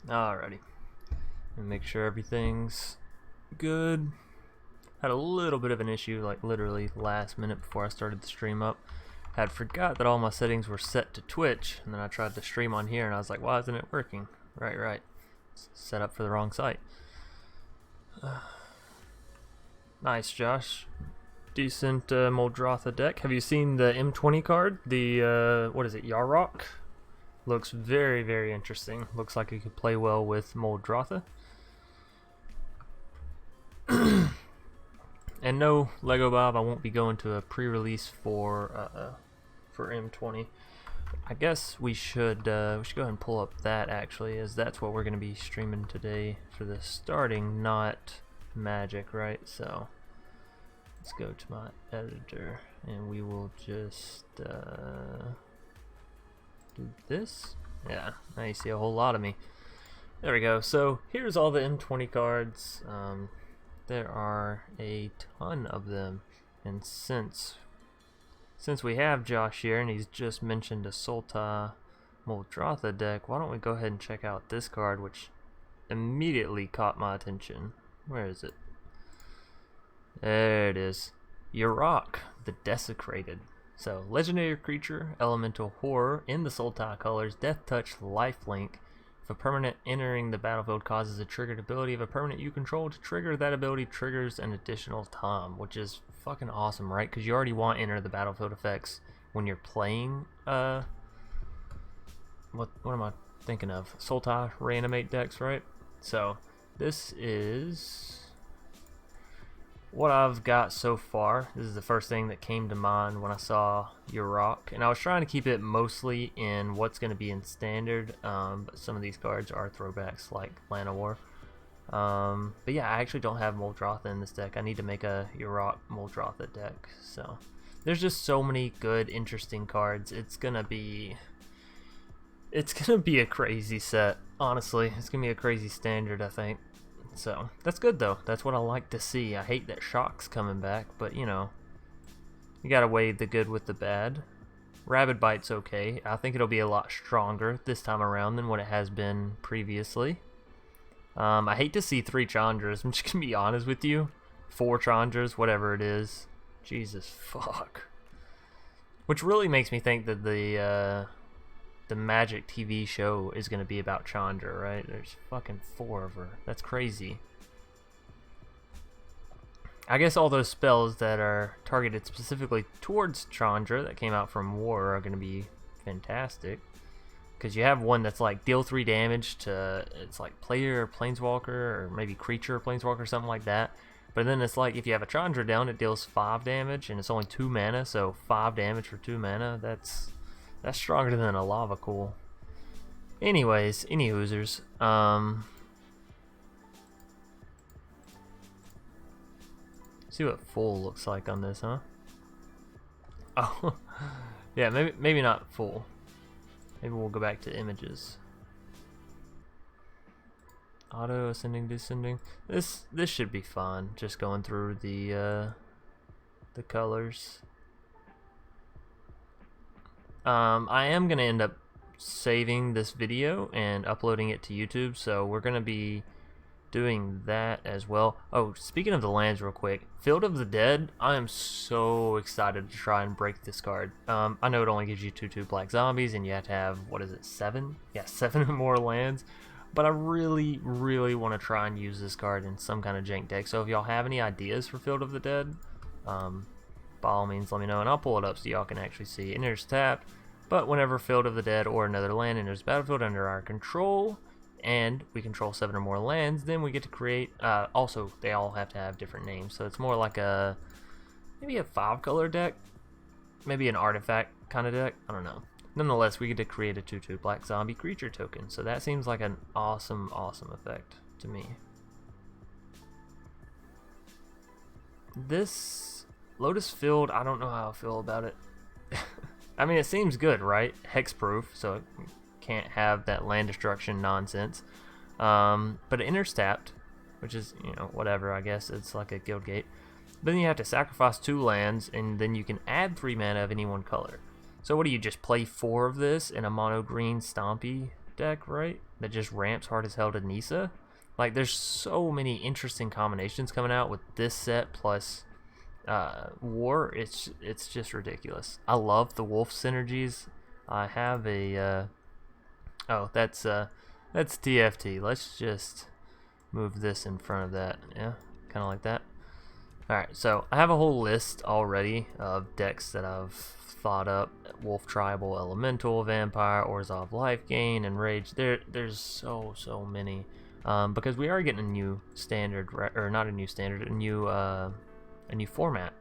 Alrighty. And make sure everything's good. Had a little bit of an issue, like literally last minute before I started the stream up. Had forgot that all my settings were set to Twitch, and then I tried to stream on here, and I was like, why isn't it working? Right. Set up for the wrong site. Nice, Josh. Decent Muldrotha deck. Have you seen the M20 card? The, what is it, Yarok? Looks very, very interesting. Looks like it could play well with Muldrotha. And no, Lego Bob, I won't be going to a pre-release for M20. I guess we should go ahead and pull up that, actually, as that's what we're going to be streaming today for the starting, not Magic, right? So let's go to my editor, and we will just do this. Yeah, now you see a whole lot of me. There we go. So here's all the M20 cards. There are a ton of them, and since we have Josh here, and he's just mentioned a Sultai Muldrotha deck, why don't we go ahead and check out this card, which immediately caught my attention. Where is it? There it is. Yarok, the Desecrated. So, legendary creature, elemental horror, in the Sultai colors, death touch, lifelink. If a permanent entering the battlefield causes a triggered ability of a permanent you control to trigger, that ability triggers an additional time, which is fucking awesome, right? Because you already want enter the battlefield effects when you're playing, what am I thinking of? Sultai reanimate decks, right? So, this is what I've got so far. This is the first thing that came to mind when I saw Yarok, and I was trying to keep it mostly in what's going to be in standard, but some of these cards are throwbacks like Land of War. But yeah, I actually don't have Muldrotha in this deck. I need to make a Yarok Muldrotha deck. So there's just so many good, interesting cards. It's gonna be a crazy set. Honestly, it's gonna be a crazy standard, I think. So that's good though. That's what I like to see. I hate that Shock's coming back, but you know, you gotta weigh the good with the bad. Rabid Bite's okay. I think it'll be a lot stronger this time around than what it has been previously. I hate to see 3 Chandras. I'm just gonna be honest with you. 4 Chandras, whatever it is. Jesus fuck. Which really makes me think that the Magic TV show is going to be about Chandra, right? There's fucking 4 of her. That's crazy. I guess all those spells that are targeted specifically towards Chandra that came out from War are going to be fantastic. Because you have one that's like deal 3 damage to, it's like player or planeswalker, or maybe creature or planeswalker, something like that. But then it's like if you have a Chandra down, it deals 5 damage, and it's only 2 mana, so 5 damage for 2 mana. That's stronger than a lava cool. Anyways, any hoosers. See what full looks like on this, huh? Oh, yeah, maybe not full. Maybe we'll go back to images. Auto ascending, descending. This should be fun. Just going through the colors. I am going to end up saving this video and uploading it to YouTube, so we're going to be doing that as well. Oh, speaking of the lands real quick, Field of the Dead, I am so excited to try and break this card. I know it only gives you 2/2 black zombies, and you have to have, what is it, 7? Yeah, 7 or more lands, but I really, really want to try and use this card in some kind of jank deck, so if y'all have any ideas for Field of the Dead, by all means let me know, and I'll pull it up so y'all can actually see. Enters tapped, but whenever Field of the Dead or another land enters battlefield under our control, and we control 7 or more lands, then we get to create, also they all have to have different names, so it's more like maybe a 5-color deck, maybe an artifact kind of deck, I don't know. Nonetheless, we get to create a 2/2 black zombie creature token, so that seems like an awesome effect to me. This Lotus Field, I don't know how I feel about it. I mean, it seems good, right? Hexproof, so it can't have that land destruction nonsense. But it enters tapped, which is, you know, whatever, I guess. It's like a guild gate. But then you have to sacrifice 2 lands, and then you can add 3 mana of any one color. So what do you just play 4 of this in a mono green stompy? ramp deck, right? That just ramps hard as hell to Nisa. Like, there's so many interesting combinations coming out with this set plus War. It's just ridiculous. I love the wolf synergies. I have a oh, that's TFT. Let's just move this in front of that. Yeah, kind of like that. Alright, so I have a whole list already of decks that I've thought up. Wolf Tribal, Elemental, Vampire, Orzhov Life Gain, and Rage. There's so many. Because we are getting a new standard, or not a new standard, a new format.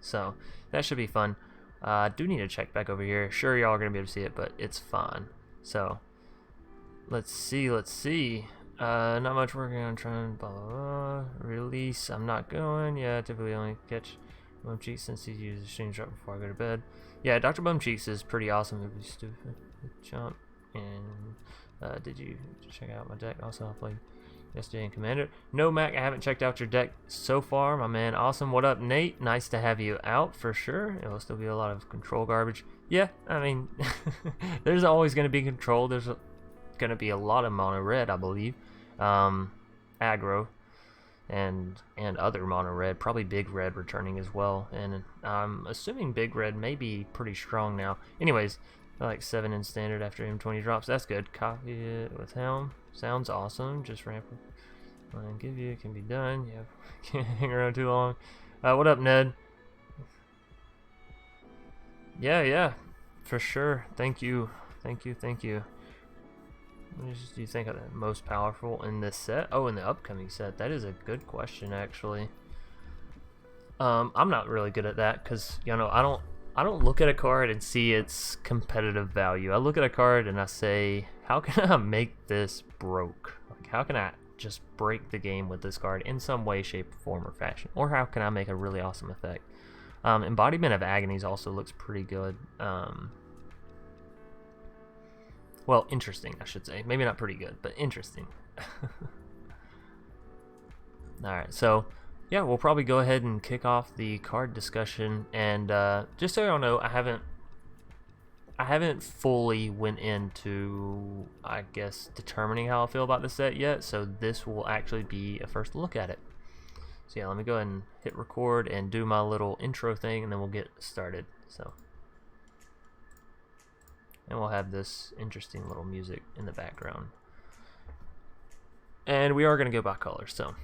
So that should be fun. I do need to check back over here. Sure, y'all are gonna be able to see it, but it's fine. So let's see. Not much working on trying, blah, blah, blah. Release, I'm not going. Yeah, typically only catch Bumcheeks since he uses stream drop before I go to bed. Yeah, Dr. Bumcheeks is pretty awesome. It would be stupid. Jump. And did you check out my deck? Also, I played yesterday in Commander. No, Mac, I haven't checked out your deck so far, my man. Awesome. What up, Nate? Nice to have you out for sure. It will still be a lot of control garbage. Yeah, I mean, there's always going to be control. There's going to be a lot of mono red, I believe. Aggro and other mono red, probably big red returning as well. And I'm assuming big red may be pretty strong now. Anyways, I like 7 in standard after M20 drops. That's good. Copy it with Helm. Sounds awesome. Just ramp up and give you. It can be done. Yeah, can't hang around too long. What up, Ned? Yeah, for sure. Thank you. What do you think of the most powerful in this set? Oh, in the upcoming set. That is a good question, actually. I'm not really good at that because, you know, I don't look at a card and see its competitive value. I look at a card and I say, how can I make this broke? Like, how can I just break the game with this card in some way, shape, form, or fashion? Or how can I make a really awesome effect? Embodiment of Agonies also looks pretty good. Well, interesting, I should say. Maybe not pretty good, but interesting. Alright, so yeah, we'll probably go ahead and kick off the card discussion. And just so y'all know, I haven't fully went into, I guess, determining how I feel about the set yet. So this will actually be a first look at it. So yeah, let me go ahead and hit record and do my little intro thing, and then we'll get started. So. And we'll have this interesting little music in the background. And we are going to go by color, so.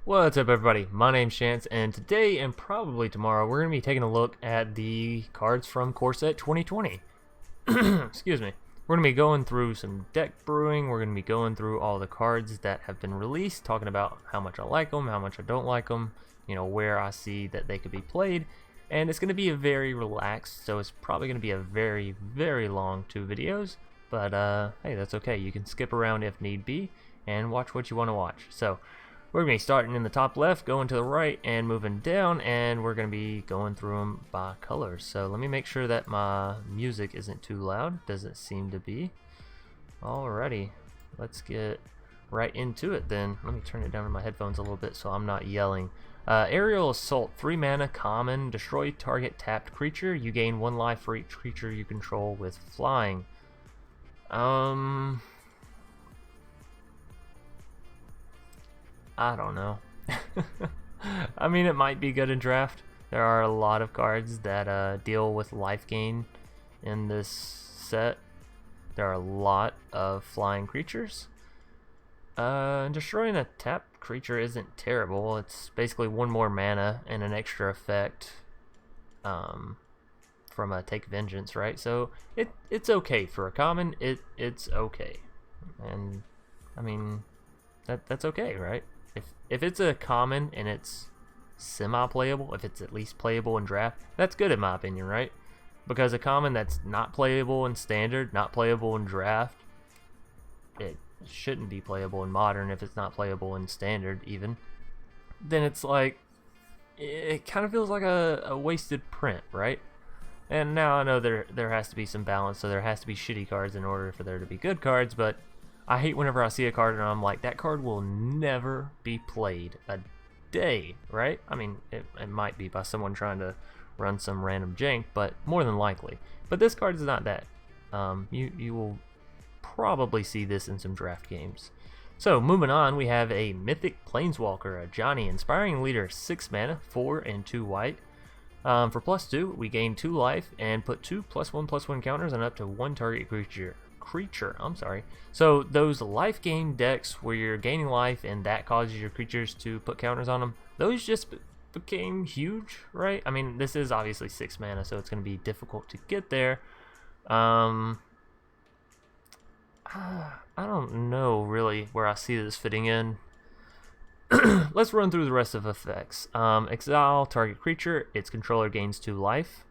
What's up, everybody? My name's Chance, and today and probably tomorrow, we're going to be taking a look at the cards from Core Set 2020. Excuse me. We're going to be going through some deck brewing. We're going to be going through all the cards that have been released, talking about how much I like them, how much I don't like them, you know, where I see that they could be played. And it's going to be a very relaxed, so it's probably going to be a very, very long 2 videos. But, hey, that's okay. You can skip around if need be and watch what you want to watch. So, we're going to be starting in the top left, going to the right, and moving down. And we're going to be going through them by colors. So, let me make sure that my music isn't too loud. Doesn't seem to be. Alrighty. Let's get right into it then. Let me turn it down in my headphones a little bit so I'm not yelling. Aerial Assault, 3 mana, common, destroy target tapped creature. You gain 1 life for each creature you control with flying. I don't know. I mean, it might be good in draft. There are a lot of cards that deal with life gain in this set. There are a lot of flying creatures. Destroying a tapped creature isn't terrible. It's basically 1 more mana and an extra effect from a Take Vengeance, right? So it's okay for a common. It's okay, and I mean that's okay, right? If it's a common and it's semi-playable, if it's at least playable in draft, that's good in my opinion, right? Because a common that's not playable in standard, not playable in draft, it shouldn't be playable in modern. If it's not playable in standard even, then it's like, it kind of feels like a wasted print, right? And now I know there has to be some balance, so there has to be shitty cards in order for there to be good cards, but I hate whenever I see a card and I'm like, that card will never be played a day, right? I mean, it might be by someone trying to run some random jank, but more than likely. But this card is not that. You will probably see this in some draft games. So moving on, we have a Mythic Planeswalker, a Johnny, Inspiring Leader, 6 mana, 4 and 2 white. For +2, we gain 2 life and put 2 +1/+1 counters on up to 1 target creature. So those life gain decks where you're gaining life and that causes your creatures to put counters on them, those just became huge, right? I mean, this is obviously 6 mana, so it's going to be difficult to get there. I don't know really where I see this fitting in. Let's run through the rest of effects. Exile target creature, its controller gains 2 life.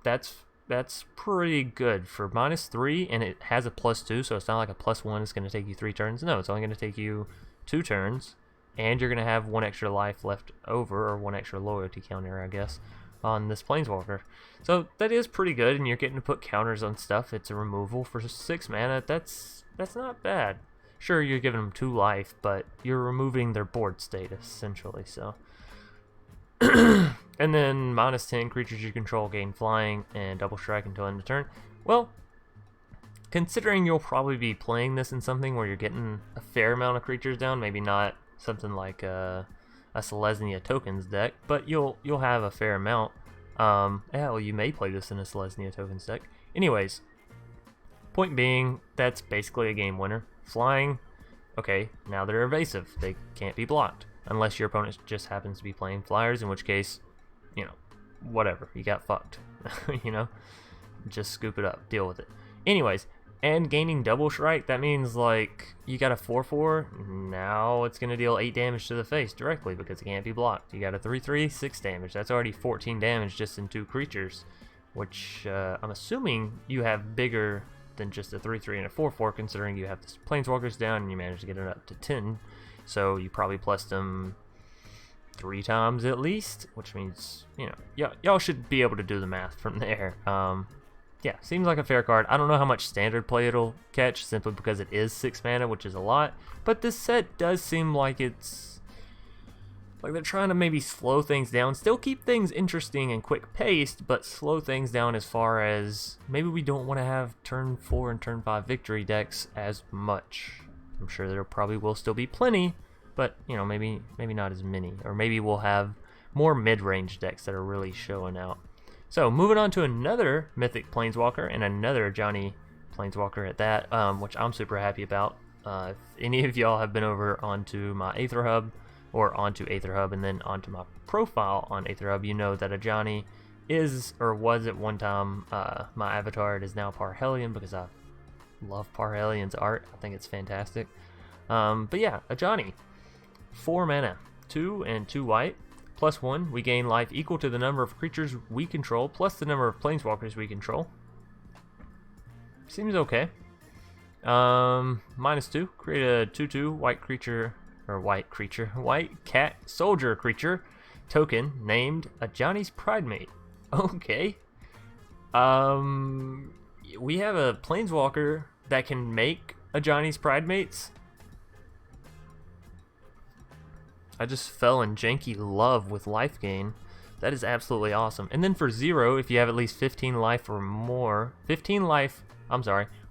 That's pretty good for -3, and it has a +2, so it's not like a +1 is going to take you 3 turns. No, it's only going to take you 2 turns, and you're going to have 1 extra life left over, or 1 extra loyalty counter, I guess, on this Planeswalker. So that is pretty good, and you're getting to put counters on stuff. It's a removal for 6 mana. That's not bad. Sure, you're giving them 2 life, but you're removing their board state, essentially, so. And then -10, creatures you control gain flying and double strike until end of turn. Well, considering you'll probably be playing this in something where you're getting a fair amount of creatures down, maybe not something like a Selesnya tokens deck, but you'll have a fair amount. Well, you may play this in a Selesnya tokens deck. Anyways, point being, that's basically a game winner. Flying, okay, now they're evasive. They can't be blocked. Unless your opponent just happens to be playing flyers, in which case, you know, whatever, you got fucked. You know, just scoop it up, deal with it. Anyways, and gaining double strike, that means like you got a 4/4, now it's going to deal 8 damage to the face directly because it can't be blocked. You got a 3/3, 6 damage. That's already 14 damage just in 2 creatures, which I'm assuming you have bigger than just a 3/3 and a 4/4, considering you have the Planeswalkers down and you managed to get it up to 10. So you probably plussed them 3 times at least, which means, you know, y'all should be able to do the math from there. Yeah, seems like a fair card. I don't know how much standard play it'll catch, simply because it is 6 mana, which is a lot. But this set does seem like it's like they're trying to maybe slow things down, still keep things interesting and quick paced, but slow things down as far as maybe we don't want to have turn 4 and turn 5 victory decks as much. I'm sure there probably will still be plenty, but you know, maybe not as many, or maybe we'll have more mid-range decks that are really showing out. So moving on to another Mythic Planeswalker and another Johnny Planeswalker at that, which I'm super happy about. If any of y'all have been over onto my Aether Hub, or onto Aether Hub and then onto my profile on Aether Hub, you know that a Johnny is, or was at one time, my avatar. It is now Parhelion, because I love Parhelion's art. I think it's fantastic. But yeah, a Johnny, 4 mana, 2 and 2 white, +1. We gain life equal to the number of creatures we control plus the number of planeswalkers we control. Seems okay. -2. Create a 2/2 white creature, or white cat soldier creature token named a Johnny's Pridemate. Okay. We have a Planeswalker that can make a Johnny's Pridemates. I just fell in janky love with life gain. That is absolutely awesome. And then for 0, if you have at least 15 life or more,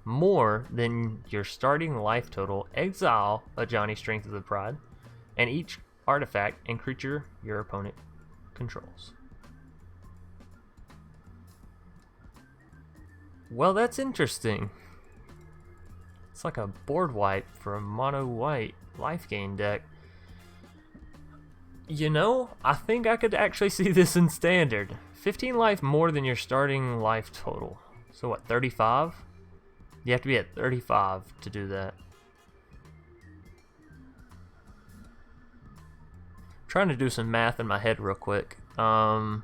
more than your starting life total, exile a Johnny Strength of the Pride, and each artifact and creature your opponent controls. Well, that's interesting. It's like a board wipe for a mono white life gain deck. You know, I think I could actually see this in standard. 15 life more than your starting life total. So what, 35? You have to be at 35 to do that. Trying to do some math in my head real quick. I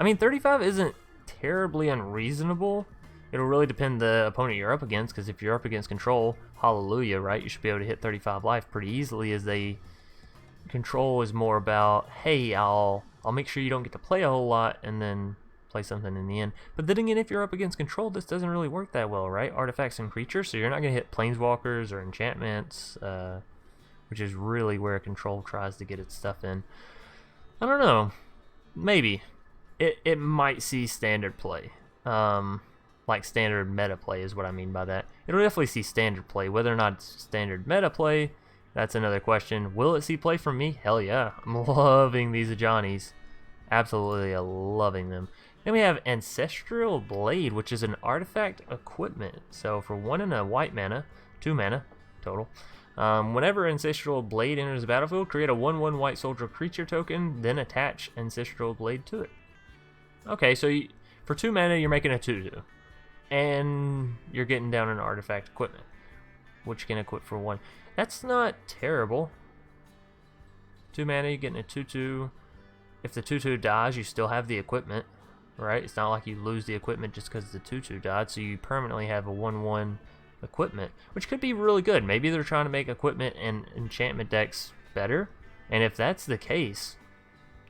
mean, 35 isn't terribly unreasonable. It'll really depend the opponent you're up against, because if you're up against control, hallelujah, right? You should be able to hit 35 life pretty easily, as they control is more about, hey, I'll make sure you don't get to play a whole lot and then play something in the end. But then again, if you're up against control, this doesn't really work that well, right? Artifacts and creatures, so you're not going to hit planeswalkers or enchantments, which is really where control tries to get its stuff in. I don't know. Maybe. It might see standard play. like standard meta play is what I mean by that. It'll definitely see standard play. Whether or not it's standard meta play, that's another question. Will it see play from me? Hell yeah. I'm loving these Ajani's. Absolutely loving them. Then we have Ancestral Blade, which is an artifact equipment. So for 1 and a white mana, 2 mana total. Whenever Ancestral Blade enters the battlefield, create a 1/1 white soldier creature token, then attach Ancestral Blade to it. Okay, so for 2 mana, you're making a 2/2. And you're getting down an artifact equipment, which you can equip for 1. That's not terrible. 2 mana, you're getting a 2/2. If the 2/2 dies, you still have the equipment, right? It's not like you lose the equipment just because the 2/2 died, so you permanently have a 1/1 equipment, which could be really good. Maybe they're trying to make equipment and enchantment decks better, and if that's the case,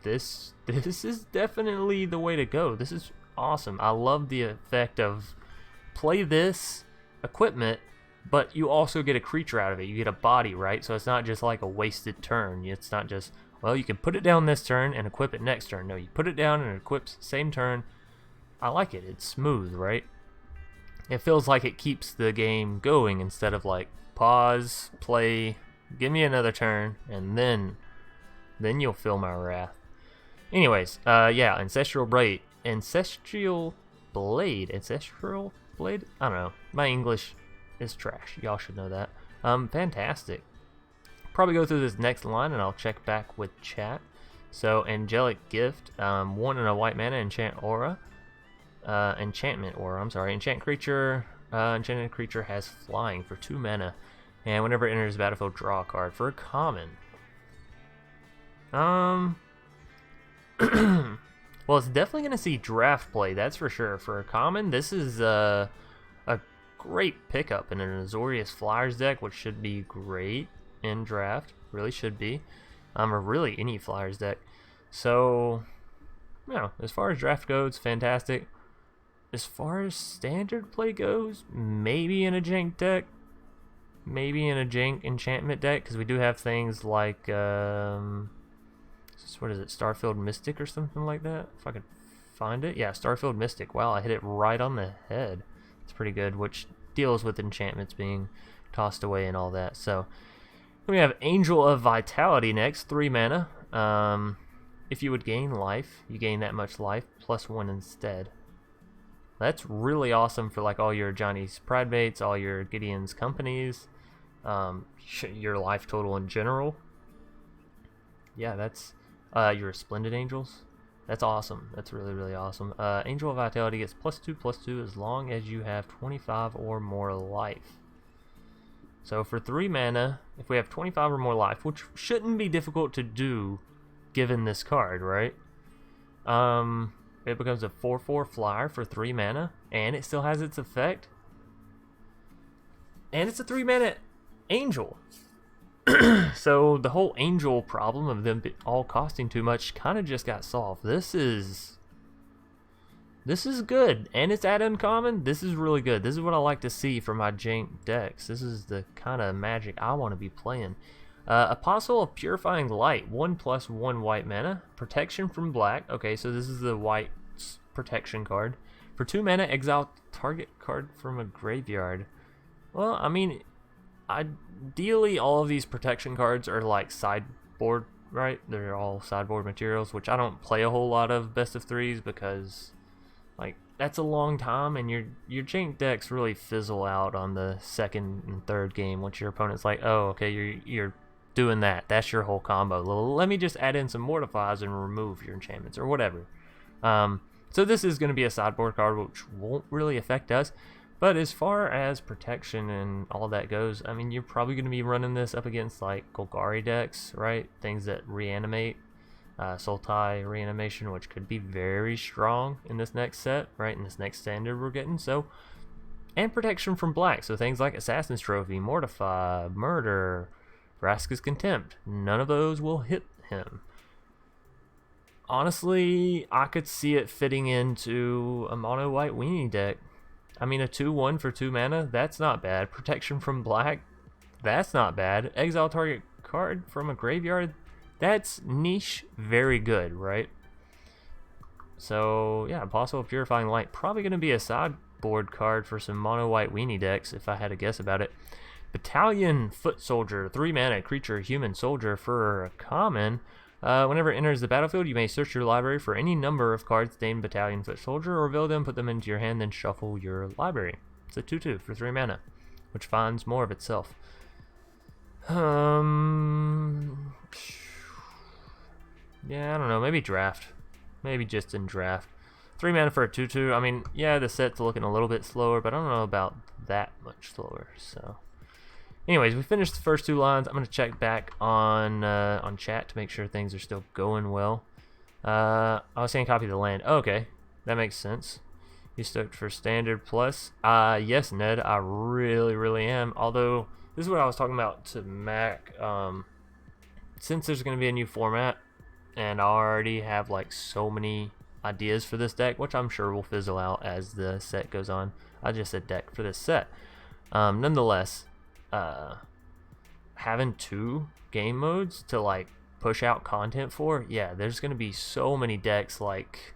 this is definitely the way to go. This is awesome. I love the effect of play this equipment, but you also get a creature out of it. You get a body, right? So it's not just like a wasted turn. It's not just, well, you can put it down this turn and equip it next turn. No, you put it down and it equips same turn. I like it. It's smooth, right? It feels like it keeps the game going instead of like pause, play, give me another turn, and then you'll feel my wrath. Anyways, yeah, Ancestral Blade. Ancestral Blade? Ancestral Blade? I don't know. My English is trash. Y'all should know that. Fantastic. Probably go through this next line and I'll check back with chat. So, Angelic Gift, 1 and a white mana, enchant aura. Enchantment aura, I'm sorry. Enchant creature, enchanted creature has flying for 2 mana. And whenever it enters the battlefield, draw a card for a common. Well, it's definitely going to see draft play, that's for sure. For a common, this is a great pickup in an Azorius Flyers deck, which should be great in draft. Really should be. Or really any Flyers deck. So, yeah, as far as draft goes, fantastic. As far as standard play goes, maybe in a jank deck. Maybe in a jank enchantment deck, because we do have things like, what is it, Starfield Mystic or something like that? If I could find it. Yeah, Starfield Mystic. Wow, I hit it right on the head. It's pretty good, which deals with enchantments being tossed away and all that. So, we have Angel of Vitality next, 3 mana. If you would gain life, you gain that much life, +1 instead. That's really awesome for like all your Johnny's Pride Baits, all your Gideon's Companies, your life total in general. Yeah, that's your Splendid Angels. That's awesome. That's really, really awesome. Angel of Vitality gets +2/+2 as long as you have 25 or more life. So for 3 mana, if we have 25 or more life, which shouldn't be difficult to do given this card, right? It becomes a 4/4 flyer for 3 mana, and it still has its effect. And it's a 3 mana angel. So the whole angel problem of them all costing too much kind of just got solved. This is good, and it's at uncommon. This is really good. This is what I like to see for my jank decks. This is the kind of magic I want to be playing. Apostle of Purifying Light, 1/1 white mana, protection from black. Okay, so this is the white protection card. For 2 mana, exile target card from a graveyard. Well, I mean, ideally all of these protection cards are like sideboard, right? They're all sideboard materials, which I don't play a whole lot of best of 3s because, like, that's a long time, and your jank decks really fizzle out on the 2nd and 3rd game once your opponent's like, oh, okay, you're doing that. That's your whole combo. Let me just add in some Mortifies and remove your enchantments or whatever. So this is going to be a sideboard card, which won't really affect us. But as far as protection and all that goes, I mean, you're probably going to be running this up against like Golgari decks, right? Things that reanimate. Sultai reanimation, which could be very strong in this next set, right? In this next standard we're getting. So, and protection from black. So things like Assassin's Trophy, Mortify, Murder, Vraska's Contempt. None of those will hit him. Honestly, I could see it fitting into a mono white weenie deck. I mean, a 2/1 for 2 mana, that's not bad. Protection from black, that's not bad. Exile target card from a graveyard, that's niche, very good, right? So, yeah, Apostle of Purifying Light, probably going to be a board card for some mono white weenie decks, if I had to guess about it. Battalion Foot Soldier, 3 mana creature, human soldier for a common. Whenever it enters the battlefield, you may search your library for any number of cards named Battalion Foot Soldier, or reveal them, put them into your hand, then shuffle your library. It's a 2/2 for 3 mana, which finds more of itself. Yeah, I don't know. Maybe draft. Maybe just in draft. 3 mana for a 2/2. I mean, yeah, the set's looking a little bit slower, but I don't know about that much slower. So, anyways, we finished the first 2 lines. I'm gonna check back on chat to make sure things are still going well. I was saying copy the land. Oh, okay, that makes sense. You stoked for standard plus? Yes, Ned, I really am. Although this is what I was talking about to Mac. Since there's gonna be a new format, and I already have like so many ideas for this deck, which I'm sure will fizzle out as the set goes on. I just said deck for this set. Nonetheless, having 2 game modes to like push out content for, yeah, there's gonna be so many decks. Like,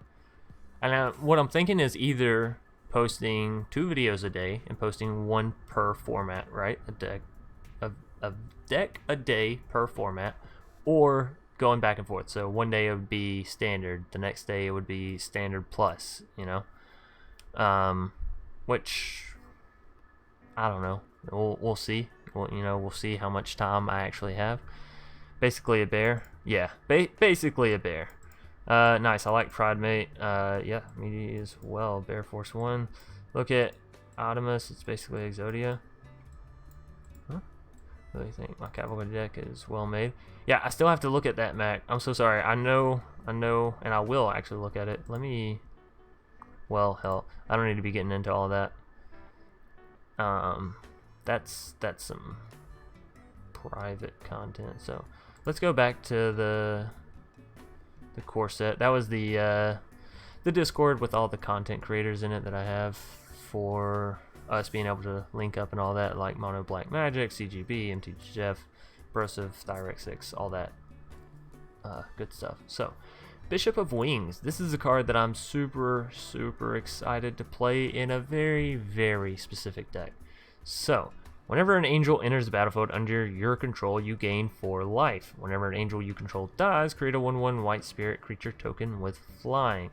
and what I'm thinking is either posting 2 videos a day and posting 1 per format, right? A deck a day per format, or going back and forth. So one day it would be standard, the next day it would be standard plus, you know. Which I don't know. We'll see. We'll see how much time I actually have. Basically a bear. Yeah, basically a bear. Nice. I like Pride Mate. Yeah, me as well. Bear Force 1. Look at Artemis. It's basically Exodia. Huh? Really think my Cavalier deck is well made. Yeah, I still have to look at that, Mac. I'm so sorry. I know, and I will actually look at it. Let me. Well, hell, I don't need to be getting into all of that. That's some private content. So let's go back to the core set. That was the Discord with all the content creators in it that I have for us being able to link up and all that, like Mono Black Magic, CGB, MTG Jeff, Brosive, Thyrexix, all that good stuff. So, Bishop of Wings. This is a card that I'm super excited to play in a very specific deck. So, whenever an angel enters the battlefield under your control, you gain 4 life. Whenever an angel you control dies, create a 1/1 white spirit creature token with flying.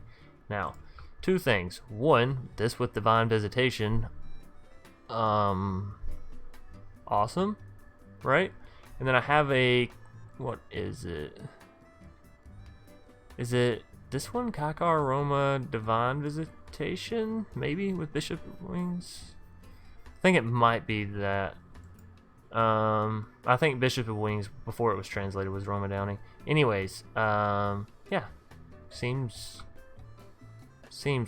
Now, 2 things. 1, this with Divine Visitation. Awesome, right? And then I have a, what is it? Is it this one? Kaka Aroma Divine Visitation? Maybe with Bishop Wings? I think it might be that. I think Bishop of Wings, before it was translated, was Roma Downing. Anyways, yeah. Seems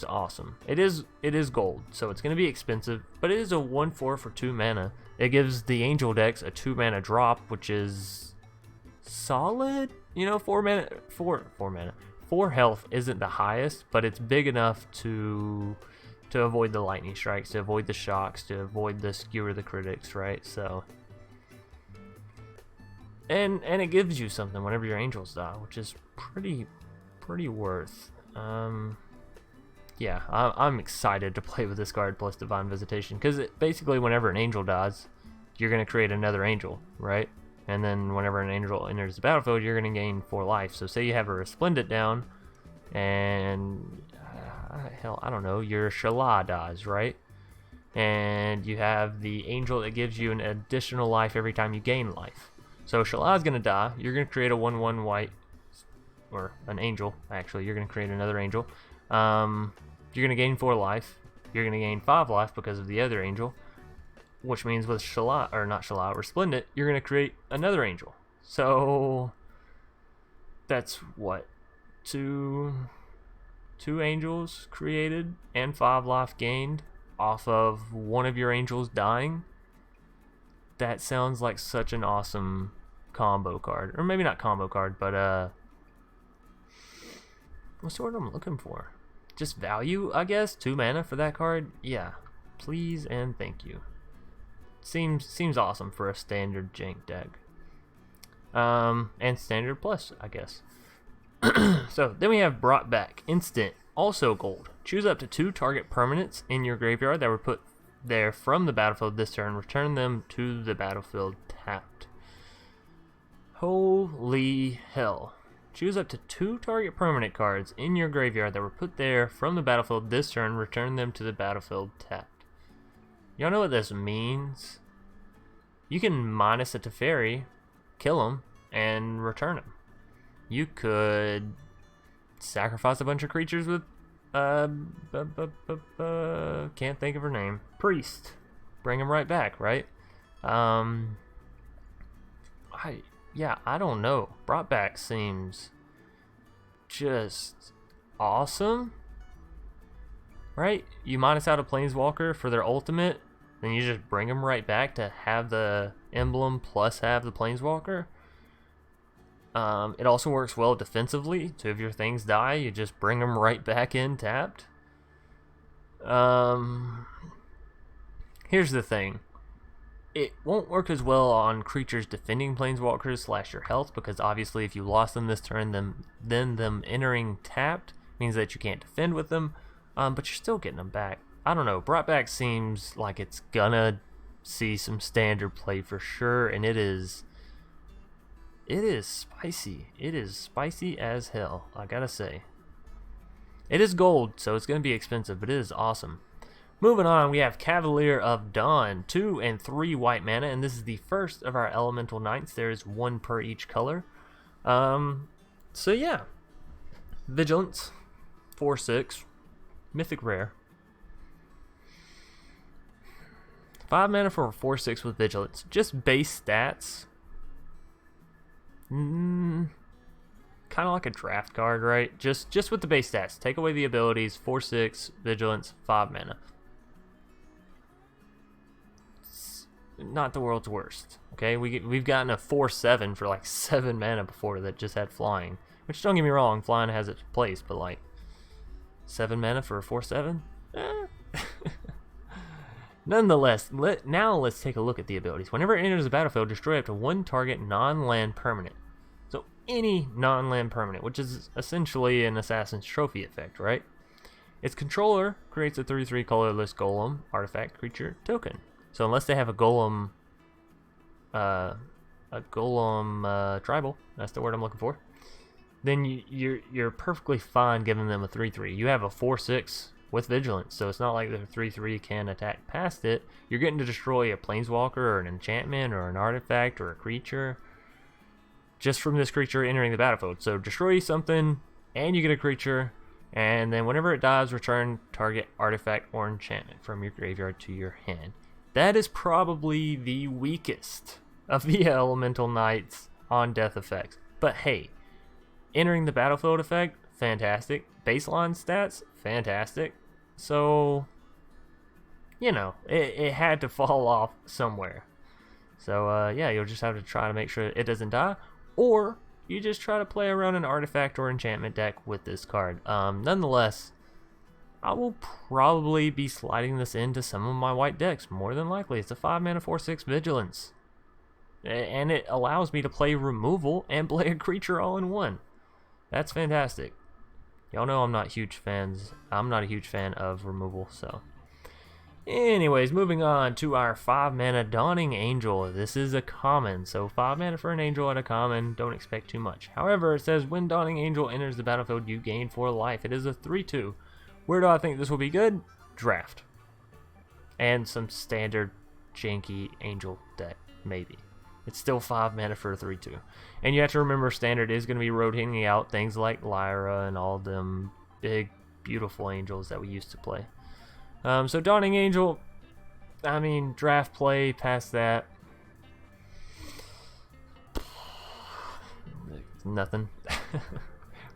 awesome. It is gold, so it's going to be expensive, but it is a 1/4 for 2 mana. It gives the angel decks a 2 mana drop, which is solid. You know, 4 mana, 4 health isn't the highest, but it's big enough to avoid the lightning strikes, to avoid the shocks, to avoid the skewer the critics, right? So, and it gives you something whenever your angels die, which is pretty worth. Yeah, I'm excited to play with this card plus Divine Visitation, because basically whenever an angel dies, you're going to create another angel, right? And then whenever an angel enters the battlefield, you're going to gain 4 life. So say you have a Resplendent down, and hell, I don't know, your Shala dies, right? And you have the angel that gives you an additional life every time you gain life. So Shala's going to die. You're going to create a 1/1 white, or an angel, actually. You're going to create another angel. You're going to gain 4 life. You're going to gain 5 life because of the other angel. Which means with Shala, or not Shala, Resplendent, you're going to create another angel. So that's what? 2 angels created and 5 life gained off of one of your angels dying. That sounds like such an awesome combo card. Or maybe not combo card, but what's the word I'm looking for? Just value, I guess. 2 mana for that card. Yeah, please and thank you. Seems awesome for a standard jank deck. And standard plus, I guess. So then we have Brought Back Instant, also gold. Choose up to 2 target permanents in your graveyard that were put there from the battlefield this turn. Return them to the battlefield tapped. Holy hell. Choose up to 2 target permanent cards in your graveyard that were put there from the battlefield this turn. Return them to the battlefield tapped. Y'all know what this means? You can minus a Teferi, kill him, and return him. You could sacrifice a bunch of creatures with can't think of her name. Priest. Bring him right back, right? I don't know. Brought back seems just awesome. Right? You minus out a Planeswalker for their ultimate, then you just bring them right back to have the emblem plus have the Planeswalker. It also works well defensively, so if your things die, you just bring them right back in tapped. Here's the thing. It won't work as well on creatures defending Planeswalkers / your health, because obviously if you lost them this turn, then them entering tapped means that you can't defend with them, but you're still getting them back. I don't know, brought back seems like it's gonna see some standard play for sure, and it is spicy. It is spicy as hell, I gotta say. It is gold, so it's gonna be expensive, but it is awesome. Moving on, we have Cavalier of Dawn, 2 and 3 white mana, and this is the first of our elemental knights. There is 1 per each color. So yeah, Vigilance, 4/6, mythic rare. 5 mana for a 4/6 with Vigilance. Just base stats. Kind of like a draft card, right? Just with the base stats. Take away the abilities. 4/6, Vigilance, 5 mana. Not the world's worst. Okay, we've gotten a 4/7 for like 7 mana before that just had flying. Which, don't get me wrong, flying has its place, but like 7 mana for a 4/7? Nonetheless, now let's take a look at the abilities. Whenever it enters the battlefield, destroy up to 1 target non-land permanent. So any non-land permanent, which is essentially an Assassin's Trophy effect, right? Its controller creates a 3/3 colorless golem artifact creature token. So unless they have a golem tribal, that's the word I'm looking for, then you're perfectly fine giving them a 3/3. You have a 4/6 with Vigilance, so it's not like the 3/3 can attack past it. You're getting to destroy a Planeswalker or an enchantment or an artifact or a creature just from this creature entering the battlefield. So destroy something and you get a creature, and then whenever it dies, return target artifact or enchantment from your graveyard to your hand. That is probably the weakest of the elemental knights on death effects. But hey, entering the battlefield effect, fantastic. Baseline stats, fantastic. So, you know, it had to fall off somewhere. So, yeah, you'll just have to try to make sure it doesn't die. Or you just try to play around an artifact or enchantment deck with this card. Nonetheless, I will probably be sliding this into some of my white decks, more than likely. It's a 5 mana 4/6 Vigilance. And it allows me to play removal and play a creature all in one. That's fantastic. Y'all know I'm not a huge fan of removal, so. Anyways, moving on to our 5 mana Dawning Angel. This is a common, so 5 mana for an angel and a common, don't expect too much. However, it says when Dawning Angel enters the battlefield, you gain 4 life. It is a 3/2. Where do I think this will be good? Draft. And some standard janky angel deck, maybe. It's still 5 mana for a 3/2. And you have to remember standard is going to be rotating out things like Lyra and all them big, beautiful angels that we used to play. So Dawning Angel, I mean, draft play past that. Nothing.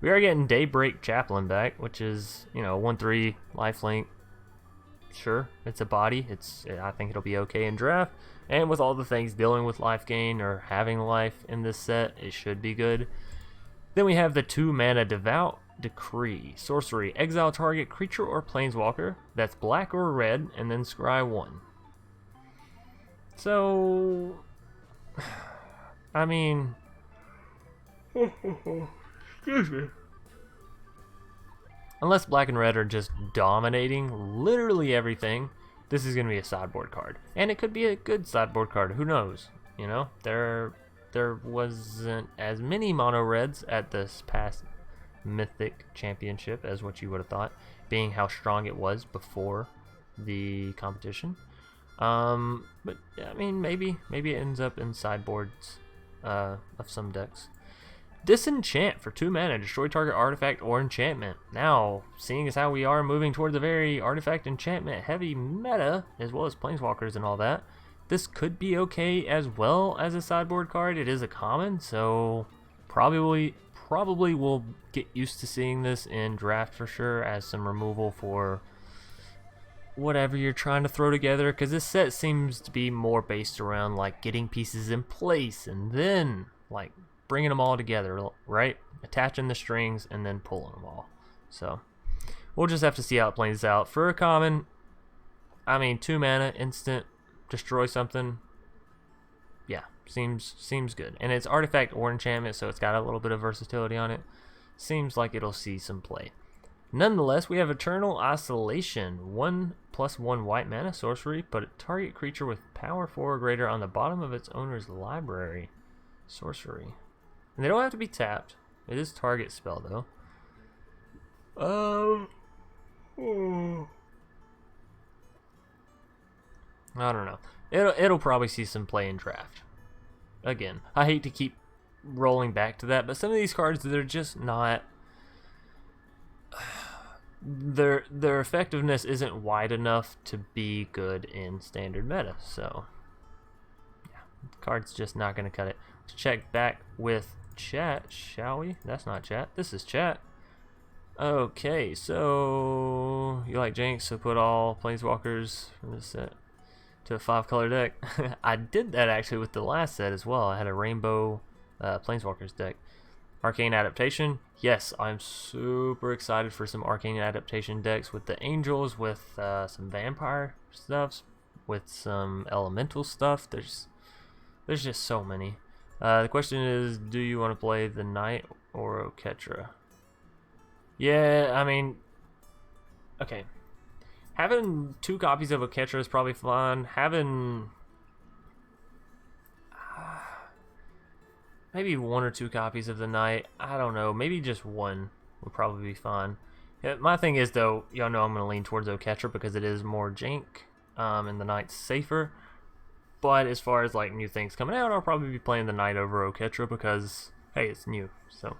We are getting Daybreak Chaplain back, which is, you know, 1/3 lifelink. Sure, it's a body. I think it'll be okay in draft. And with all the things dealing with life gain or having life in this set, it should be good. Then we have the 2 mana Devout Decree. Sorcery. Exile target creature or planeswalker that's black or red, and then scry 1. So, I mean, excuse me. unless black and red are just dominating literally everything, this is going to be a sideboard card. And it could be a good sideboard card. Who knows? You know, there wasn't as many mono reds at this past Mythic Championship as what you would have thought, being how strong it was before the competition. But I mean, maybe it ends up in sideboards of some decks. Disenchant for 2 mana, destroy target artifact or enchantment. Now, seeing as how we are moving towards a very artifact enchantment heavy meta, as well as planeswalkers and all that, this could be okay as well as a sideboard card. It is a common, so probably we'll get used to seeing this in draft for sure as some removal for whatever you're trying to throw together, because this set seems to be more based around like getting pieces in place and then like bringing them all together, right? Attaching the strings and then pulling them all. So we'll just have to see how it plays out. For a common, I mean, 2 mana, instant, destroy something. Yeah, seems good. And it's artifact or enchantment, so it's got a little bit of versatility on it. Seems like it'll see some play. Nonetheless, we have Eternal Oscillation. 1/+1 white mana sorcery. Put a target creature with power 4 or greater on the bottom of its owner's library. Sorcery. And they don't have to be tapped. It is target spell though. I don't know. It'll probably see some play in draft. Again, I hate to keep rolling back to that, but some of these cards, they're just not. Their effectiveness isn't wide enough to be good in standard meta. So yeah, the card's just not going to cut it. Let's check back with chat, shall we? That's not chat. This is chat. Okay, so you like Jinx, so put all planeswalkers from this set to a 5-color deck. I did that actually with the last set as well. I had a rainbow planeswalkers deck. Arcane Adaptation. Yes, I'm super excited for some Arcane Adaptation decks with the Angels, with some Vampire stuffs, with some Elemental stuff. There's just so many. The question is, do you want to play the Knight or Oketra? Yeah, I mean, okay. Having 2 copies of Oketra is probably fun. Having maybe 1 or 2 copies of the Knight, I don't know. Maybe just 1 would probably be fun. Yeah, my thing is, though, y'all know I'm going to lean towards Oketra because it is more jank, and the Knight's safer. But as far as like new things coming out, I'll probably be playing the Knight over Oketra because, hey, it's new. So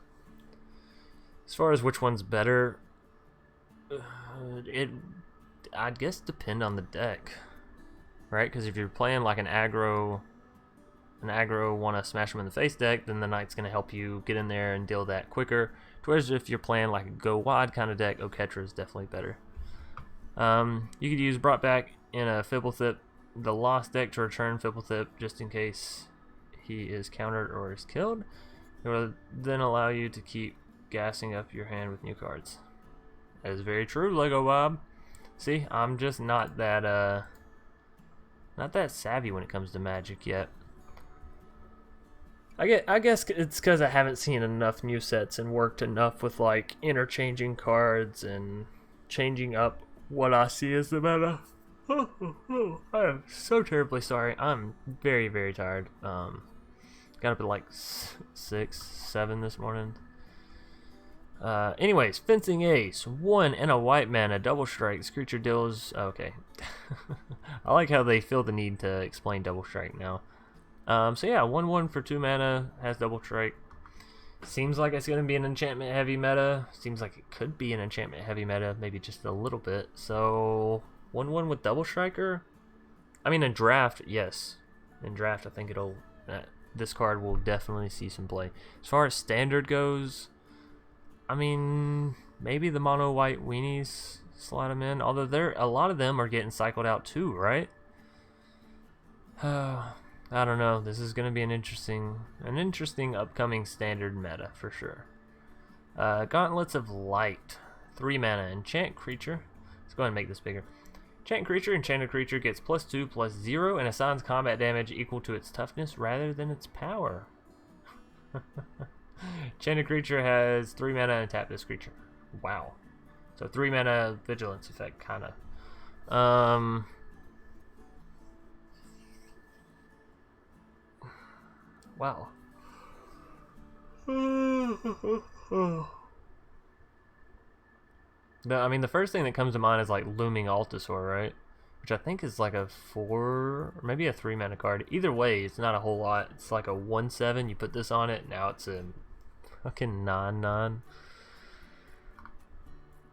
as far as which one's better, I'd guess depend on the deck, right? Because if you're playing like an aggro want to smash them in the face deck, then the Knight's going to help you get in there and deal that quicker. Whereas if you're playing like a go wide kind of deck, Oketra is definitely better. You could use brought back in a Fibblethip the lost deck to return Fibblethip just in case he is countered or is killed. It will then allow you to keep gassing up your hand with new cards. That is very true, Lego Bob. See, I'm just not that savvy when it comes to Magic yet. I guess it's because I haven't seen enough new sets and worked enough with like interchanging cards and changing up what I see as the meta. I am so terribly sorry. I'm very, very tired. Got up at like 6, 7 this morning. Anyways, Fencing Ace. 1 and a white mana, double strike. This creature deals. Okay. I like how they feel the need to explain double strike now. So yeah, 1/1 for 2 mana, has double strike. Seems like it's going to be an enchantment heavy meta. Seems like it could be an enchantment heavy meta, maybe just a little bit. So 1/1 with double striker. I mean, in draft, yes. In draft, I think this card will definitely see some play. As far as standard goes, I mean, maybe the mono white weenies slide them in. Although a lot of them are getting cycled out too, right? I don't know. This is going to be an interesting upcoming standard meta for sure. Gauntlets of Light, 3 mana, enchant creature. Let's go ahead and make this bigger. Enchant creature, enchanted creature gets +2/+0 and assigns combat damage equal to its toughness rather than its power. Enchanted creature has 3 mana and tap this creature. Wow. So 3 mana vigilance effect, kinda. Wow. I mean, the first thing that comes to mind is like Looming Altasaur, right? Which I think is like a 4 or maybe a 3 mana card. Either way, it's not a whole lot. It's like a 1/7. You put this on it, now it's a fucking 9/9.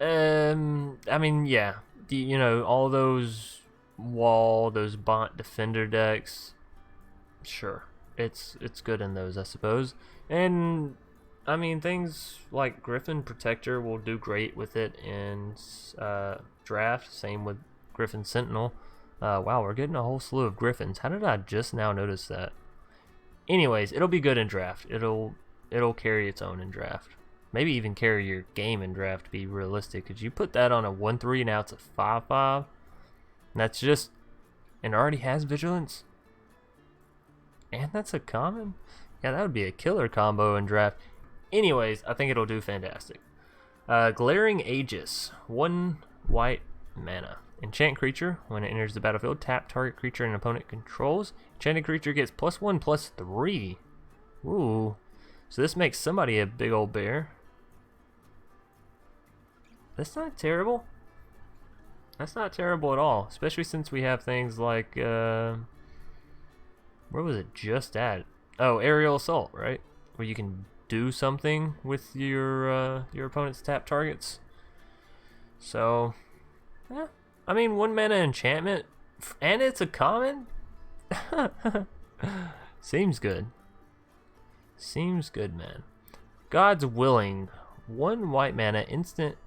I mean, yeah, you know, all those those Bont Defender decks. Sure, it's good in those, I suppose. And I mean, things like Griffin Protector will do great with it in draft. Same with Griffin Sentinel. Wow, we're getting a whole slew of Griffins. How did I just now notice that? Anyways, it'll be good in draft. It'll carry its own in draft. Maybe even carry your game in draft, to be realistic. Because you put that on a 1/3, now it's a 5/5. And that's just... and already has Vigilance. And that's a common? Yeah, that would be a killer combo in draft. Anyways, I think it'll do fantastic. Glaring Aegis. 1 white mana. Enchant creature. When it enters the battlefield, tap target creature an opponent controls. Enchanted creature gets +1/+3. Ooh. So this makes somebody a big old bear. That's not terrible. That's not terrible at all. Especially since we have things like... where was it just at? Oh, Aerial Assault, right? Where you can do something with your opponent's tap targets. So, yeah. I mean, 1 mana enchantment, and it's a common? Seems good. Seems good, man. God's Willing. 1 white mana, instant,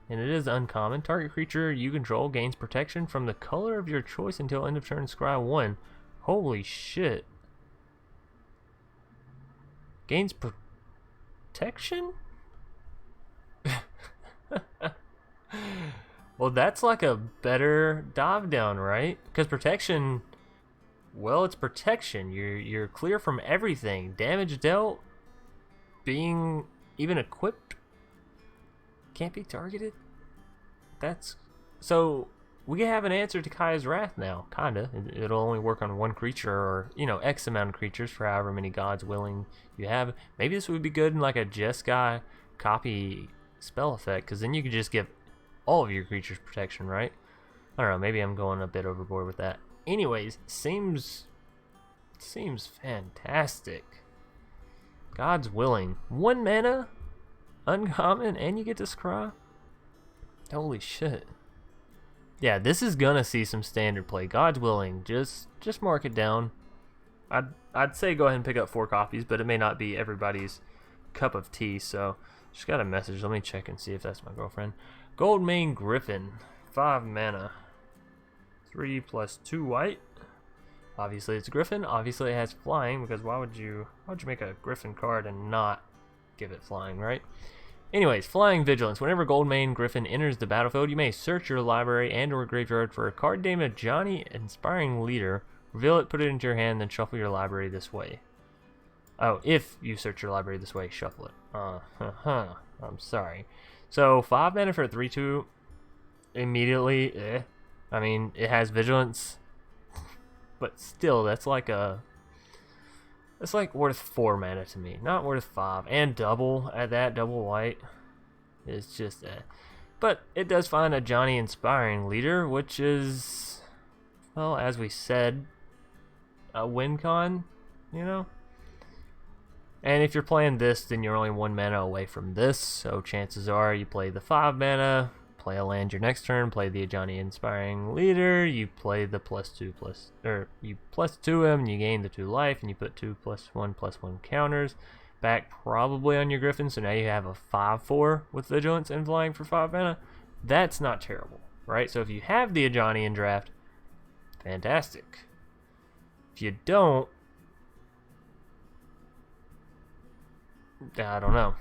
and it is uncommon. Target creature you control gains protection from the color of your choice until end of turn, scry 1. Holy shit. Gains protection? Well, that's like a better dive down, right? Because protection, well, it's protection. You're clear from everything. Damage dealt, being even equipped, can't be targeted. That's so we have an answer to Kaya's Wrath now, kinda. It'll only work on 1 creature, or you know, X amount of creatures for however many Gods Willing you have. Maybe this would be good in like a Jeskai copy spell effect, because then you could just give all of your creatures protection, right? I don't know, maybe I'm going a bit overboard with that. Anyways, seems fantastic. God's Willing. 1 mana, uncommon, and you get to scry? Holy shit. Yeah, this is gonna see some standard play. God's Willing, just mark it down. I'd say go ahead and pick up 4 copies, but it may not be everybody's cup of tea, so just got a message. Let me check and see if that's my girlfriend. Goldmane Griffin, 5 mana, 3+2 white. Obviously it's a Griffin. Obviously it has flying, because why would you make a Griffin card and not give it flying, right? Anyways, Flying Vigilance. Whenever Goldmane Griffin enters the battlefield, you may search your library and or graveyard for a card named Ajani Inspiring Leader. Reveal it, put it into your hand, then shuffle your library this way. Oh, if you search your library this way, shuffle it. I'm sorry. So 5 mana for a 3/2. Immediately, I mean, it has Vigilance, but still, that's like worth 4 mana to me, not worth 5. And double at that, double white. It's just But it does find a Johnny Inspiring Leader, which is, well, as we said, a win con, you know? And if you're playing this, then you're only 1 mana away from this, so chances are you play the 5 mana, play a land your next turn, play the Ajani Inspiring Leader, you play the you +2 him, you gain the 2 life, and you put 2+1/+1 counters back probably on your Griffin, so now you have a 5/4 with Vigilance and flying for 5 mana. That's not terrible, right? So if you have the Ajani in draft, fantastic. If you don't, I don't know.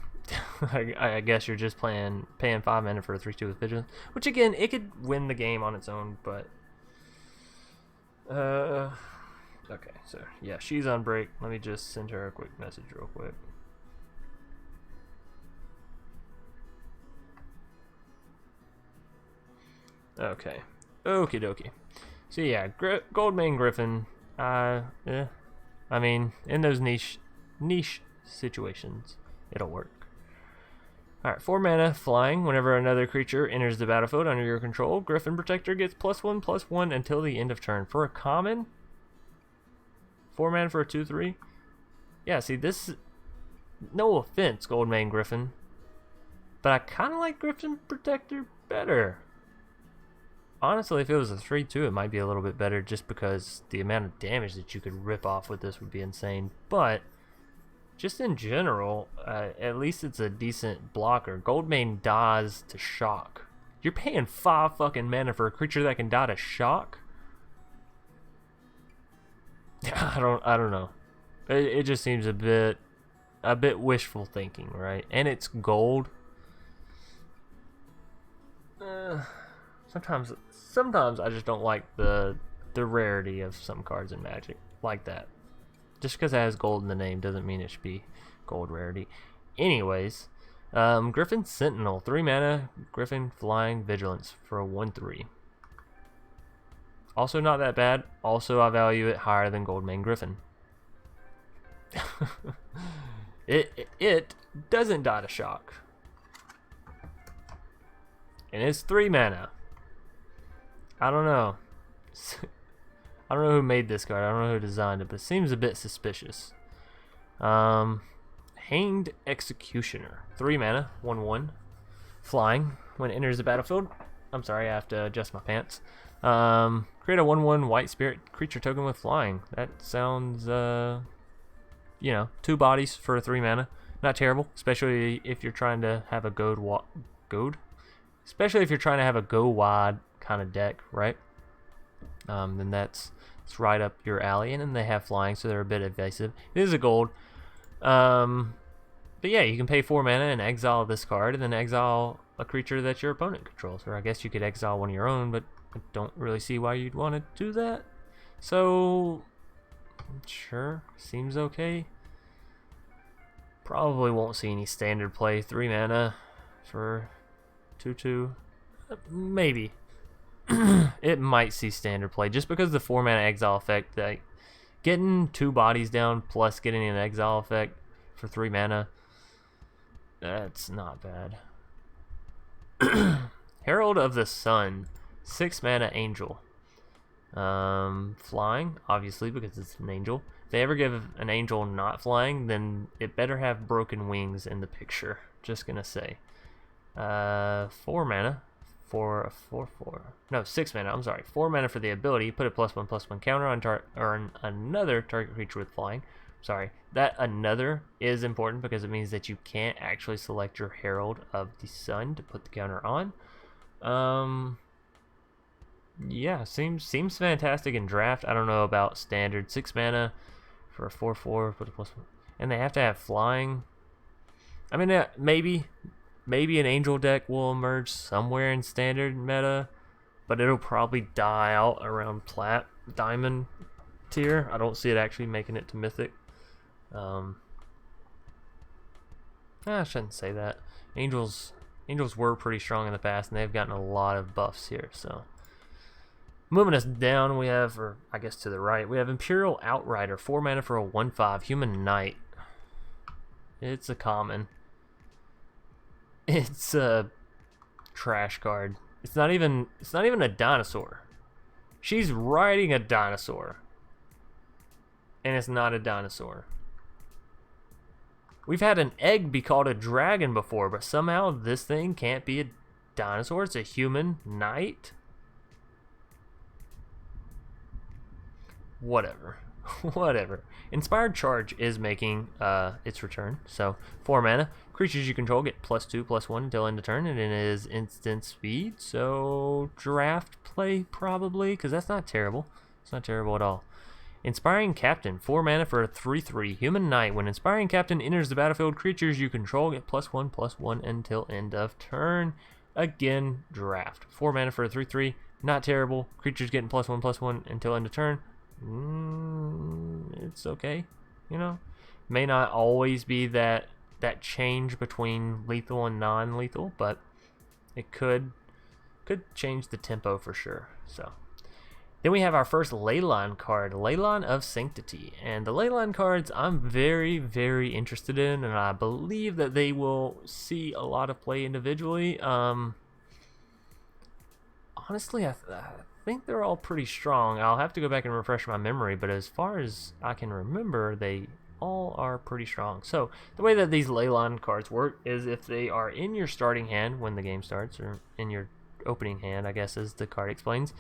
I guess you're just paying 5 mana for a 3/2 with Vigilance, which again, it could win the game on its own, but okay, so yeah, she's on break. Let me just send her a quick message real quick. Okay. Okie dokie. So yeah, Goldmane Griffin. Yeah. I mean, in those niche situations, it'll work. Alright, 4 mana, flying. Whenever another creature enters the battlefield under your control, Griffin Protector gets +1/+1 until the end of turn. For a common, 4 mana for a 2/3. Yeah, see, this. No offense, Goldmane Griffin, but I kind of like Griffin Protector better. Honestly, if it was a 3/2, it might be a little bit better just because the amount of damage that you could rip off with this would be insane. But just in general, at least it's a decent blocker. Goldmane dies to shock. You're paying 5 fucking mana for a creature that can die to shock? I don't know. It just seems a bit wishful thinking, right? And it's gold. Sometimes I just don't like the rarity of some cards in Magic like that. Just because it has gold in the name doesn't mean it should be gold rarity. Anyways, Griffin Sentinel, 3 mana, Griffin Flying Vigilance for a 1/3. Also not that bad. Also, I value it higher than Goldmane Griffin. It doesn't die to shock. And it's 3 mana. I don't know. I don't know who made this card. I don't know who designed it, but it seems a bit suspicious. Hanged Executioner. 3 mana, 1/1. Flying. When it enters the battlefield. I'm sorry, I have to adjust my pants. Create a 1/1 white spirit creature token with flying. That sounds, 2 bodies for a 3 mana. Not terrible, especially if you're trying to have a Especially if you're trying to have a go wide kind of deck, right? Then it's right up your alley, and then they have flying, so they're a bit evasive. It is a gold. But yeah, you can pay 4 mana and exile this card, and then exile a creature that your opponent controls. Or I guess you could exile one of your own, but I don't really see why you'd want to do that. So, sure, seems okay. Probably won't see any standard play. 3 mana for 2/2. Maybe. It might see standard play just because the 4 mana exile effect, like getting 2 bodies down plus getting an exile effect for 3 mana, that's not bad. Herald of the Sun, 6 mana angel. Flying, obviously, because it's an angel. If they ever give an angel not flying, then it better have broken wings in the picture. Just gonna say. 4 mana for a 4/4. No, 6 mana. I'm sorry. 4 mana for the ability. Put a +1/+1 counter on another target creature with flying. Sorry, that another is important because it means that you can't actually select your Herald of the Sun to put the counter on. Yeah, seems fantastic in draft. I don't know about standard. 6 mana for a 4/4. Put a +1, and they have to have flying. I mean, maybe an angel deck will emerge somewhere in standard meta, but it'll probably die out around plat diamond tier. I don't see it actually making it to mythic. I shouldn't say that. Angels were pretty strong in the past, and they've gotten a lot of buffs here. So moving us down, we have, or I guess to the right, we have Imperial Outrider, 4 mana for a 1/5 human knight. It's a common. It's a trash card. It's not even a dinosaur. She's riding a dinosaur. And it's not a dinosaur. We've had an egg be called a dragon before, but somehow this thing can't be a dinosaur. It's a human knight. Whatever. Whatever. Inspired Charge is making its return. So 4 mana. Creatures you control get +2/+1 until end of turn, and it is instant speed. So draft play probably, because that's not terrible. It's not terrible at all. Inspiring Captain, 4 mana for a 3/3 human knight. When Inspiring Captain enters the battlefield, creatures you control get +1/+1 until end of turn. Again, draft. 4 mana for a 3/3, not terrible. Creatures getting +1/+1 until end of turn. It's okay, May not always be that change between lethal and non-lethal, but it could could change the tempo for sure. So then we have our first Ley Line card, Ley Line of Sanctity. And the Ley Line cards I'm very, very interested in, and I believe that they will see a lot of play individually. Honestly, I think they're all pretty strong. I'll have to go back and refresh my memory, but as far as I can remember, they all are pretty strong. So the way that these Ley Line cards work is if they are in your starting hand when the game starts, or in your opening hand, I guess as the card explains,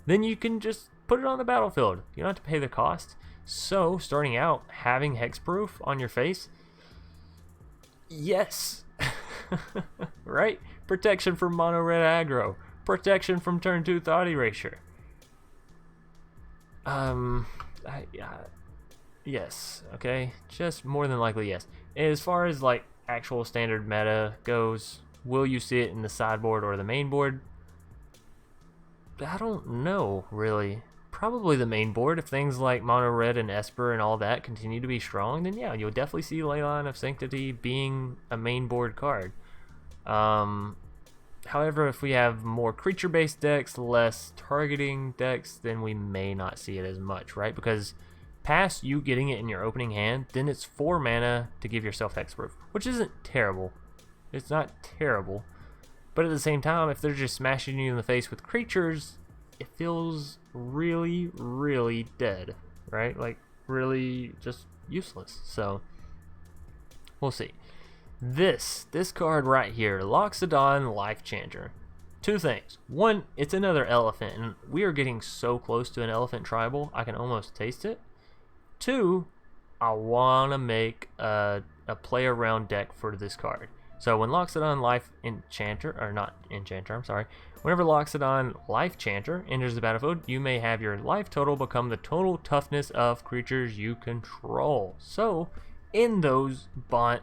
then you can just put it on the battlefield. You don't have to pay the cost. So starting out, having hexproof on your face, yes. Right? Protection from mono red aggro. Protection from turn 2 thought erasure. Yes, okay, just more than likely yes. As far as like actual standard meta goes, will you see it in the sideboard or the main board? I don't know, really. Probably the main board. If things like mono red and Esper and all that continue to be strong, then yeah, you'll definitely see Ley Line of Sanctity being a main board card. However, if we have more creature-based decks, less targeting decks, then we may not see it as much, right? Because past you getting it in your opening hand, then it's 4 mana to give yourself hexproof, which isn't terrible. It's not terrible. But at the same time, if they're just smashing you in the face with creatures, it feels really, really dead, right? Like, really just useless. So, we'll see. This card right here, Loxodon Life Chanter. 2 things. 1, it's another elephant, and we are getting so close to an elephant tribal, I can almost taste it. 2, I want to make a play around deck for this card. So when Loxodon Life Enchanter, or not Enchanter, I'm sorry. Whenever Loxodon Life Chanter enters the battlefield, you may have your life total become the total toughness of creatures you control. So in those Bont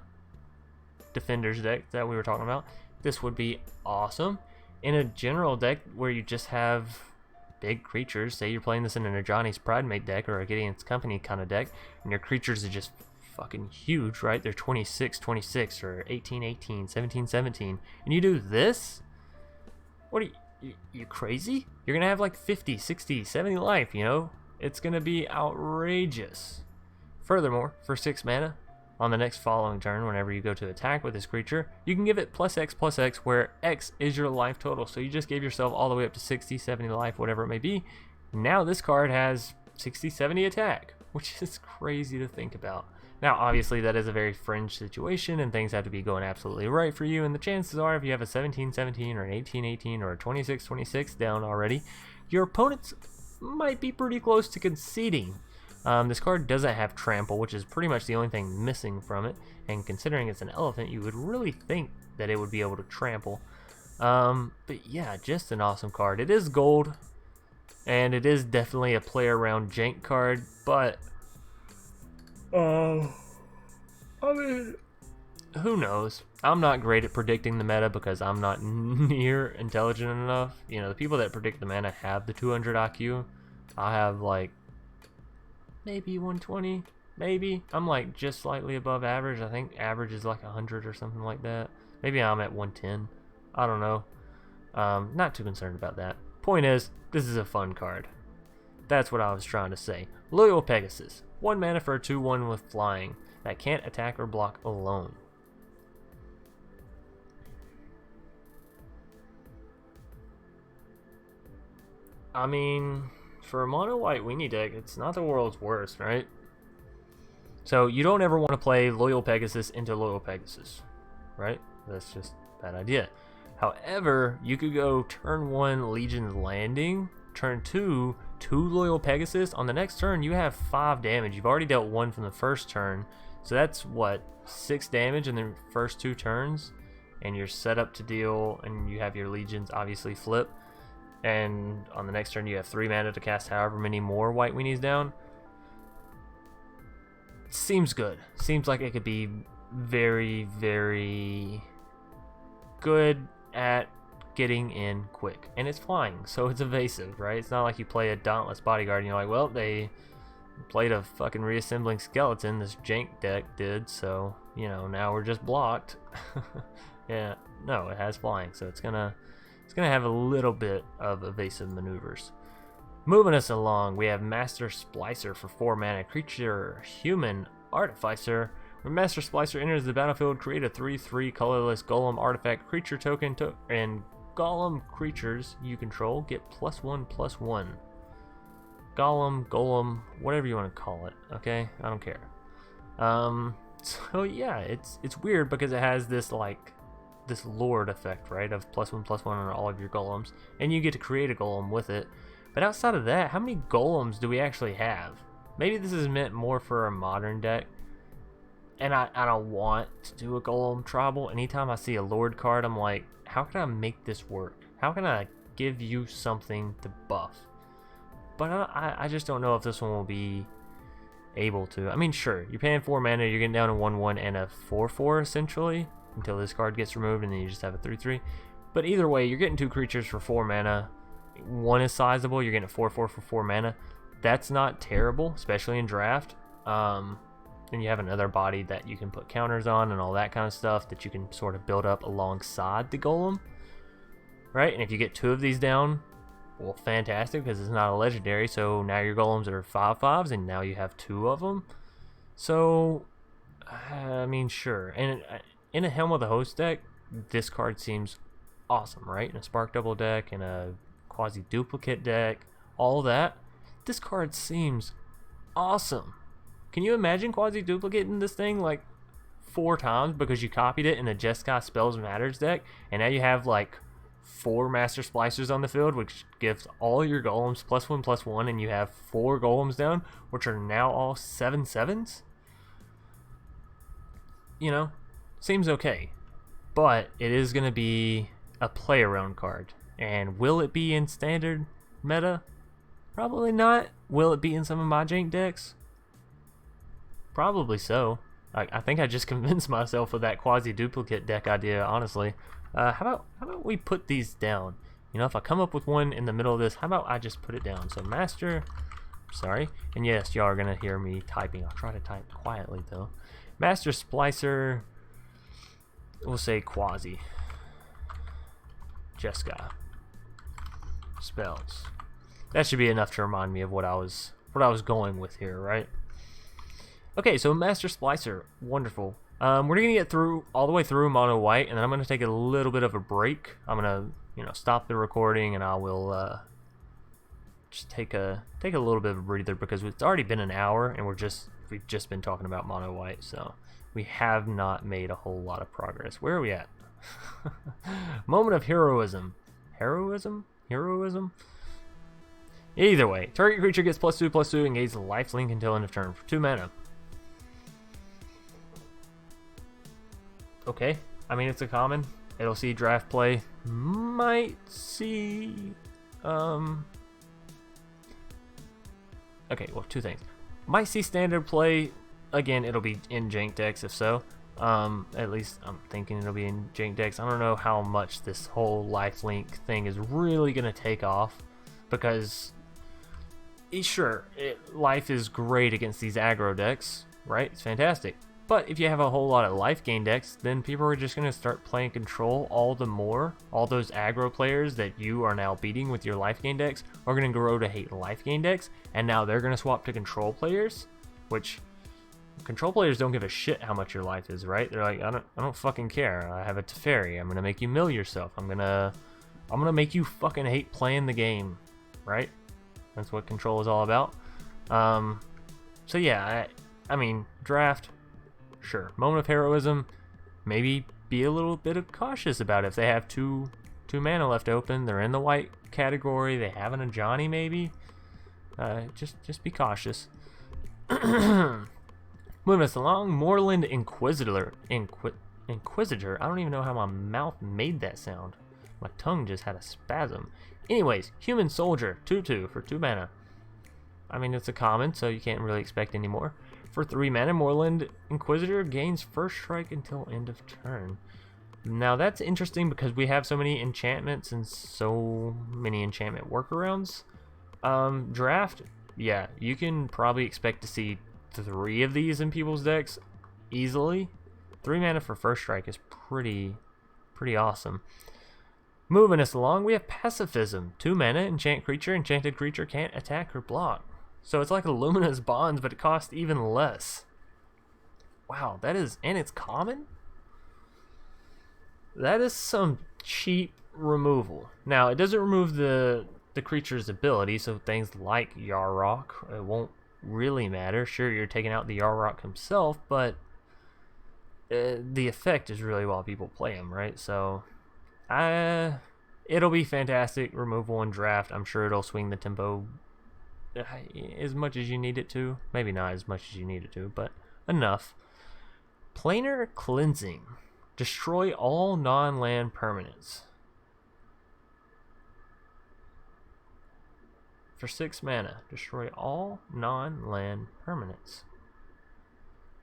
Defenders deck that we were talking about, this would be awesome. In a general deck where you just have big creatures, say you're playing this in an Ajani's Pridemate deck or a Gideon's Company kind of deck, and your creatures are just fucking huge, right? They're 26-26 or 18-18, 17-17, and you do this? What are you crazy? You're gonna have like 50, 60, 70 life, you know? It's gonna be outrageous. Furthermore, for 6 mana, on the next following turn, whenever you go to attack with this creature, you can give it +X/+X, where X is your life total. So you just gave yourself all the way up to 60, 70 life, whatever it may be. Now this card has 60, 70 attack, which is crazy to think about. Now, obviously, that is a very fringe situation, and things have to be going absolutely right for you, and the chances are, if you have a 17-17 or an 18-18 or a 26-26 down already, your opponents might be pretty close to conceding. This card doesn't have trample, which is pretty much the only thing missing from it, and considering it's an elephant, you would really think that it would be able to trample. But yeah, just an awesome card. It is gold, and it is definitely a play around jank card, but I mean, who knows? I'm not great at predicting the meta because I'm not near intelligent enough. You know, the people that predict the meta have the 200 IQ. I have like maybe 120, maybe. I'm like just slightly above average. I think average is like 100 or something like that. Maybe I'm at 110. I don't know. Not too concerned about that. Point is, this is a fun card. That's what I was trying to say. Loyal Pegasus. 1 mana for a 2/1 with flying that can't attack or block alone. I mean, for a mono white weenie deck, it's not the world's worst, right? So you don't ever want to play Loyal Pegasus into Loyal Pegasus, right? That's just a bad idea. However, you could go turn 1 Legion's Landing, turn 2 Loyal Pegasus. On the next turn, you have 5 damage. You've already dealt 1 from the first turn, so that's what, 6 damage in the first 2 turns, and you're set up to deal, and you have your Legions obviously flip, and on the next turn you have 3 mana to cast however many more white weenies down. Seems good. Seems like it could be very, very good at getting in quick, and it's flying, so it's evasive, right? It's not like you play a Dauntless Bodyguard and you're like, well, they played a fucking reassembling skeleton, this jank deck did, so you know, now we're just blocked. Yeah, no, it has flying, so it's gonna It's going to have a little bit of evasive maneuvers. Moving us along, we have Master Splicer for 4 mana. Creature, human, artificer. When Master Splicer enters the battlefield, create a 3/3 colorless golem artifact creature token, and golem creatures you control get +1/+1. Golem, whatever you want to call it, okay? I don't care. So yeah, it's weird because it has this like this lord effect, right, of +1/+1 on all of your golems, and you get to create a golem with it. But outside of that, how many golems do we actually have? Maybe this is meant more for a modern deck, and I don't want to do a golem tribal. Anytime I see a lord card, I'm like, how can I make this work? How can I give you something to buff? But I just don't know if this one will be able to. I mean, sure, you're paying 4 mana, you're getting down to 1/1 and a 4/4 essentially, until this card gets removed, and then you just have a 3/3. But either way, you're getting 2 creatures for 4 mana. One is sizable, you're getting a 4/4 for 4 mana. That's not terrible, especially in draft. And you have another body that you can put counters on and all that kind of stuff that you can sort of build up alongside the golem, right? And if you get 2 of these down, well, fantastic, because it's not a legendary, so now your golems are 5/5s, and now you have 2 of them. So, I mean, sure. And in a Helm of the Host deck, this card seems awesome, right? In a Spark Double deck, in a Quasi-Duplicate deck, all that, this card seems awesome. Can you imagine Quasi-Duplicating this thing like 4 times because you copied it in a Jeskai Spells Matters deck, and now you have like 4 Master Splicers on the field, which gives all your golems +1/+1, and you have 4 golems down, which are now all 7/7s? You know, seems okay. But it is going to be a play around card. And will it be in standard meta? Probably not. Will it be in some of my jank decks? Probably so. I think I just convinced myself of that quasi-duplicate deck idea, honestly. How about we put these down? You know, if I come up with one in the middle of this, how about I just put it down? So Master, sorry, and yes, y'all are gonna hear me typing. I'll try to type quietly though. Master Splicer, we'll say Quasi. Jeskai. Spells. That should be enough to remind me of what I was going with here, right? Okay, so Master Splicer, wonderful. We're gonna get through all the way through mono white, and then I'm gonna take a little bit of a break. I'm gonna, stop the recording, and I will just take a little bit of a breather because it's already been an hour, and we've just been talking about mono white, so we have not made a whole lot of progress. Where are we at? Moment of heroism. Heroism? Either way, target creature gets +2/+2 and gains lifelink until end of turn for 2 mana. Okay, I mean, it's a common. It'll see draft play. Might see okay, well, 2 things. Might see standard play. Again, it'll be in jank decks if so. At least I'm thinking it'll be in jank decks. I don't know how much this whole lifelink thing is really gonna take off, because sure, life is great against these aggro decks, right? It's fantastic. But if you have a whole lot of life gain decks, then people are just going to start playing control all the more. All those aggro players that you are now beating with your life gain decks are going to grow to hate life gain decks, and now they're going to swap to control players, which control players don't give a shit how much your life is, right? They're like, I don't fucking care. I have a Teferi. I'm going to make you mill yourself. I'm going to make you fucking hate playing the game, right? That's what control is all about. So yeah, I mean, draft, sure. Moment of heroism, maybe be a little bit cautious about it. If they have two mana left open, they're in the white category, they have an Ajani maybe, just be cautious. Moving us along, Moorland Inquisitor. Inquisitor. I don't even know how my mouth made that sound. My tongue just had a spasm. Anyways, Human Soldier, 2/2 for 2 mana. I mean, it's a common, so you can't really expect any more. For 3 mana, Moorland Inquisitor gains first strike until end of turn. Now that's interesting because we have so many enchantments and so many enchantment workarounds. Draft, yeah, you can probably expect to see 3 of these in people's decks easily. 3 mana for first strike is pretty awesome. Moving us along, we have Pacifism. 2 mana, enchant creature. Enchanted creature can't attack or block. So it's like a Luminous Bonds, but it costs even less. Wow, that is... And it's common? That is some cheap removal. Now, it doesn't remove the creature's ability, so things like Yarok, it won't really matter. Sure, you're taking out the Yarok himself, but the effect is really while people play him, right? So... it'll be fantastic removal and draft. I'm sure it'll swing the tempo as much as you need it to. Maybe not as much as you need it to, but enough. Planar Cleansing. Destroy all non-land permanents. For 6 mana, destroy all non-land permanents.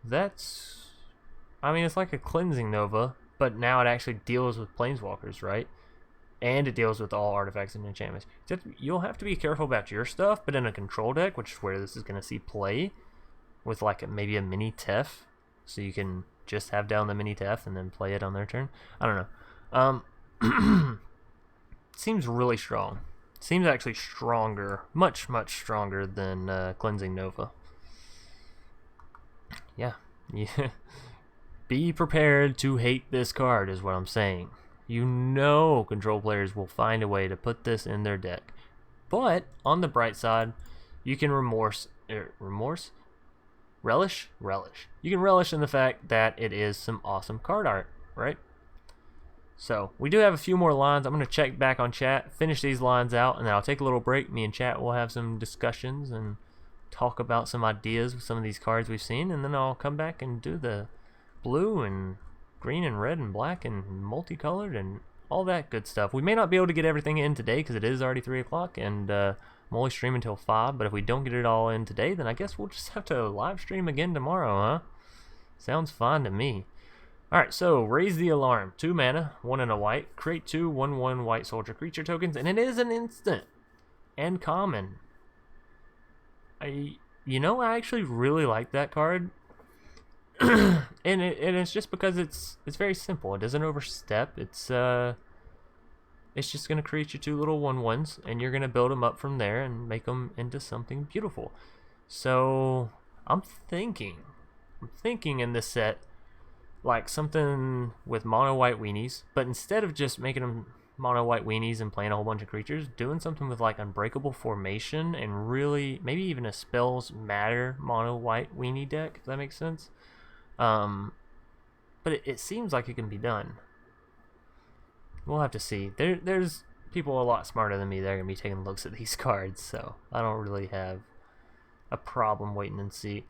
That's... I mean, it's like a Cleansing Nova, but now it actually deals with Planeswalkers, right? And it deals with all artifacts and enchantments. You'll have to be careful about your stuff, but in a control deck, which is where this is going to see play, with like maybe a mini Tef, so you can just have down the mini Tef and then play it on their turn. I don't know. Seems really strong. Seems actually stronger, much stronger than Cleansing Nova. Yeah. Be prepared to hate this card is what I'm saying. You know control players will find a way to put this in their deck. But on the bright side, you can relish. You can relish in the fact that it is some awesome card art, right? So we do have a few more lines. I'm going to check back on chat, finish these lines out, and then I'll take a little break. Me and chat will have some discussions and talk about some ideas with some of these cards we've seen, and then I'll come back and do the blue and green and red and black and multicolored and all that good stuff. We may not be able to get everything in today because it is already 3 o'clock, and I'm only streaming until 5, but if we don't get it all in today, then I guess we'll just have to live stream again tomorrow, huh? Sounds fine to me. Alright, so Raise the Alarm. 2 mana, 1 and a white. Create 2 1/1 white soldier creature tokens, and it is an instant and common. I actually really like that card. and it's just because it's very simple. It doesn't overstep. It's just gonna create you 2 little 1/1s, and you're gonna build them up from there and make them into something beautiful. So I'm thinking in this set like something with mono white weenies, but instead of just making them mono white weenies and playing a whole bunch of creatures, doing something with like Unbreakable Formation and really maybe even a Spells Matter mono white weenie deck, if that makes sense. But it seems like it can be done. We'll have to see. There's people a lot smarter than me that are going to be taking looks at these cards, so I don't really have a problem waiting and see.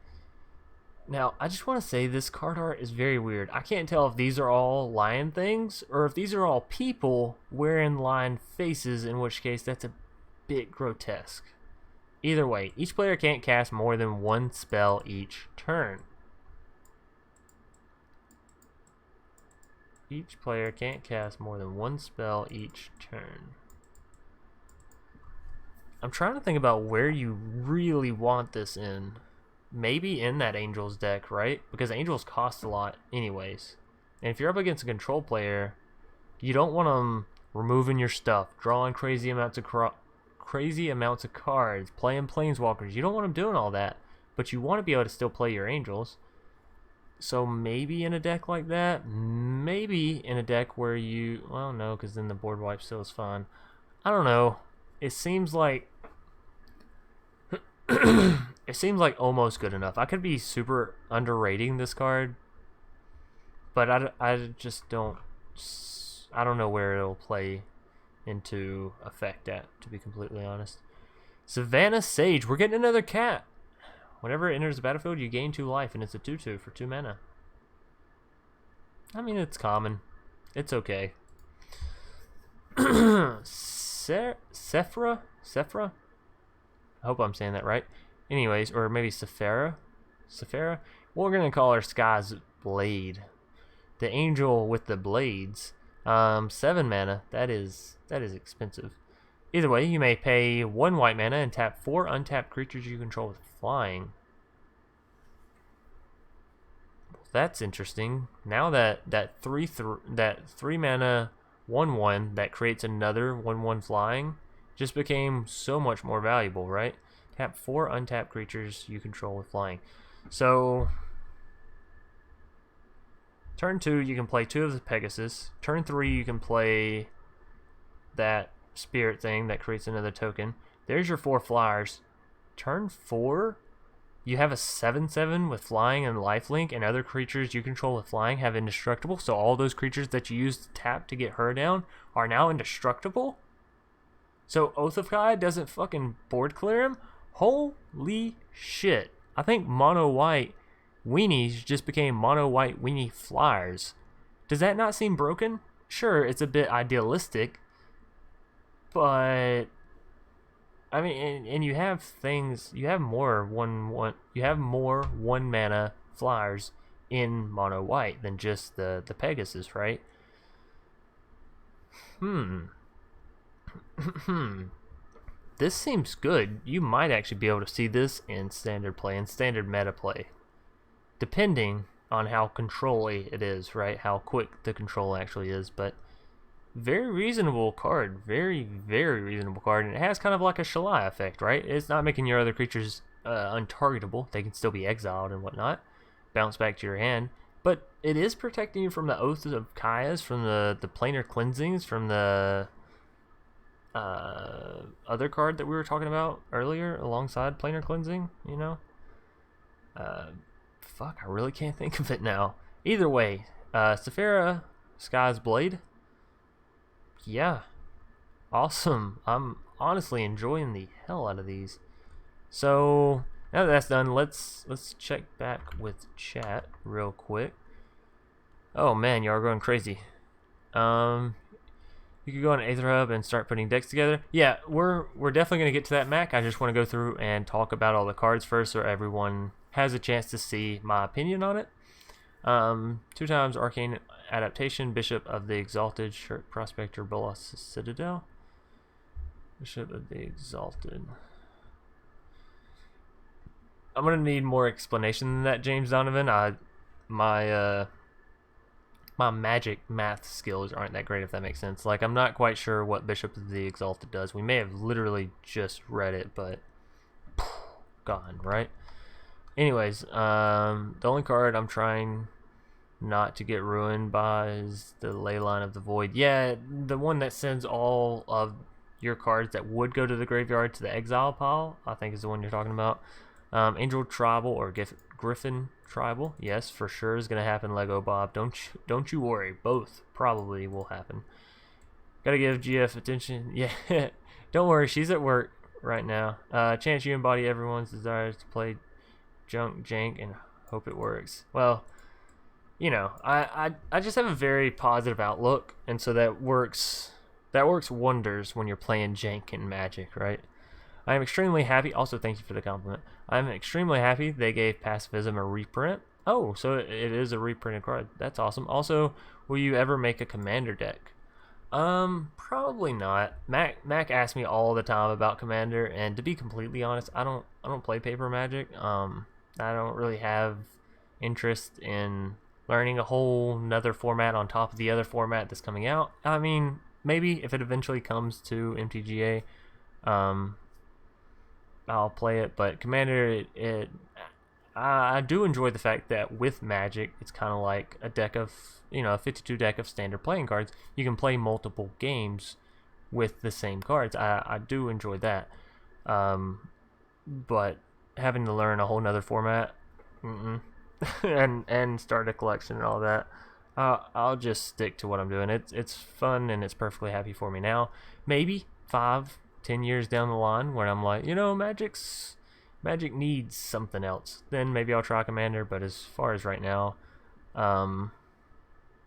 Now, I just want to say this card art is very weird. I can't tell if these are all lion things or if these are all people wearing lion faces, in which case that's a bit grotesque. Either way, each player can't cast more than 1 spell each turn. Each player can't cast more than 1 spell each turn. I'm trying to think about where you really want this in. Maybe in that Angels deck, right? Because Angels cost a lot anyways. And if you're up against a control player, you don't want them removing your stuff, drawing crazy amounts of cards, playing Planeswalkers. You don't want them doing all that, but you want to be able to still play your Angels. So maybe in a deck like that, maybe in a deck where you, well, no, because then the board wipe still is fun. I don't know. It seems like it seems like almost good enough. I could be super underrating this card, but I just don't. I don't know where it'll play into effect at, to be completely honest. Savannah Sage. We're getting another cat. Whenever it enters the battlefield, you gain 2 life, and it's a 2/2 for 2 mana. I mean, it's common. It's okay. Sephra? I hope I'm saying that right. Anyways, or maybe Sephara? Well, we're going to call her Sky's Blade. The angel with the blades. 7 mana. That is expensive. Either way, you may pay 1 white mana and tap 4 untapped creatures you control with flying. That's interesting. Now that 3 mana 1/1 that creates another 1/1 flying just became so much more valuable, right? Tap 4 untapped creatures you control with flying. So turn 2 you can play 2 of the Pegasus. Turn 3 you can play that spirit thing that creates another token. There's your 4 flyers. Turn 4 you have a 7/7 with flying and lifelink, and other creatures you control with flying have indestructible. So all those creatures that you used to tap to get her down are now indestructible. So Oath of Kai doesn't fucking board clear him? Holy shit. I think mono white weenies just became mono white weenie flyers. Does that not seem broken? Sure, it's a bit idealistic, but I mean, and you have things, you have more one mana flyers in mono white than just the Pegasus, right? This seems good. You might actually be able to see this in standard play and standard meta play, depending on how control-y it is, right? How quick the control actually is, but very reasonable card. Very, very reasonable card. And it has kind of like a Shalai effect, right? It's not making your other creatures untargetable. They can still be exiled and whatnot. Bounce back to your hand. But it is protecting you from the Oaths of Kaias, from the planar cleansings, from the other card that we were talking about earlier alongside planar cleansing, you know? Fuck, I really can't think of it now. Either way, Sephira Sky's Blade. Yeah, awesome. I'm honestly enjoying the hell out of these. So now that that's done, let's check back with chat real quick. Oh man, y'all are going crazy. You could go on Aether Hub and start putting decks together. Yeah, we're definitely gonna get to that, Mac. I just want to go through and talk about all the cards first, so everyone has a chance to see my opinion on it. 2 times Arcane Adaptation, Bishop of the Exalted, Shirt Prospector, Bolas Citadel. Bishop of the Exalted. I'm gonna need more explanation than that, James Donovan. My magic math skills aren't that great, if that makes sense. Like, I'm not quite sure what Bishop of the Exalted does. We may have literally just read it, but gone, right? Anyways, the only card I'm trying not to get ruined by is the Ley Line of the Void. Yeah, the one that sends all of your cards that would go to the graveyard to the exile pile, I think is the one you're talking about. Angel Tribal or Griffin Tribal, yes, for sure is gonna happen, Lego Bob. Don't you worry, both probably will happen. Gotta give GF attention. Yeah, don't worry, she's at work right now. Chance you embody everyone's desires to play junk jank and hope it works. Well, you know, I just have a very positive outlook, and so that works wonders when you're playing jank and Magic, right? I am extremely happy. Also, thank you for the compliment. I'm extremely happy they gave Pacifism a reprint. Oh, so it is a reprinted card. That's awesome. Also, will you ever make a commander deck? Probably not. Mac asks me all the time about Commander, and to be completely honest, I don't play paper Magic. I don't really have interest in learning a whole nother format on top of the other format that's coming out. I mean, maybe if it eventually comes to MTGA, I'll play it, but Commander, I do enjoy the fact that with Magic, it's kind of like a deck of, you know, a 52 deck of standard playing cards. You can play multiple games with the same cards. I do enjoy that. But having to learn a whole nother format, and start a collection and all that, I'll just stick to what I'm doing. It's fun and it's perfectly happy for me now. Maybe 5-10 years down the line when I'm like, you know, Magic needs something else, then maybe I'll try Commander. But as far as right now, nah,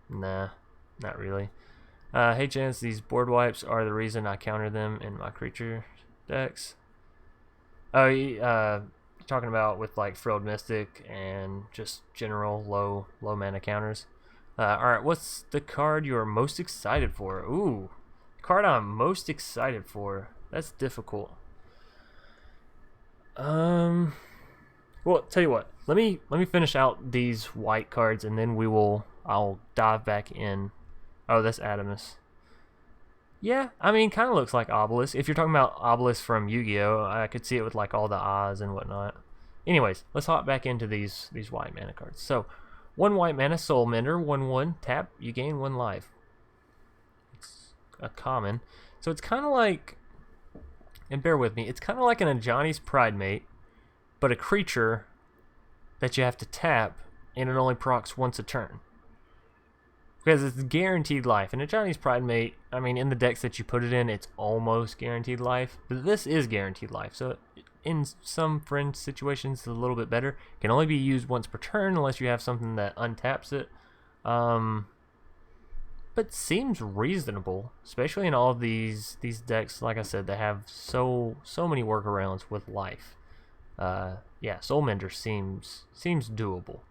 not really. Hey Chance, these board wipes are the reason I counter them in my creature decks. Oh, talking about with like Frilled Mystic and just general low mana counters. Alright, what's the card you are most excited for? Ooh, card I'm most excited for. That's difficult. Well, tell you what. Let me finish out these white cards, and then I'll dive back in. Oh, that's Adamus. Yeah, I mean, kind of looks like Obelisk. If you're talking about Obelisk from Yu-Gi-Oh, I could see it with like all the eyes and whatnot. Anyways, let's hop back into these white mana cards. So, 1 white mana, Soul Mender, 1/1, tap, you gain 1 life. It's a common. So it's kind of like, and bear with me, it's kind of like an Ajani's Pridemate, but a creature that you have to tap, and it only procs once a turn. Because it's guaranteed life. And Ajani's Pridemate, I mean, in the decks that you put it in, it's almost guaranteed life. But this is guaranteed life. So in some friend situations, it's a little bit better. It can only be used once per turn unless you have something that untaps it. But seems reasonable, especially in all of these decks, like I said, that have so many workarounds with life. Yeah, Soul Mender seems doable.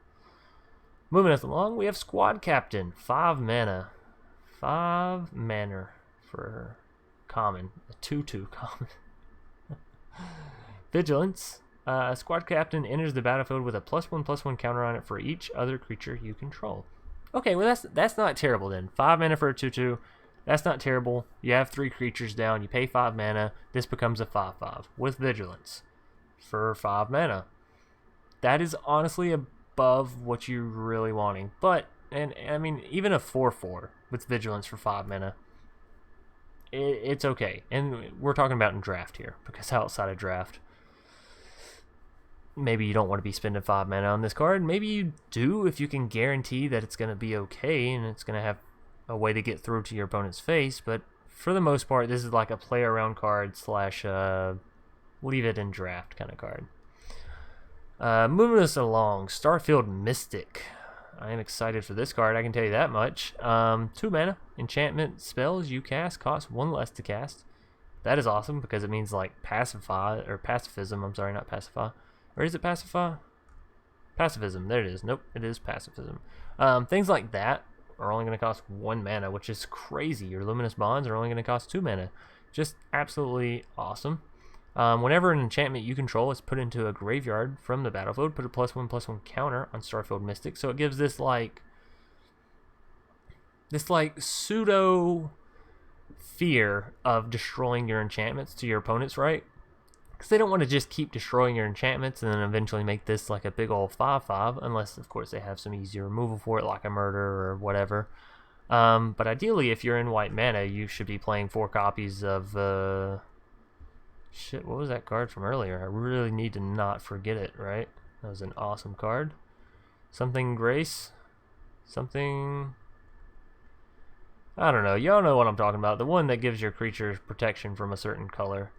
Moving us along, we have Squad Captain, 5 mana. 5 mana for common, a 2/2 common. Vigilance. Squad Captain enters the battlefield with a +1/+1 counter on it for each other creature you control. Okay, well that's not terrible then. 5 mana for a 2/2. That's not terrible. You have 3 creatures down. You pay 5 mana. This becomes a 5/5 with Vigilance for 5 mana. That is honestly above what you're really wanting. But, and I mean, even a 4/4 with Vigilance for 5 mana, it's okay. And we're talking about in draft here, because outside of draft, maybe you don't want to be spending 5 mana on this card. Maybe you do if you can guarantee that it's going to be okay and it's going to have a way to get through to your opponent's face. But for the most part, this is like a play around card slash leave it in draft kind of card. Moving us along, Starfield Mystic. I am excited for this card, I can tell you that much. 2 mana, enchantment spells you cast cost 1 less to cast. That is awesome because it means like pacify, or pacifism, I'm sorry, not pacify. Or is it pacify? Pacifism, there it is. Nope, it is pacifism. Things like that are only going to cost 1 mana, which is crazy. Your Luminous Bonds are only going to cost 2 mana. Just absolutely awesome. Whenever an enchantment you control is put into a graveyard from the battlefield, put a +1/+1 counter on Starfield Mystic. So it gives this like pseudo fear of destroying your enchantments to your opponents, right? Because they don't want to just keep destroying your enchantments and then eventually make this like a big old 5/5, unless of course they have some easier removal for it, like a murder or whatever. But ideally, if you're in white mana, you should be playing 4 copies of shit, what was that card from earlier? I really need to not forget it, right? That was an awesome card. Something Grace? Something... I don't know. Y'all know what I'm talking about. The one that gives your creatures protection from a certain color.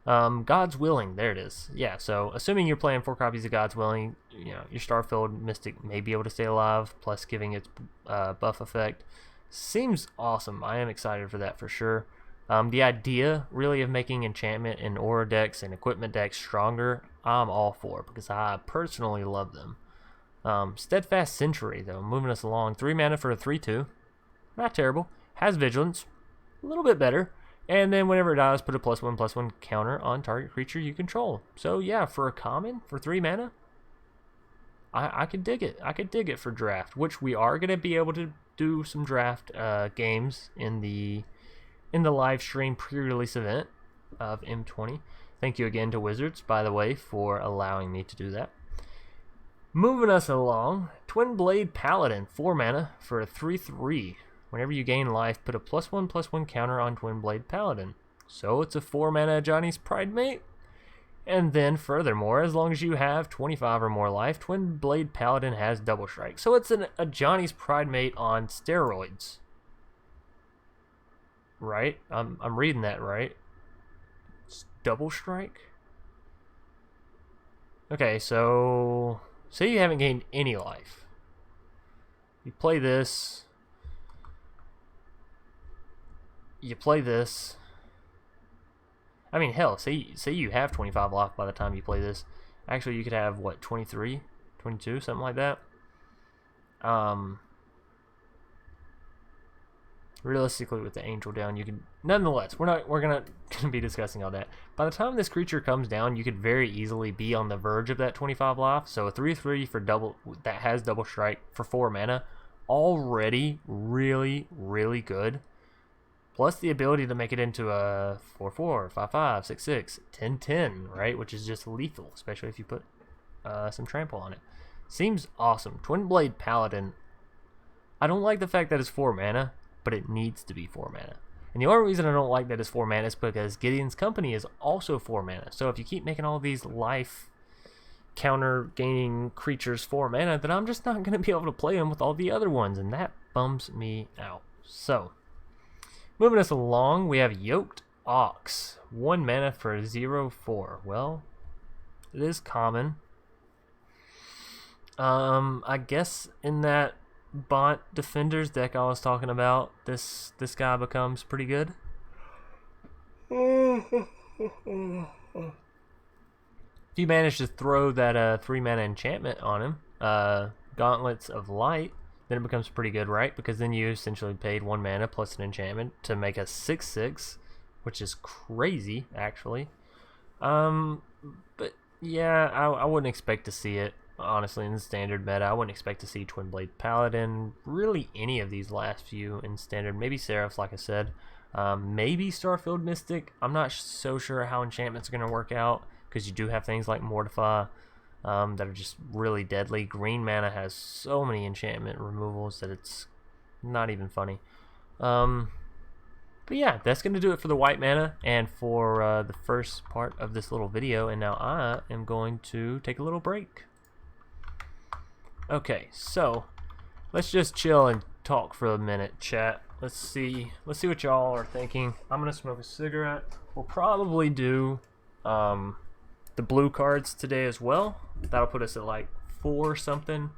God's Willing. There it is. Yeah, so assuming you're playing 4 copies of God's Willing, you know, your Starfield Mystic may be able to stay alive, plus giving its buff effect. Seems awesome. I am excited for that for sure. The idea, really, of making enchantment and aura decks and equipment decks stronger, I'm all for, because I personally love them. Steadfast Century, though, moving us along. 3 mana for a 3/2. Not terrible. Has Vigilance. A little bit better. And then whenever it dies, put a +1/+1 counter on target creature you control. So, yeah, for a common, for 3 mana, I could dig it. I could dig it for draft, which we are going to be able to do some draft games in the live stream pre-release event of M20. Thank you again to Wizards, by the way, for allowing me to do that. Moving us along, Twin Blade Paladin, 4 mana for a 3/3. Whenever you gain life, put a +1/+1 counter on Twin Blade Paladin. So it's a 4 mana Ajani's Pridemate. And then furthermore, as long as you have 25 or more life, Twin Blade Paladin has Double Strike. So it's a Ajani's Pridemate on steroids. Right? I'm reading that right. It's Double Strike? Okay, so say you haven't gained any life. You play this. You play this. I mean, hell, say you have 25 life by the time you play this. Actually, you could have, what, 23? 22? Something like that. Realistically, with the Angel down, you could... Nonetheless, we're gonna be discussing all that. By the time this creature comes down, you could very easily be on the verge of that 25 life. So a 3/3 for double... that has Double Strike for 4 mana. Already really, really good. plus the ability to make it into a 4/4, 5/5, 6/6, 10/10, right? Which is just lethal, especially if you put some trample on it. Seems awesome. Twin Blade Paladin. I don't like the fact that it's 4 mana, but it needs to be 4 mana. And the only reason I don't like that it's 4 mana is because Gideon's Company is also 4 mana. So if you keep making all these life counter gaining creatures 4 mana, then I'm just not going to be able to play them with all the other ones, and that bums me out. So, moving us along, we have Yoked Ox. 1 mana for 0/4. Well, it is common. I guess in that Bont Defenders deck I was talking about, this guy becomes pretty good. If you manage to throw that 3 mana enchantment on him, Gauntlets of Light, then it becomes pretty good, right? Because then you essentially paid 1 mana plus an enchantment to make a 6/6, which is crazy, actually. But yeah, I wouldn't expect to see it. Honestly, in the standard meta, I wouldn't expect to see Twin Blade Paladin, really any of these last few in standard. Maybe Seraphs, like I said. Maybe Starfield Mystic. I'm not so sure how enchantments are going to work out, because you do have things like Mortify that are just really deadly. Green mana has so many enchantment removals that it's not even funny. But yeah, that's going to do it for the white mana and for the first part of this little video. And now I am going to take a little break. Okay, so let's just chill and talk for a minute, chat. Let's see what y'all are thinking. I'm gonna smoke a cigarette. We'll probably do the blue cards today as well. That'll put us at like 4 something.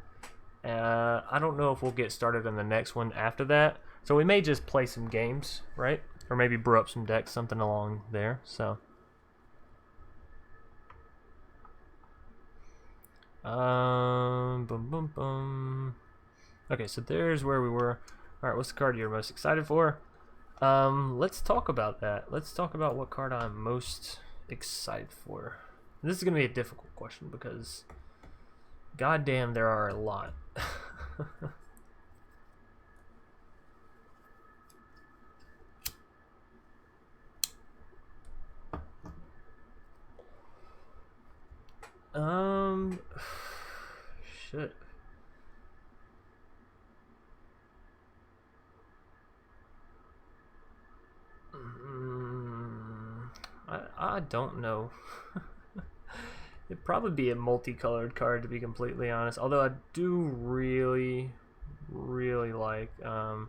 I don't know if we'll get started on the next one after that. So we may just play some games, right? Or maybe brew up some decks, something along there. So boom, boom, boom. Okay, so there's where we were. All right, what's the card you're most excited for? Let's talk about that. Let's talk about what card I'm most excited for. This is gonna be a difficult question because, goddamn, there are a lot. Shit. I don't know. It'd probably be a multicolored card, to be completely honest. Although I do really like I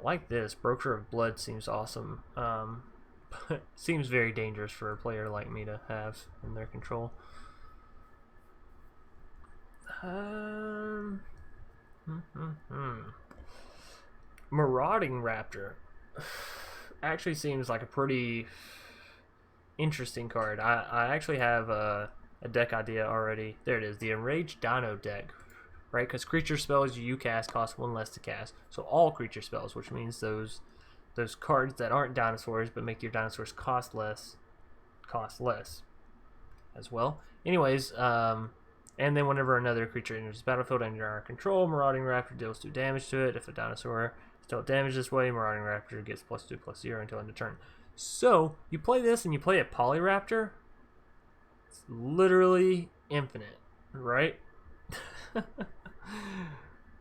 like this. Broker of Blood seems awesome. But seems very dangerous for a player like me to have in their control. Marauding Raptor actually seems like a pretty interesting card. I actually have a deck idea already. There it is, the Enraged Dino deck, right? Because creature spells you cast cost 1 less to cast. So all creature spells, which means those cards that aren't dinosaurs but make your dinosaurs cost less as well. Anyways, and then whenever another creature enters the battlefield under our control, Marauding Raptor deals 2 damage to it. If a dinosaur is dealt damage this way, Marauding Raptor gets +2/+0 until end of turn. So you play this and you play a Polyraptor. It's literally infinite, right?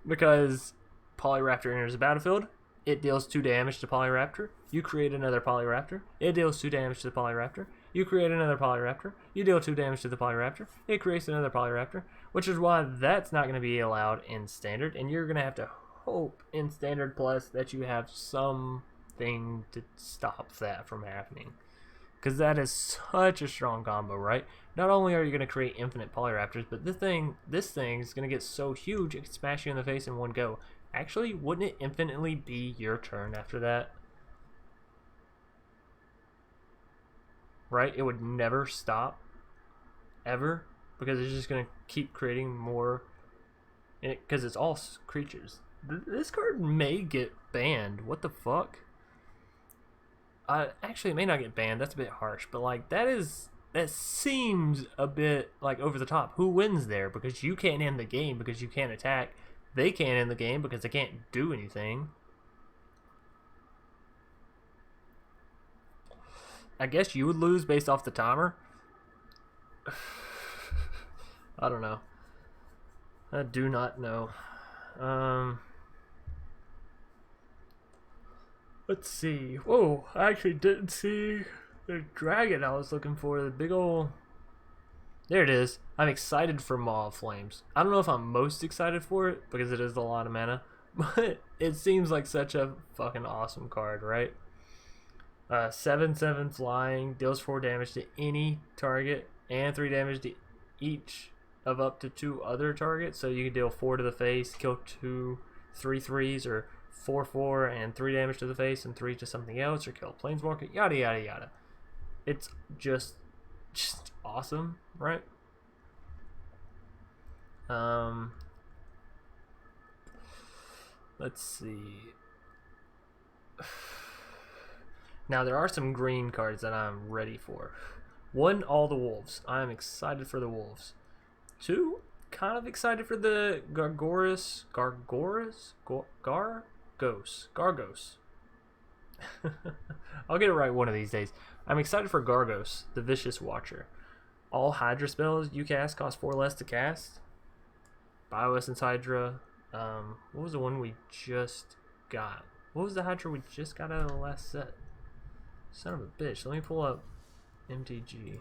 Because Polyraptor enters the battlefield, it deals 2 damage to Polyraptor. You create another Polyraptor. It deals 2 damage to the Polyraptor. You create another Polyraptor. You deal 2 damage to the Polyraptor. It creates another Polyraptor, which is why that's not going to be allowed in Standard, and you're going to have to hope in Standard Plus that you have something to stop that from happening. Because that is such a strong combo, right? Not only are you going to create infinite Polyraptors, but this thing is going to get so huge it can smash you in the face in one go. Actually, wouldn't it infinitely be your turn after that? Right? It would never stop. Ever. Because it's just going to keep creating more. Because it's all creatures. This card may get banned. What the fuck? Actually, it may not get banned. That's a bit harsh. But, like, that seems a bit, like, over the top. Who wins there? Because you can't end the game because you can't attack. They can't end the game because they can't do anything. I guess you would lose based off the timer. I don't know. I do not know. Let's see. Whoa, I actually didn't see the dragon I was looking for. The big ol'... There it is. I'm excited for Maw of Flames. I don't know if I'm most excited for it because it is a lot of mana, but it seems like such a fucking awesome card, right? 7/7 flying, deals 4 damage to any target and 3 damage to each of up to 2 other targets. So you can deal 4 to the face, kill 2 3/3s, or 4/4 and 3 damage to the face and 3 to something else, or kill a Planeswalker, yada yada yada. It's just awesome, right? Let's see. Now there are some green cards that I'm ready for. 1, all the wolves. I'm excited for the wolves. 2, kind of excited for the Gargos. I'll get it right one of these days. I'm excited for Gargos, the Vicious Watcher. All Hydra spells you cast cost 4 less to cast. Bioessence Hydra. What was the one we just got? What was the Hydra we just got out of the last set? Son of a bitch. Let me pull up MTG.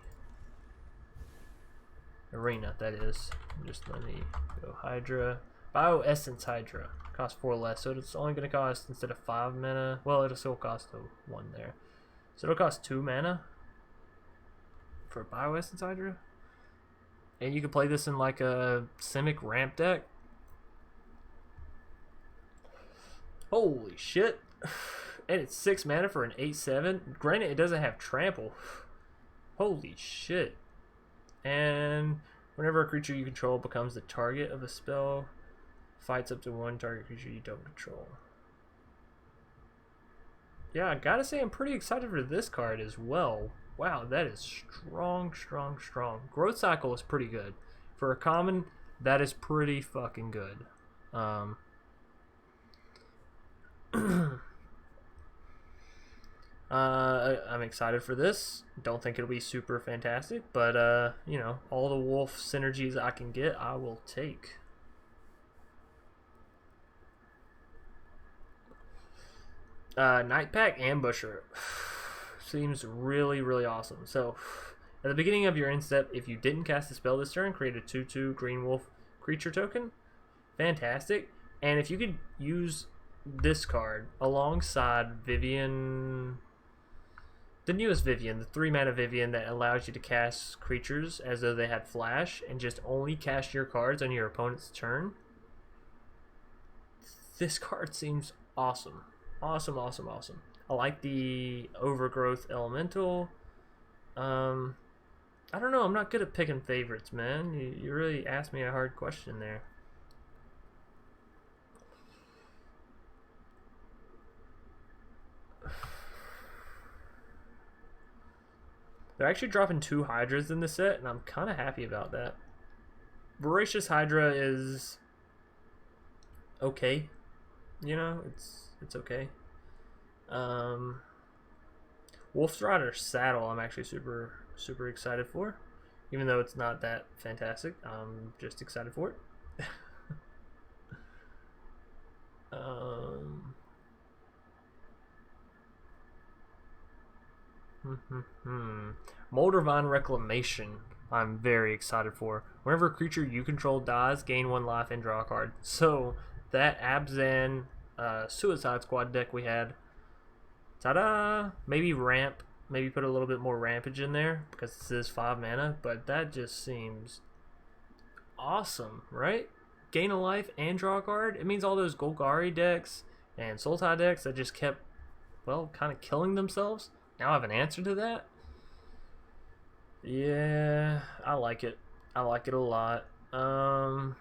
Arena, that is. Just let me go Hydra. Bioessence Hydra. Cost 4 less, so it's only going to cost, instead of 5 mana, well, it'll still cost the 1 there. So it'll cost 2 mana for Bioessence Hydra. And you can play this in like a Simic ramp deck. Holy shit. And it's 6 mana for an 8/7. Granted, it doesn't have trample. Holy shit. And whenever a creature you control becomes the target of a spell, fights up to 1 target creature you don't control. Yeah, I gotta say I'm pretty excited for this card as well. Wow, that is strong, strong, strong. Growth Cycle is pretty good. For a common, that is pretty fucking good. I'm excited for this. Don't think it'll be super fantastic, but you know, all the wolf synergies I can get, I will take. Nightpack Ambusher seems really, really awesome. So, at the beginning of your end step, if you didn't cast a spell this turn, create a 2/2 green wolf creature token. Fantastic. And if you could use this card alongside Vivian, the newest Vivian, the 3 mana Vivian that allows you to cast creatures as though they had flash and just only cast your cards on your opponent's turn. This card seems awesome. Awesome, awesome, awesome. I like the Overgrowth Elemental. I don't know. I'm not good at picking favorites, man. You really asked me a hard question there. They're actually dropping 2 Hydras in the set, and I'm kind of happy about that. Voracious Hydra is okay. You know, it's okay. Wolf's Rider Saddle I'm actually super excited for. Even though it's not that fantastic, I'm just excited for it. Moldervine Reclamation I'm very excited for. Whenever a creature you control dies, gain 1 life and draw a card. So that Abzan Suicide Squad deck we had, ta-da! Maybe ramp, maybe put a little bit more rampage in there because this is 5 mana, but that just seems awesome, right? Gain a life and draw a card. It means all those Golgari decks and Sultai decks that just kept, well, kind of killing themselves now I have an answer to that. Yeah, I like it. I like it a lot. I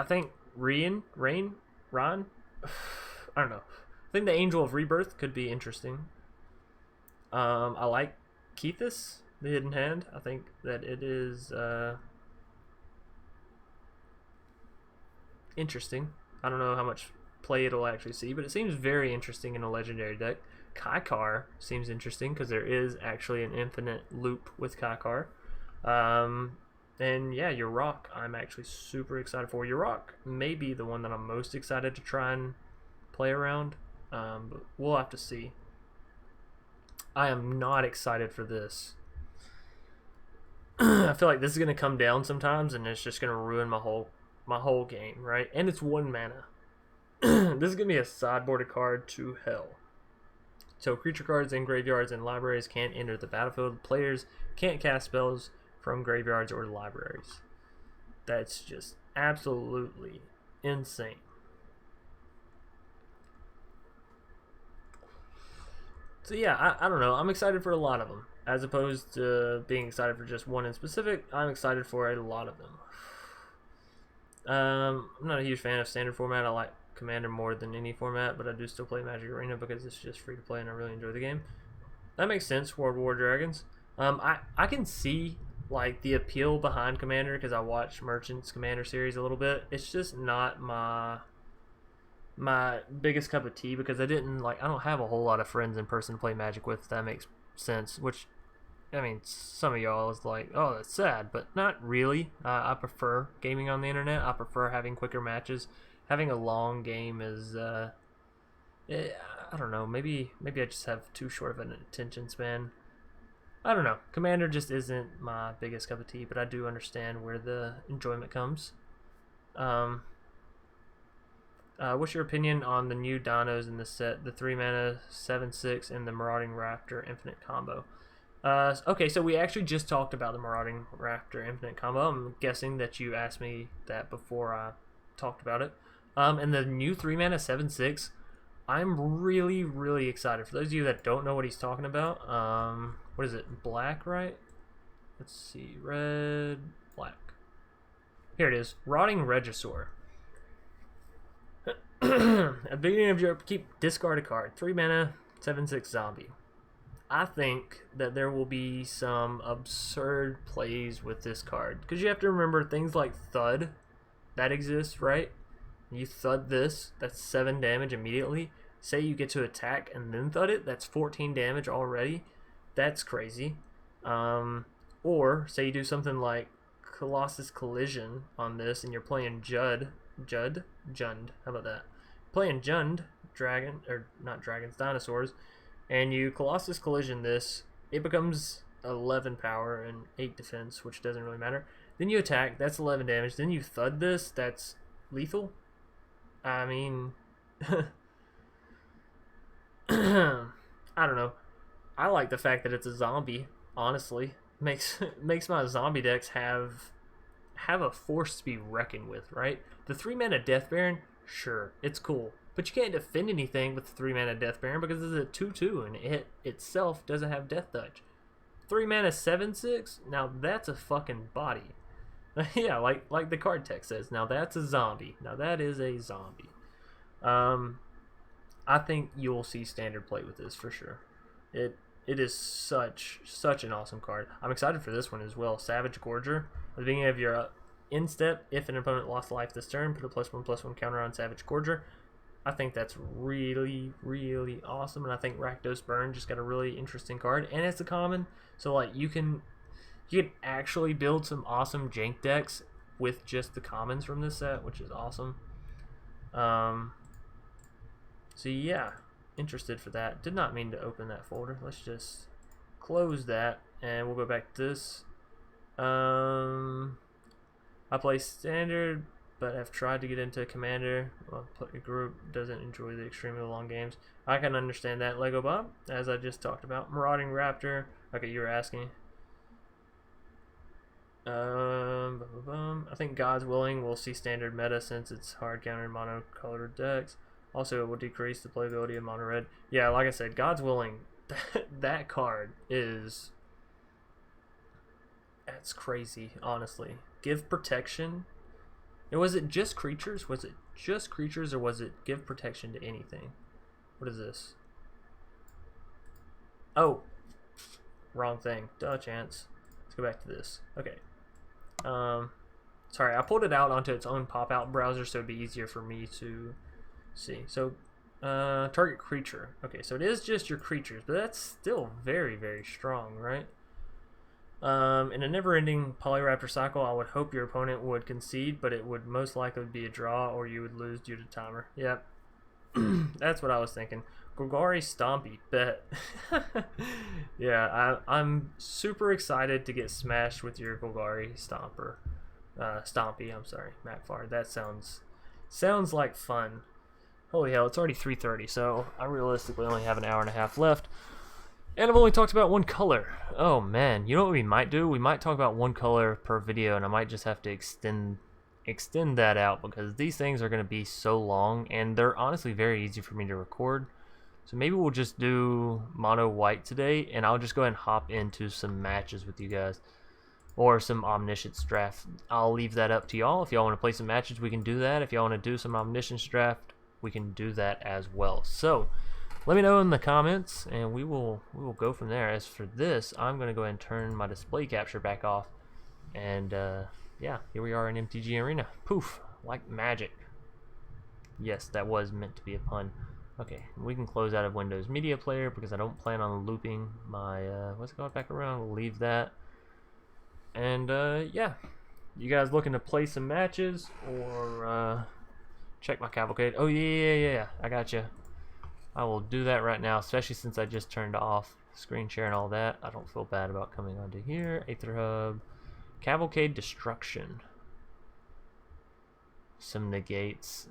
think Ron? I don't know. I think the Angel of Rebirth could be interesting. I like Kethis. the hidden hand. I think that it is interesting. I don't know how much play it'll actually see, but it seems very interesting in a legendary deck. Kaikar seems interesting because there is actually an infinite loop with Kaikar. And yeah, your rock, I'm actually super excited for. Your rock may be the one that I'm most excited to try and play around, but we'll have to see. I am not excited for this. I feel like this is gonna come down sometimes, and it's just gonna ruin my whole game, right? And it's 1 mana. This is gonna be a sideboarded card to hell. So creature cards in graveyards and libraries can't enter the battlefield. Players can't cast spells from graveyards or libraries. That's just absolutely insane. So yeah, I don't know. I'm excited for a lot of them. As opposed to being excited for just one in specific, I'm excited for a lot of them. I'm not a huge fan of standard format. I like Commander more than any format, but I do still play Magic Arena because it's just free to play and I really enjoy the game. That makes sense, World War Dragons. I can see like the appeal behind Commander because I watch Merchant's Commander series a little bit. It's just not my biggest cup of tea because I don't have a whole lot of friends in person to play Magic with, if that makes sense. Which, I mean, some of y'all is like, oh, that's sad, but not really. I prefer gaming on the internet. I prefer having quicker matches. Having a long game is, I don't know, maybe I just have too short of an attention span. I don't know. Commander just isn't my biggest cup of tea, but I do understand where the enjoyment comes. What's your opinion on the new dinos in the set, the 3-mana 7/6 and the Marauding Raptor infinite combo? Okay, so we actually just talked about the Marauding Raptor infinite combo. I'm guessing that you asked me that before I talked about it. And the new 3-mana 7/6, I'm really, really excited. For those of you that don't know what he's talking about, what is it? Black, right? Let's see. Red, black. Here it is. Rotting Regisaur. At the beginning of your upkeep, discard a card. 3-mana, 7/6 zombie. I think that there will be some absurd plays with this card. Because you have to remember things like Thud that exists, right? You thud this, that's 7 damage immediately. Say you get to attack and then thud it, that's 14 damage already. That's crazy. Or say you do something like Colossus Collision on this and you're playing Jund. How about that? Playing Jund, dinosaurs, and you Colossus Collision this, it becomes 11 power and 8 defense, which doesn't really matter. Then you attack, that's 11 damage. Then you thud this, that's lethal. I mean, I don't know. I like the fact that it's a zombie. Honestly, makes my zombie decks have a force to be reckoned with, right? The 3-mana Death Baron, sure, it's cool, but you can't defend anything with the 3-mana Death Baron because it's a 2/2 and it itself doesn't have Death Touch. 3-mana 7/6, now that's a fucking body. Yeah, like the card text says, now that's a zombie. Now that is a zombie. I think you'll see standard play with this for sure. It is such an awesome card. I'm excited for this one as well. Savage Gorger. At the beginning of your end step, if an opponent lost life this turn, put a +1/+1 counter on Savage Gorger. I think that's really, really awesome, and I think Rakdos Burn just got a really interesting card, and it's a common, so like you can actually build some awesome jank decks with just the commons from this set, which is awesome. So yeah, interested for that. Did not mean to open that folder. Let's just close that, and we'll go back to this. I play standard, but have tried to get into Commander. Well, a group doesn't enjoy the extremely long games. I can understand that, Lego Bob, as I just talked about. Marauding Raptor. Okay, you were asking. I think God's Willing will see standard meta since it's hard countered monocolored decks. Also, it will decrease the playability of mono red. Yeah, like I said, God's Willing, that card is... That's crazy, honestly. Give protection. And was it just creatures? Was it just creatures, or was it give protection to anything? What is this? Oh. wrong thing. Duh, chance. Let's go back to this. Okay. Sorry, I pulled it out onto its own pop-out browser so it'd be easier for me to see. So, target creature. Okay, so it is just your creatures, but that's still very, very strong, right? In a never-ending Polyraptor cycle, I would hope your opponent would concede, but it would most likely be a draw or you would lose due to timer. Yep. That's what I was thinking. Golgari Stompy, bet. Yeah, I'm super excited to get smashed with your Golgari Stomper. Stompy, I'm sorry, Macfar. That sounds like fun. Holy hell, it's already 3:30, so I realistically only have an hour and a half left. And I've only talked about one color. Oh man, you know what we might do? We might talk about one color per video, and I might just have to extend that out because these things are going to be so long, and they're honestly very easy for me to record. So maybe we'll just do mono white today, and I'll just go ahead and hop into some matches with you guys. Or some Omniscience Draft. I'll leave that up to y'all. If y'all want to play some matches, we can do that. If y'all want to do some Omniscience Draft, we can do that as well. So, let me know in the comments, and we will go from there. As for this, I'm going to go ahead and turn my display capture back off. And, yeah, here we are in MTG Arena. Poof, like magic. Yes, that was meant to be a pun. Okay, we can close out of Windows Media Player because I don't plan on looping my, what's going back around? We'll leave that. And yeah, you guys looking to play some matches or check my cavalcade? Oh yeah, I got you. I will do that right now, especially since I just turned off screen share and all that. I don't feel bad about coming onto here. Aether Hub, Cavalcade Destruction, some negates.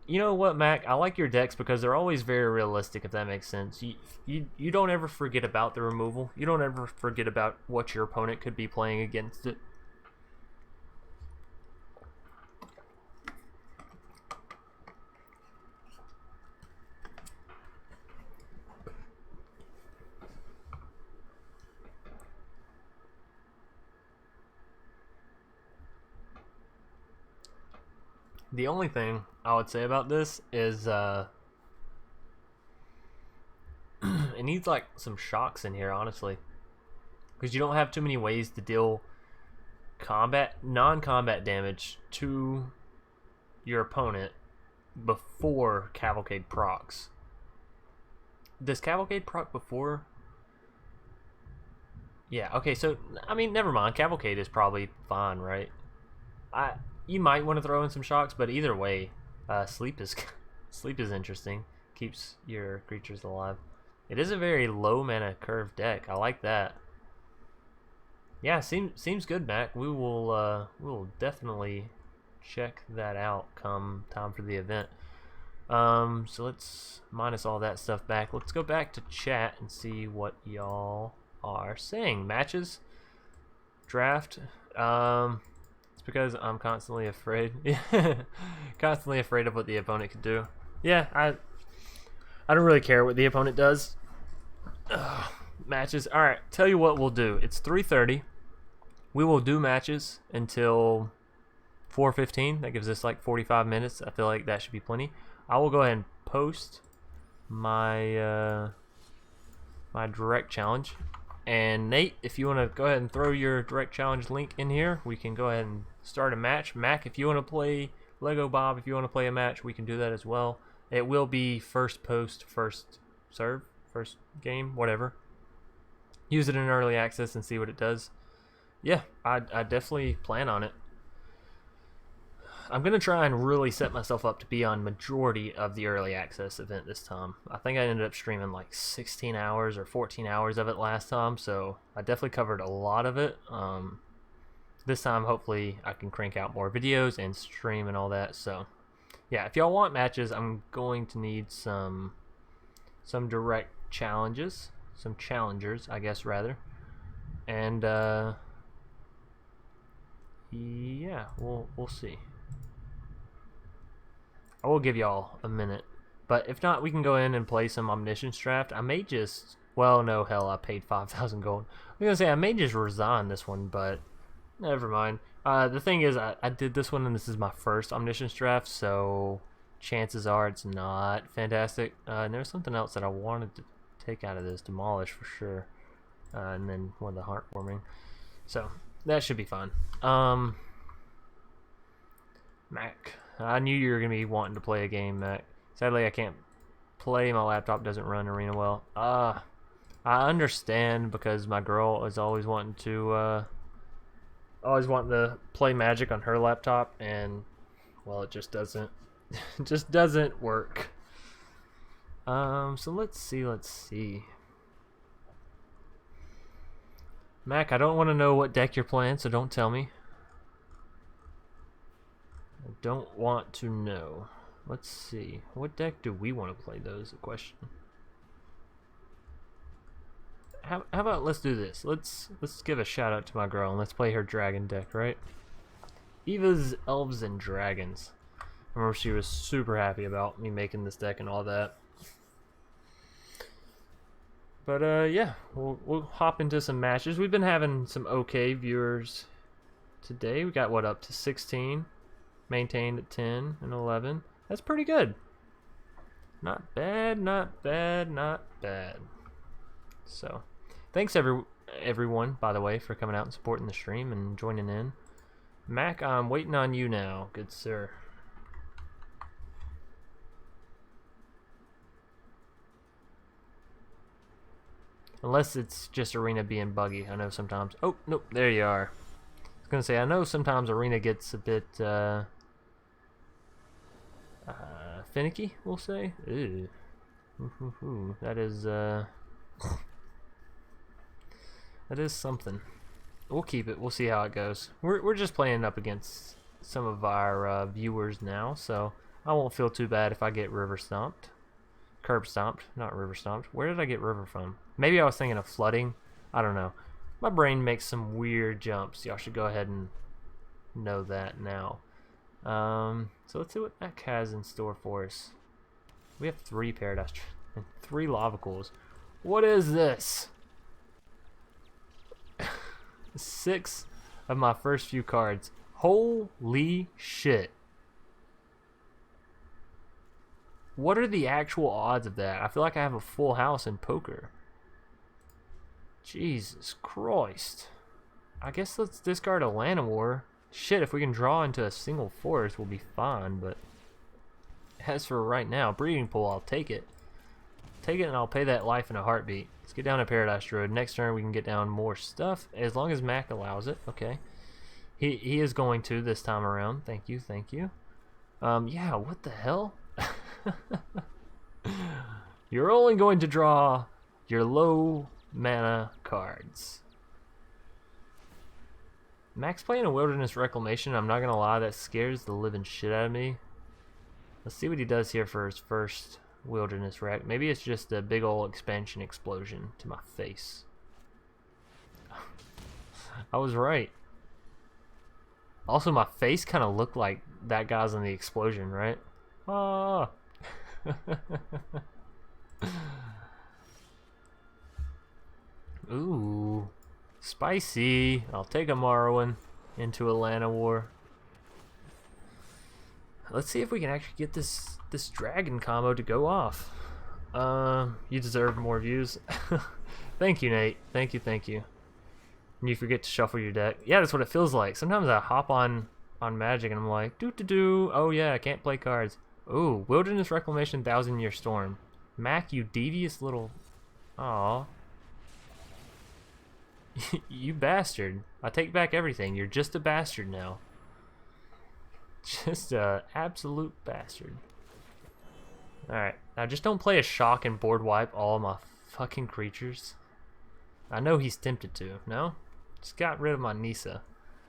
You know what, Mac? I like your decks because they're always very realistic, if that makes sense. You don't ever forget about the removal. You don't ever forget about what your opponent could be playing against it. The only thing I would say about this is it needs like some shocks in here, honestly, because you don't have too many ways to deal non-combat damage to your opponent before Cavalcade procs. Does Cavalcade proc before? Yeah, okay, so I mean, never mind. Cavalcade is probably fine, right? You might want to throw in some shocks, but either way, sleep is interesting. Keeps your creatures alive. It is a very low mana curve deck. I like that. Yeah, seems good, Mac. We will definitely check that out come time for the event. So let's minus all that stuff back. Let's go back to chat and see what y'all are saying. Matches, draft. It's because I'm constantly afraid. Constantly afraid of what the opponent could do. Yeah, I don't really care what the opponent does. Ugh, matches. All right, tell you what we'll do. It's 3:30. We will do matches until 4:15. That gives us like 45 minutes. I feel like that should be plenty. I will go ahead and post my my direct challenge. And Nate, if you want to go ahead and throw your direct challenge link in here, we can go ahead and start a match. Mac, if you want to play Lego Bob, if you want to play a match, we can do that as well. It will be first post, first serve, first game, whatever. Use it in early access and see what it does. Yeah, I definitely plan on it. I'm going to try and really set myself up to be on majority of the early access event this time. I think I ended up streaming like 16 hours or 14 hours of it last time, so I definitely covered a lot of it. This time, hopefully, I can crank out more videos and stream and all that. So, yeah, if y'all want matches, I'm going to need some direct challenges, some challengers, I guess, rather. And, yeah, we'll see. I will give y'all a minute, but if not, we can go in and play some Omniscience Draft. I may just, well, no, hell, I paid 5,000 gold. I'm gonna say I may just resign this one, but never mind. The thing is, I did this one, and this is my first Omniscience Draft, so chances are it's not fantastic. And there's something else that I wanted to take out of this? Demolish for sure. And then one of the heartwarming. So that should be fun. Mac. I knew you were going to be wanting to play a game, Mac. Sadly, I can't play. My laptop doesn't run Arena well. I understand because my girl is always wanting to play Magic on her laptop, and well, it just doesn't it just doesn't work. So let's see. Mac, I don't want to know what deck you're playing, so don't tell me. I don't want to know. Let's see. What deck do we want to play, though, is the question. How about let's do this. Let's give a shout out to my girl and let's play her dragon deck, right? Eva's Elves and Dragons. I remember she was super happy about me making this deck and all that. But yeah, we'll hop into some matches. We've been having some okay viewers today. We got what, up to 16, maintained at 10 and 11. That's pretty good. Not bad, not bad, not bad. So, thanks everyone, by the way, for coming out and supporting the stream and joining in. Mac, I'm waiting on you now, good sir. Unless it's just Arena being buggy. I know sometimes... Oh, nope, there you are. I was going to say, I know sometimes Arena gets a bit finicky, we'll say. Ew. That is... that is something. We'll keep it. We'll see how it goes. We're just playing up against some of our viewers now, so I won't feel too bad if I get river stomped. Curb stomped, not river stomped. Where did I get river from? Maybe I was thinking of flooding. I don't know. My brain makes some weird jumps. Y'all should go ahead and know that now. So let's see what Mac has in store for us. We have 3 Paradise and 3 Lavacools. What is this? 6 of my first few cards. Holy shit. What are the actual odds of that? I feel like I have a full house in poker. Jesus Christ. I guess let's discard a Llanowar. Shit, if we can draw into a single forest, we'll be fine, but as for right now, Breeding Pool, I'll take it. Take it and I'll pay that life in a heartbeat. Let's get down to Paradise Druid. Next turn we can get down more stuff, as long as Mac allows it. Okay. He is going to this time around. Thank you, thank you. Yeah, what the hell? You're only going to draw your low mana cards. Mac's playing a Wilderness Reclamation. I'm not gonna lie, that scares the living shit out of me. Let's see what he does here for his first Wilderness Rec. Maybe it's just a big old expansion explosion to my face. I was right. Also, my face kind of looked like that guy's in the explosion, right? Ah. Ooh, spicy. I'll take a Morrowind into a Llanowar. Let's see if we can actually get this dragon combo to go off. You deserve more views. Thank you, Nate. Thank you, thank you. And you forget to shuffle your deck. Yeah, that's what it feels like. Sometimes I hop on Magic and I'm like, doo-doo-doo. Oh yeah, I can't play cards. Ooh, Wilderness Reclamation, 1,000-Year Storm. Mac, you devious little... Aw. You bastard. I take back everything. You're just a bastard now. Just a absolute bastard. Alright, now just don't play a shock and board wipe all my fucking creatures. I know he's tempted to, no? Just got rid of my Nisa.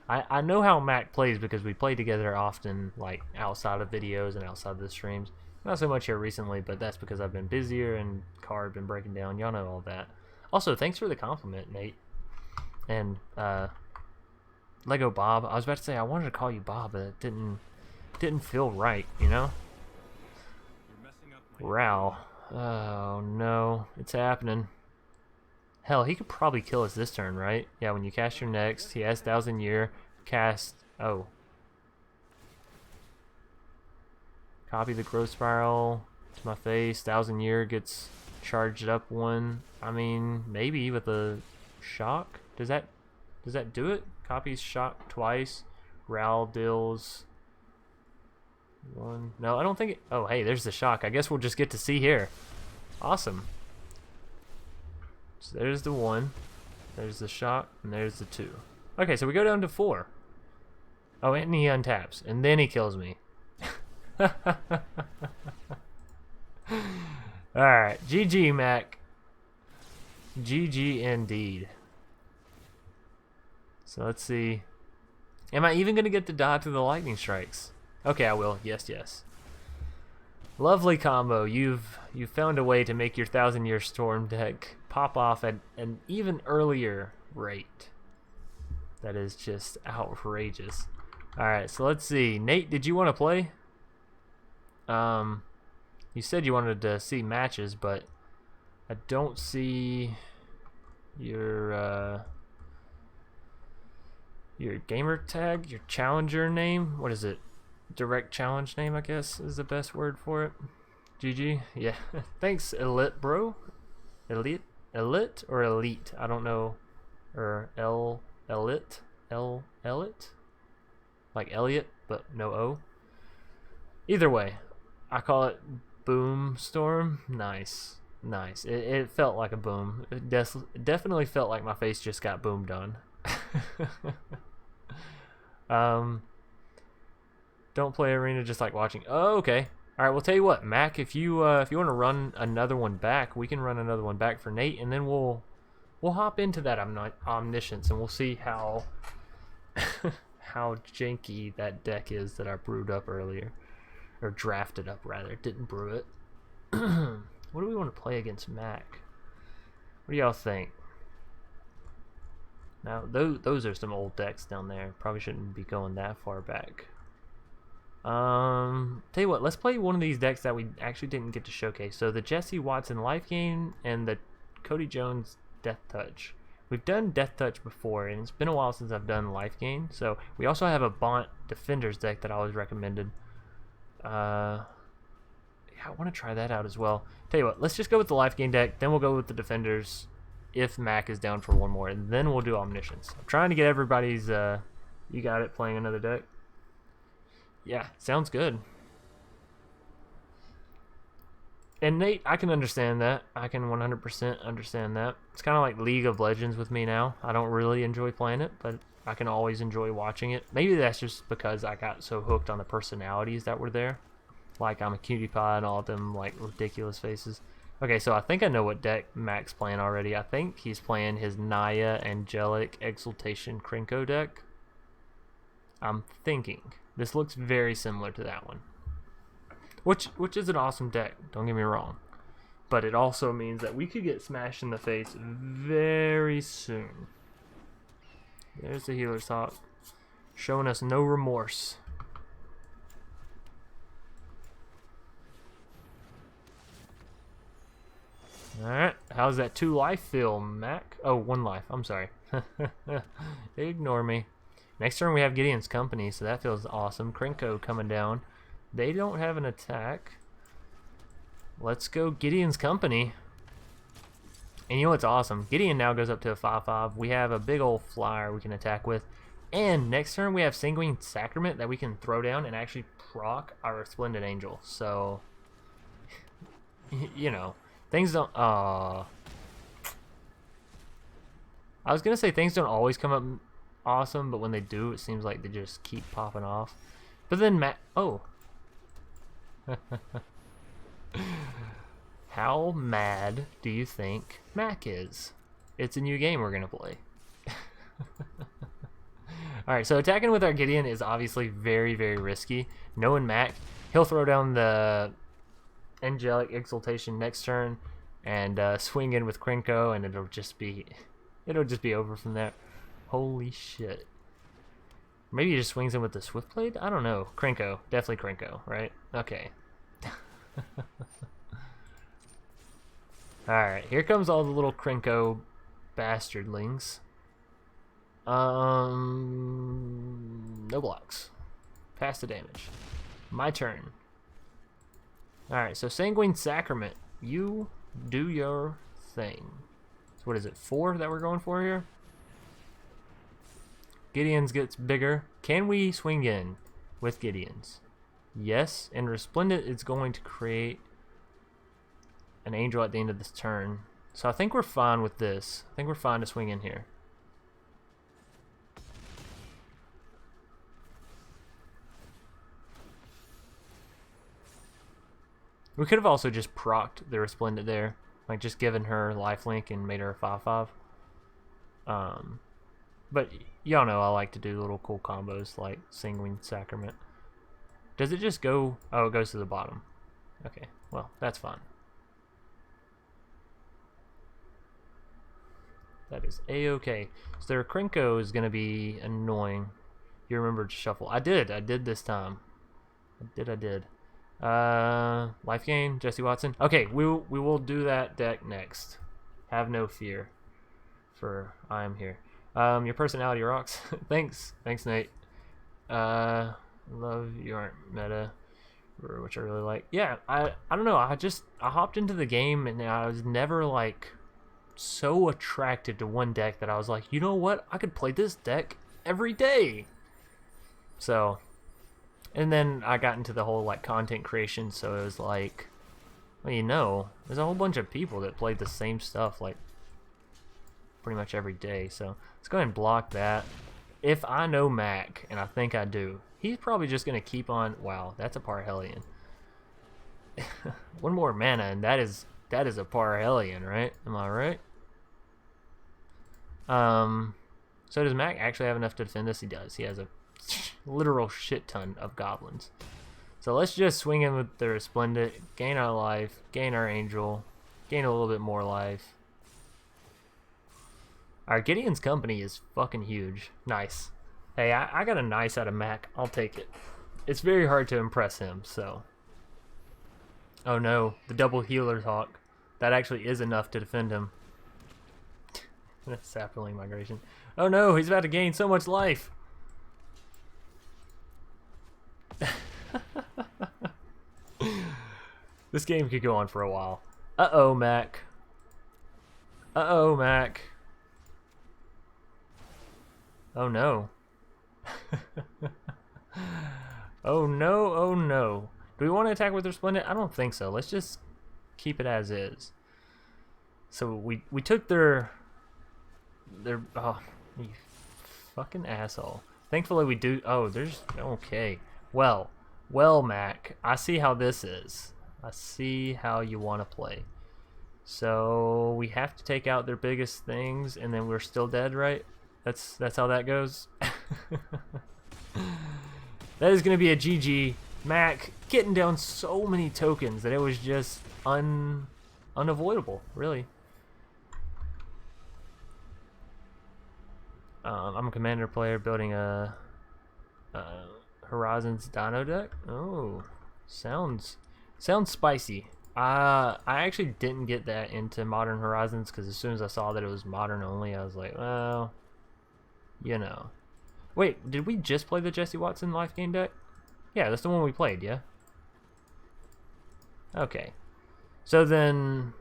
I know how Mac plays because we play together often, like outside of videos and outside of the streams. Not so much here recently, but that's because I've been busier and card been breaking down. Y'all know all that. Also, thanks for the compliment, Nate. And Lego Bob. I was about to say I wanted to call you Bob, but it didn't feel right, you know? Ral. Oh no, it's happening. Hell, he could probably kill us this turn, right? Yeah, when you cast your next, he has 1,000-Year, cast... Oh. Copy the Growth Spiral to my face, 1,000-Year gets charged up one. I mean, maybe with a shock. Does that do it? Copies shock twice. Ral deals one. No, I don't think it. Oh, hey, there's the shock. I guess we'll just get to see here. Awesome. So there's the 1. There's the shock, and there's the 2. Okay, so we go down to 4. Oh, and he untaps, and then he kills me. Alright, GG, Mac. GG indeed. So let's see. Am I even going to get to dodge through the lightning strikes? Okay, I will. Yes, yes. Lovely combo. You've found a way to make your 1,000-Year Storm deck pop off at an even earlier rate. That is just outrageous. Alright, so let's see. Nate, did you want to play? You said you wanted to see matches, but I don't see your gamer tag, your challenger name. What is it? Direct challenge name, I guess, is the best word for it. GG. Yeah. Thanks, Elite, bro. Elite or Elite? I don't know. Or Elite? Like Elliot, but no O. Either way, I call it Boom Storm. Nice. Nice. It felt like a boom. It definitely felt like my face just got boomed on. Don't play arena, just like watching. Oh, okay. All right. Well, tell you what, Mac. If you want to run another one back, we can run another one back for Nate, and then we'll hop into that Omniscience, and we'll see how how janky that deck is that I brewed up earlier, or drafted up rather. Didn't brew it. What do we want to play against Mac? What do y'all think? Now, those are some old decks down there. Probably shouldn't be going that far back. Tell you what, let's play one of these decks that we actually didn't get to showcase. So the Jesse Watson Life Gain and the Cody Jones Death Touch. We've done Death Touch before, and it's been a while since I've done Life Gain. So we also have a Bont Defenders deck that I always recommended. Yeah, I want to try that out as well. Tell you what, let's just go with the Life Gain deck, then we'll go with the Defenders if Mac is down for one more, and then we'll do Omniscience. I'm trying to get everybody's, you got it, playing another deck. Yeah, sounds good. And Nate, I can understand that. I can 100% understand that. It's kind of like League of Legends with me now. I don't really enjoy playing it, but I can always enjoy watching it. Maybe that's just because I got so hooked on the personalities that were there. Like I'm a cutie pie and all of them like ridiculous faces. Okay, so I think I know what deck Mac's playing already. I think he's playing his Naya Angelic Exaltation Krenko deck. I'm thinking. This looks very similar to that one. Which is an awesome deck, don't get me wrong. But it also means that we could get smashed in the face very soon. There's the Healer's Hawk, showing us no remorse. Alright, how's that 2 life feel, Mac? Oh, 1 life, I'm sorry. Ignore me. Next turn we have Gideon's Company, so that feels awesome. Krenko coming down. They don't have an attack. Let's go Gideon's Company. And you know what's awesome? Gideon now goes up to a 5/5. We have a big old flyer we can attack with. And next turn we have Sanguine Sacrament that we can throw down and actually proc our Resplendent Angel. So, you know, things don't... I was going to say things don't always come up awesome, but when they do, it seems like they just keep popping off. But then Mac... Oh. How mad do you think Mac is? It's a new game we're going to play. Alright, so attacking with our Gideon is obviously very, very risky. Knowing Mac, he'll throw down the Angelic Exaltation next turn and swing in with Krenko, and it'll just be over from there. Holy shit. Maybe he just swings in with the Swift Blade? I don't know. Krenko. Definitely Krenko, right? Okay. Alright, here comes all the little Krenko bastardlings. No blocks. Pass the damage. My turn. Alright, so Sanguine Sacrament. You Do your thing. So what is it, 4 that we're going for here? Gideon's gets bigger. Can we swing in with Gideon's? Yes, and Resplendent is going to create an angel at the end of this turn. So I think we're fine with this. I think we're fine to swing in here. We could have also just procced the Resplendent there. Like just given her lifelink and made her a 5/5. But y'all know I like to do little cool combos like Sanguine Sacrament. Does it just go... Oh, it goes to the bottom. Okay, well, that's fine. That is a-okay. So their Krenko is going to be annoying. You remember to shuffle. I did this time. I did. Life gain, Jesse Watson. Okay, we will do that deck next. Have no fear. For I am here. Your personality rocks. Thanks, Nate. Love you aren't meta, which I really like. Yeah, I don't know. I hopped into the game and I was never like so attracted to one deck that I was like, you know what? I could play this deck every day. So, and then I got into the whole like content creation. So it was like, well, you know, there's a whole bunch of people that played the same stuff like pretty much every day. So let's go ahead and block that. If I know Mac, and I think I do, he's probably just going to keep on... Wow, that's a Parhelion. One more mana, and that is a Parhelion, right? Am I right? So does Mac actually have enough to defend this? He does. He has a literal shit ton of goblins. So let's just swing in with the Resplendent, gain our life, gain our angel, gain a little bit more life. Our Gideon's company is fucking huge. Nice. Hey, I got a nice out of Mac. I'll take it. It's very hard to impress him, so. Oh no, the double healer's hawk. That actually is enough to defend him. Sapling migration. Oh no, he's about to gain so much life. This game could go on for a while. Uh-oh, Mac. Uh-oh, Mac. Oh no. Oh no, oh no. Do we want to attack with Resplendent? I don't think so. Let's just keep it as is. So we took their oh, you fucking asshole. Thankfully we do... Oh, there's... Okay. Well, Mac, I see how this is. I see how you want to play. So we have to take out their biggest things and then we're still dead, right? That's how that goes. That is going to be a GG. Mac getting down so many tokens that it was just unavoidable, really. I'm a commander player building a Horizons Dino deck. Oh, sounds spicy. I actually didn't get that into Modern Horizons because as soon as I saw that it was modern only, I was like, well, you know. Wait, did we just play the Jesse Watson life gain deck? Yeah, that's the one we played, yeah? Okay. So then,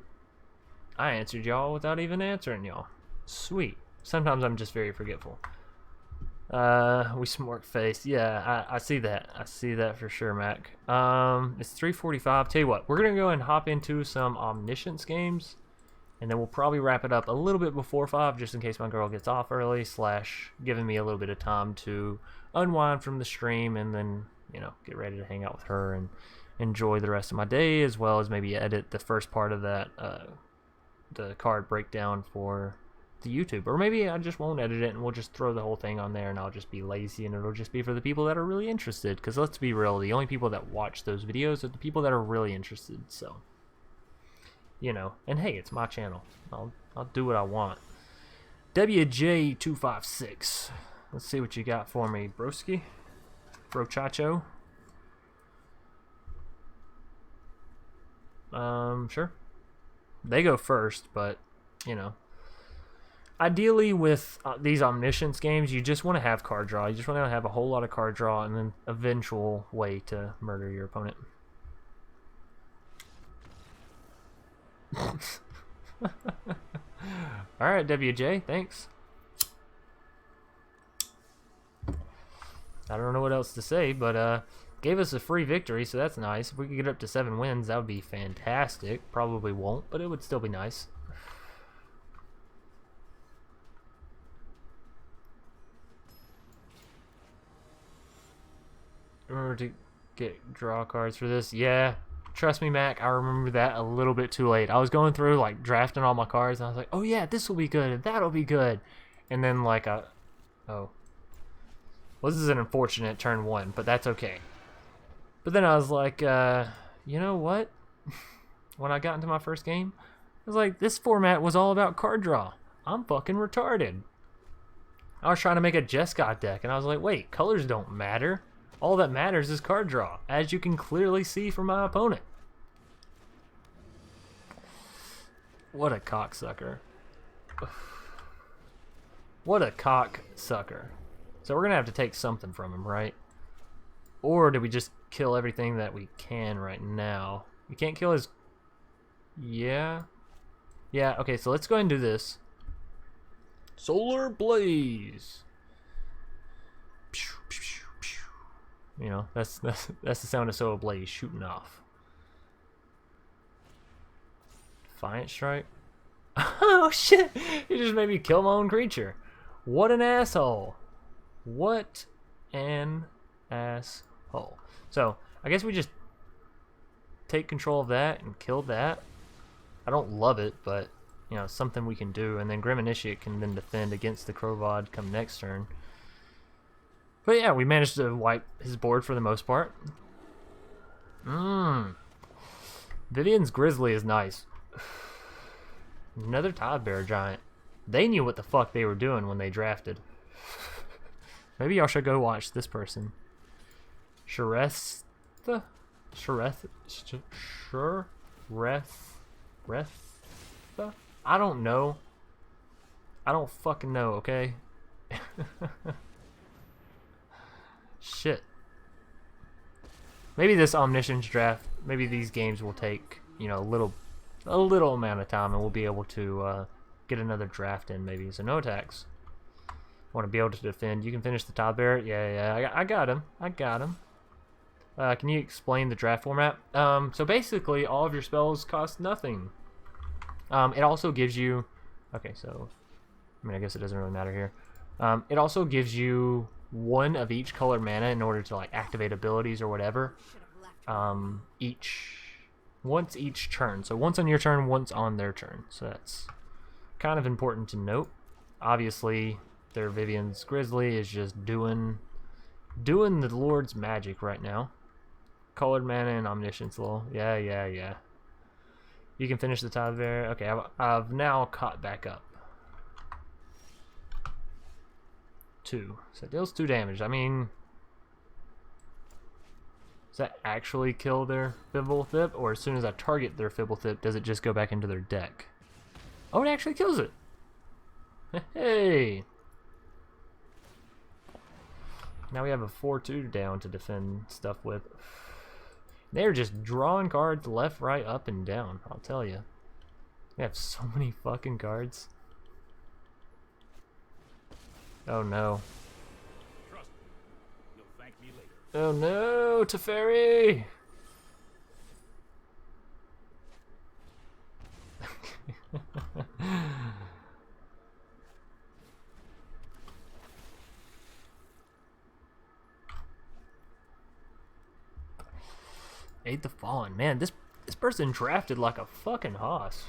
I answered y'all without even answering y'all. Sweet. Sometimes I'm just very forgetful. We smork face. Yeah, I see that. I see that for sure, Mac. It's 3:45. Tell you what, we're gonna go and hop into some Omniscience games, and then we'll probably wrap it up a little bit before 5, just in case my girl gets off early, / giving me a little bit of time to unwind from the stream, and then, you know, get ready to hang out with her and enjoy the rest of my day, as well as maybe edit the first part of that, the card breakdown for the YouTube. Or maybe I just won't edit it and we'll just throw the whole thing on there and I'll just be lazy and it'll just be for the people that are really interested. Because let's be real, the only people that watch those videos are the people that are really interested. So, you know, and hey, it's my channel. I'll do what I want. WJ256. Let's see what you got for me, broski. Brochacho. Sure. They go first, but, you know. Ideally, with these Omniscience games, you just want to have card draw. You just want to have a whole lot of card draw and then eventual way to murder your opponent. Alright, WJ, thanks. I don't know what else to say, but gave us a free victory, so that's nice. If we could get up to 7 wins, that would be fantastic. Probably won't, but it would still be nice. Remember to draw cards for this? Yeah. Trust me, Mac, I remember that a little bit too late. I was going through, like, drafting all my cards, and I was like, oh yeah, this will be good, and that'll be good. And then, like, oh. Well, this is an unfortunate turn 1, but that's okay. But then I was like, you know what? When I got into my first game, I was like, this format was all about card draw. I'm fucking retarded. I was trying to make a Jescott deck, and I was like, wait, colors don't matter. All that matters is card draw, as you can clearly see from my opponent. What a cocksucker. What a cocksucker. So we're going to have to take something from him, right? Or do we just kill everything that we can right now? We can't kill his... Yeah. Yeah, okay, so let's go ahead and do this. Solar Blaze. You know, that's the sound of Solar Blaze shooting off. Defiant Strike. Oh shit! He just made me kill my own creature. What an asshole. What an asshole. So, I guess we just take control of that and kill that. I don't love it, but, you know, something we can do. And then Grim Initiate can then defend against the Crowvod come next turn. But yeah, we managed to wipe his board for the most part. Vivian's Grizzly is nice. Another Tidebearer Giant. They knew what the fuck they were doing when they drafted. Maybe y'all should go watch this person. Shareth? I don't know. I don't fucking know, okay? Shit. Maybe this Omniscient Draft, maybe these games will take, you know, a little amount of time, and we'll be able to get another draft in maybe. So no attacks. Want to be able to defend. You can finish the Tidebearer. Yeah, I got him. Can you explain the draft format? So basically, all of your spells cost nothing. It also gives you... Okay, so... I mean, I guess it doesn't really matter here. It also gives you one of each color mana in order to, like, activate abilities or whatever. Once each turn. So once on your turn, once on their turn. So that's kind of important to note. Obviously, their Vivian's Grizzly is just doing the Lord's magic right now. Colored mana and Omniscience lol. Yeah. You can finish the Tidebearer. Okay, I've now caught back up. 2. So it deals 2 damage. I mean, does that actually kill their Fibblethip? Or as soon as I target their Fibblethip, does it just go back into their deck? Oh, it actually kills it. Hey! Now we have a 4/2 down to defend stuff with. They're just drawing cards left, right, up, and down. I'll tell you. They have so many fucking cards. Oh no. Trust me. You'll thank me later. Oh no, Teferi! Aid the Fallen. Man, this person drafted like a fucking hoss.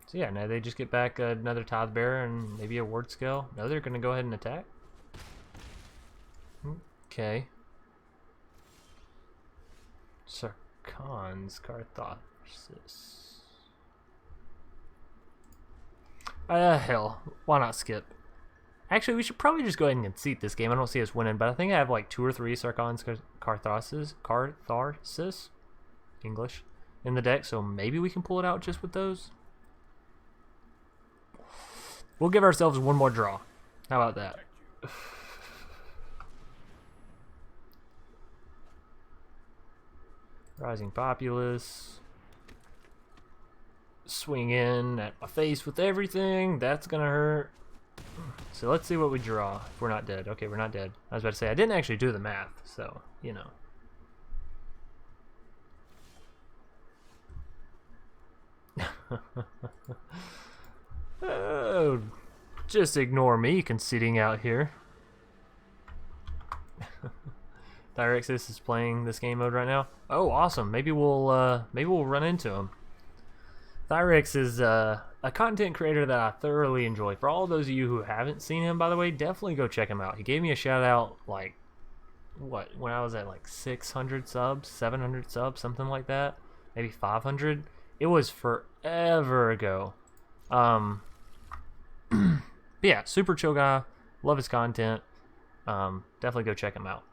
So yeah, now they just get back another Tidebearer and maybe a Ward Scale. No, they're gonna go ahead and attack. Okay. Sarkhan's Karthotsis. Hell, why not skip? Actually, we should probably just go ahead and concede this game. I don't see us winning, but I think I have like 2 or 3 Sarkhan's Karthotsis, English, in the deck, so maybe we can pull it out just with those. We'll give ourselves one more draw. How about that? Rising Populace. Swing in at my face with everything. That's gonna hurt. So let's see what we draw if we're not dead. Okay, we're not dead. I was about to say, I didn't actually do the math, so, you know. Oh, just ignore me conceding out here. Direxis is playing this game mode right now. Oh, awesome. Maybe we'll run into him. Thyrex is a content creator that I thoroughly enjoy. For all those of you who haven't seen him, by the way, definitely go check him out. He gave me a shout out, like, what, when I was at like 600 subs, 700 subs, something like that, maybe 500. It was forever ago. But yeah, super chill guy. Love his content. Definitely go check him out.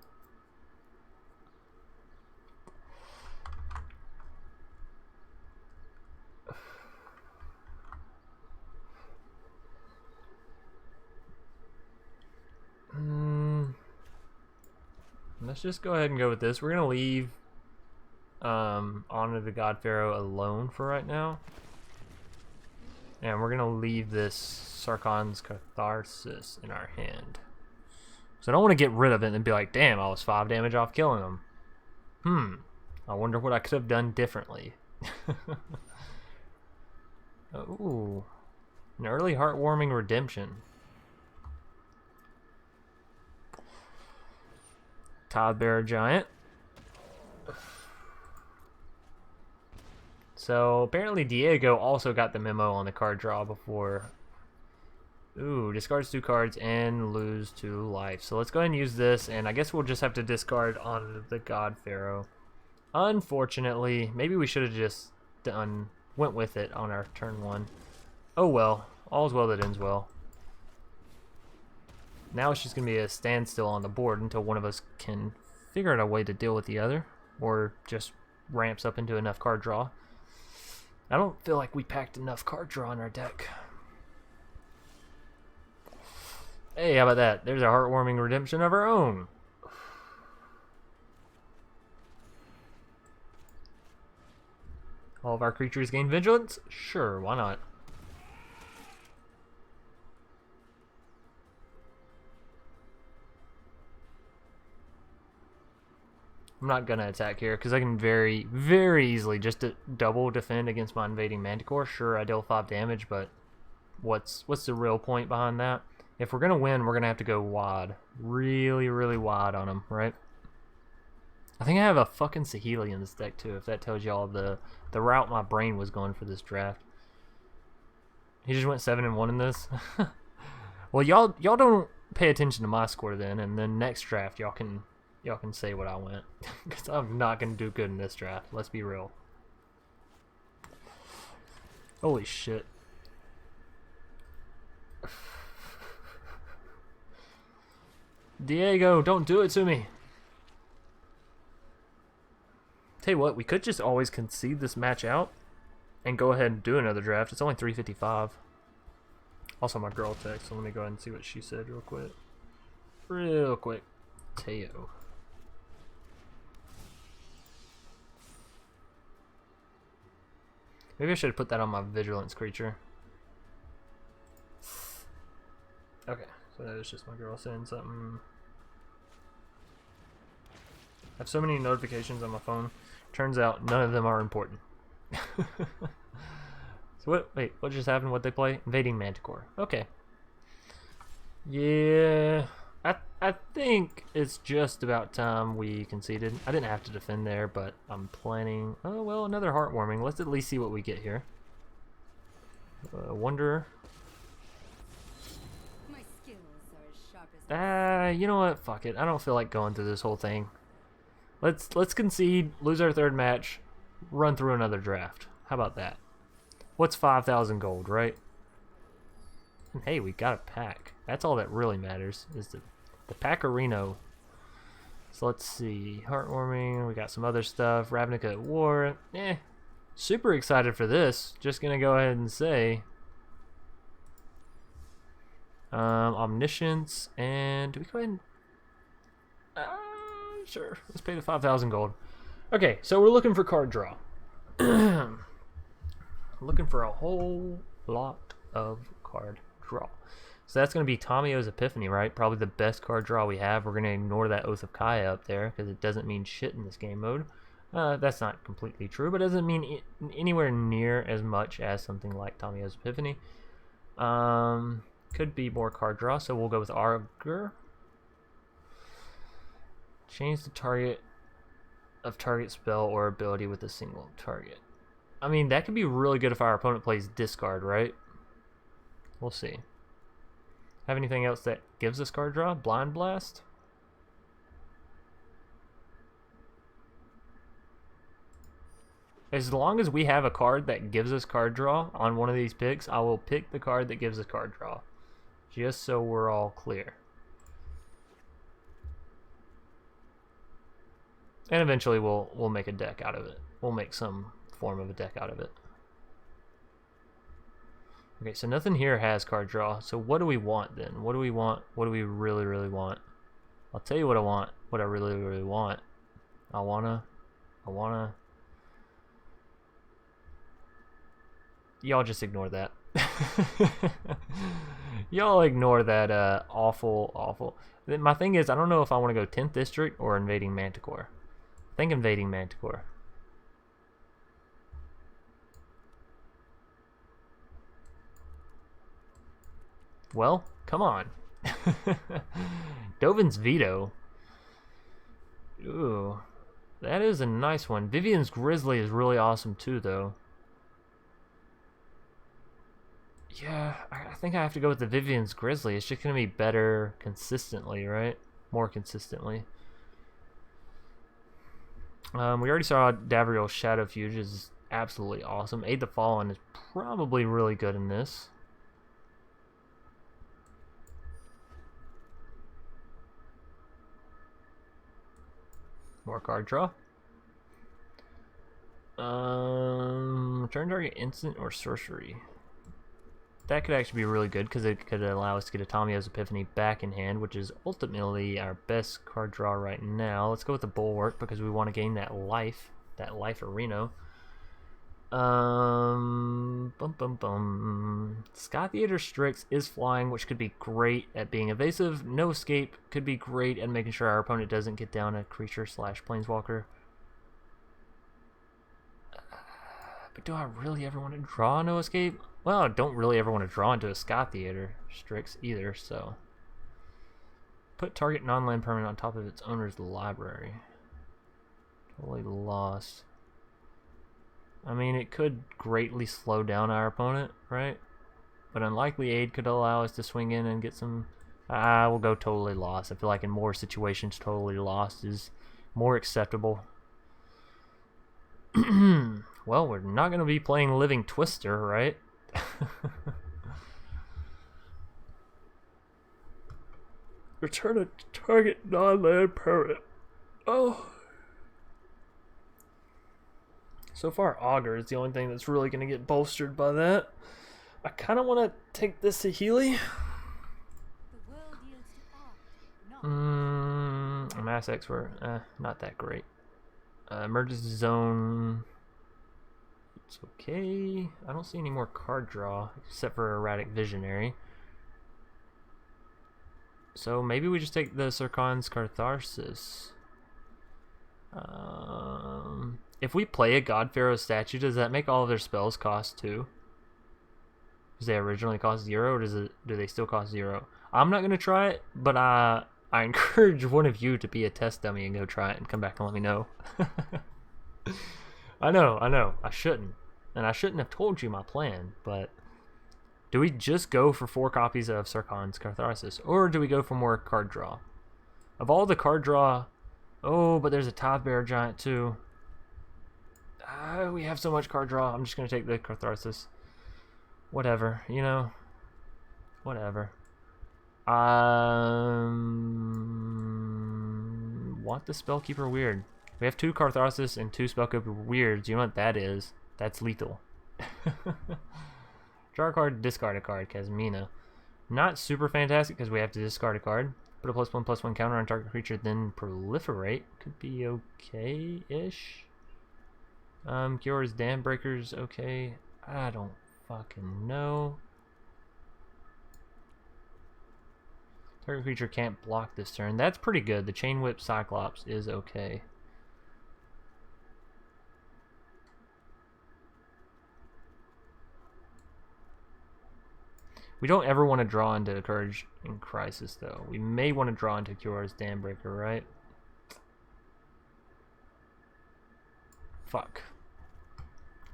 Let's just go ahead and go with this. We're gonna leave Honor the God Pharaoh alone for right now, and we're gonna leave this Sarkhan's Catharsis in our hand. So I don't want to get rid of it and be like, damn, I was 5 damage off killing him. I wonder what I could have done differently. Ooh, an early heartwarming redemption. Tidebearer Giant. So apparently Diego also got the memo on the card draw before. Ooh, discards 2 cards and lose 2 life. So let's go ahead and use this, and I guess we'll just have to discard on the God Pharaoh. Unfortunately, maybe we should have just went with it on our turn 1. Oh well, all's well that ends well. Now it's just going to be a standstill on the board until one of us can figure out a way to deal with the other, or just ramps up into enough card draw. I don't feel like we packed enough card draw in our deck. Hey, how about that? There's a heartwarming redemption of our own. All of our creatures gain vigilance? Sure, why not? I'm not gonna attack here because I can very, very easily just double defend against my invading Manticore. Sure, I deal 5 damage, but what's the real point behind that? If we're gonna win, we're gonna have to go wide, really, really wide on him, right? I think I have a fucking Saheeli in this deck too. If that tells y'all the route my brain was going for this draft. He just went 7-1 in this. Well, y'all don't pay attention to my score then, and then next draft y'all can say what I went, because I'm not going to do good in this draft. Let's be real. Holy shit. Diego, don't do it to me. Tell you what, we could just always concede this match out and go ahead and do another draft. It's only 355. Also, my girl text, so let me go ahead and see what she said real quick. Real quick. Teo. Maybe I should have put that on my vigilance creature. Okay, so that is just my girl saying something. I have so many notifications on my phone. Turns out none of them are important. So wait, what just happened? What'd they play? Invading Manticore. Okay. Yeah, I think it's just about time we conceded. I didn't have to defend there, but I'm planning. Oh well, another heartwarming. Let's at least see what we get here. Wanderer. My skills are as sharp as You know what? Fuck it. I don't feel like going through this whole thing. Let's concede, lose our 3rd match, run through another draft. How about that? What's 5,000 gold, right? And hey, we got a pack. That's all that really matters, is the Pacharino. So let's see. Heartwarming, we got some other stuff. Ravnica at War. Super excited for this. Just gonna go ahead and say Omniscience, and do we go ahead and... sure, let's pay the 5,000 gold. Okay, so we're looking for card draw. Looking for a whole lot of card draw. So that's going to be Tamio's Epiphany, right? Probably the best card draw we have. We're going to ignore that Oath of Kaya up there because it doesn't mean shit in this game mode. That's not completely true, but it doesn't mean anywhere near as much as something like Tamio's Epiphany. Could be more card draw, so we'll go with Augur. Change the target of target spell or ability with a single target. I mean, that could be really good if our opponent plays discard, right? We'll see. Have anything else that gives us card draw? Blind Blast? As long as we have a card that gives us card draw on one of these picks, I will pick the card that gives us card draw. Just so we're all clear. And eventually we'll make a deck out of it. We'll make some form of a deck out of it. Okay, so nothing here has card draw. So what do we want then? What do we want? What do we really, really want? I'll tell you what I want. What I really, really want. I wanna... Y'all just ignore that. Y'all ignore that awful. My thing is, I don't know if I want to go 10th District or Invading Manticore. I think Invading Manticore. Well, come on. Dovin's Veto. Ooh. That is a nice one. Vivian's Grizzly is really awesome too, though. Yeah, I think I have to go with the Vivian's Grizzly. It's just going to be better consistently, right? More consistently. We already saw Davriel's Shadowfuge is absolutely awesome. Aid the Fallen is probably really good in this. More card draw. Return target instant or sorcery. That could actually be really good because it could allow us to get a Tamio's Epiphany back in hand, which is ultimately our best card draw right now. Let's go with the Bulwark because we want to gain that life arena. Sky Theater Strix is flying, which could be great at being evasive. No Escape could be great at making sure our opponent doesn't get down a creature / planeswalker. But do I really ever want to draw No Escape? Well, I don't really ever want to draw into a Sky Theater Strix either, so... Put target non-land permanent on top of its owner's library. Totally lost. I mean, it could greatly slow down our opponent, right? But Unlikely Aid could allow us to swing in and get some... we'll go totally lost. I feel like in more situations, totally lost is more acceptable. Well, we're not going to be playing Living Twister, right? Return a target non-land permanent. Oh. So far, Augur is the only thing that's really going to get bolstered by that. I kind of want to take this to Healy. Mass Expert, not that great. Emergency Zone. It's okay. I don't see any more card draw except for Erratic Visionary. So maybe we just take the Sarkhan's Catharsis. If we play a God Pharaoh statue, does that make all of their spells cost 2? Does they originally cost 0, or do they still cost 0? I'm not gonna try it, but I encourage one of you to be a test dummy and go try it and come back and let me know. I know, I shouldn't. And I shouldn't have told you my plan, but do we just go for 4 copies of Sarkhan's Catharsis, or do we go for more card draw? Of all the card draw, oh, but there's a Tidebearer Giant too. We have so much card draw, I'm just going to take the Catharsis. Whatever, you know. Whatever. Want the Spellkeeper Weird. We have 2 Catharsis and 2 Spellkeeper Weirds. You know what that is? That's lethal. Draw a card, discard a card, Kazmina. Not super fantastic because we have to discard a card. Put a +1/+1 counter on target creature, then proliferate. Could be okay-ish. Cures, Dam Breakers, okay. I don't fucking know. Target creature can't block this turn. That's pretty good. The Chain Whip Cyclops is okay. We don't ever want to draw into Courage in Crisis, though. We may want to draw into Cures, Dam Breaker, right? Fuck.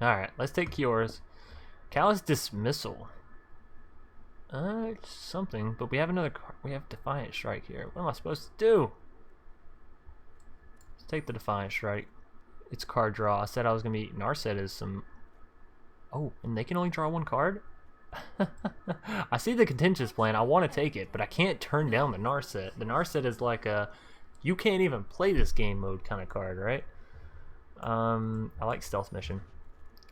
Alright, let's take Cures. Callous Dismissal. Something, but we have another card. We have Defiant Strike here. What am I supposed to do? Let's take the Defiant Strike. It's card draw. I said I was going to be... Narset is some... Oh, and they can only draw one card? I see the contentious plan. I want to take it, but I can't turn down the Narset. The Narset is like a... You can't even play this game mode kind of card, right? I like Stealth Mission.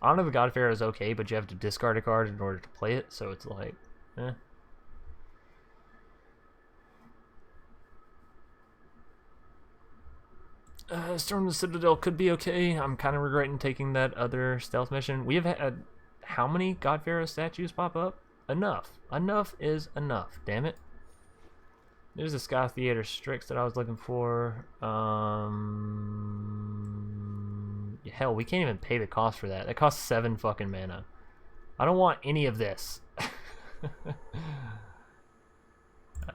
Honor the Godfarer is okay, but you have to discard a card in order to play it, so it's like... Storm the Citadel could be okay. I'm kind of regretting taking that other stealth mission. We have had how many Godfarer statues pop up? Enough. Enough is enough. Damn it. There's a Sky Theater Strix that I was looking for. Hell, we can't even pay the cost for that. That costs 7 fucking mana. I don't want any of this.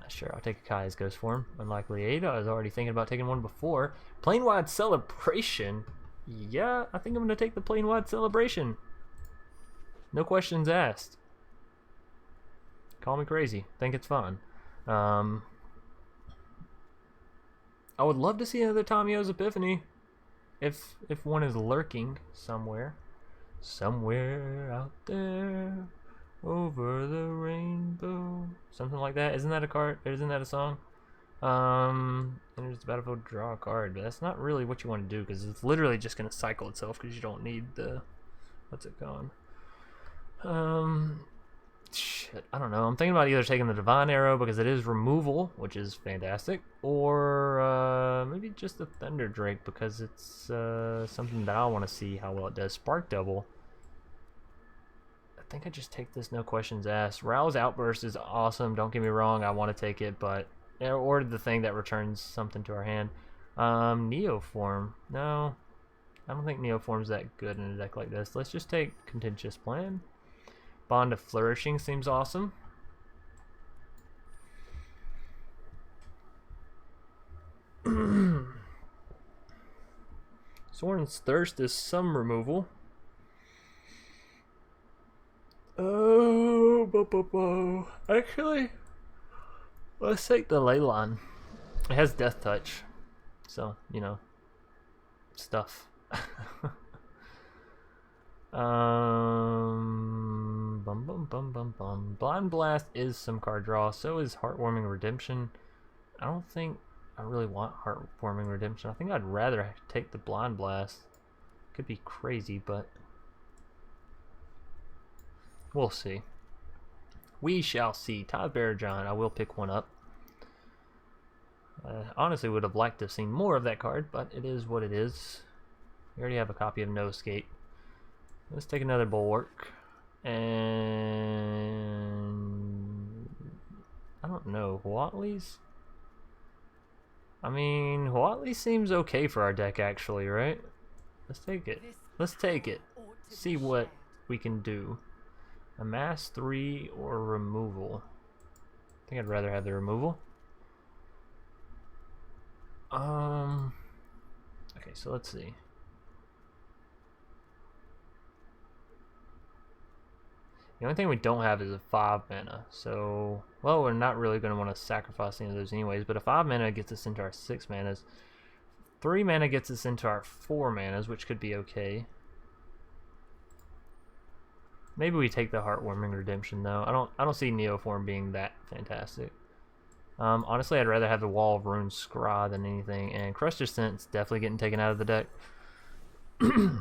Sure, I'll take a Kai's Ghost Form. Unlikely 8. I was already thinking about taking one before. Plane-wide Celebration. Yeah, I think I'm going to take the Plane-wide Celebration. No questions asked. Call me crazy. Think it's fun. I would love to see another Tamio's Epiphany. If one is lurking somewhere. Somewhere out there. Over the rainbow, something like that. Isn't that a card? Isn't that a song? Enters the battlefield, draw a card. But that's not really what you want to do because it's literally just gonna cycle itself because you don't need the. What's it called? Shit, I don't know. I'm thinking about either taking the Divine Arrow because it is removal, which is fantastic, or maybe just the Thunder Drake because it's something that I want to see how well it does. Spark Double. I think I just take this, no questions asked. Rouse Outburst is awesome, don't get me wrong, I want to take it, but or the thing that returns something to our hand. Neoform, no, I don't think Neoform's that good in a deck like this. Let's just take Contentious Plan. Bond of Flourishing seems awesome. Soren's Thirst is some removal. Oh, actually, let's take the Ley Line. It has Death Touch, so you know, stuff. Blind Blast is some card draw. So is Heartwarming Redemption. I don't think I really want Heartwarming Redemption. I think I'd rather take the Blind Blast. Could be crazy, but. We'll see. We shall see. Tidebearer Giant. I will pick one up. Honestly, would have liked to have seen more of that card, but it is what it is. We already have a copy of No Escape. Let's take another Bulwark. And I don't know. Huatli's? I mean, Huatli seems okay for our deck, actually, right? Let's take it. Let's take it. See what we can do. Amass 3 or removal. I think I'd rather have the removal. Okay, so let's see. The only thing we don't have is a 5 mana. So, well, we're not really going to want to sacrifice any of those anyways. But a 5 mana gets us into our 6 manas. 3 mana gets us into our 4 manas, which could be okay. Maybe we take the Heartwarming Redemption though. I don't see Neoform being that fantastic. Honestly, I'd rather have the Wall of Runes Scry than anything, and Crush Descent's definitely getting taken out of the deck.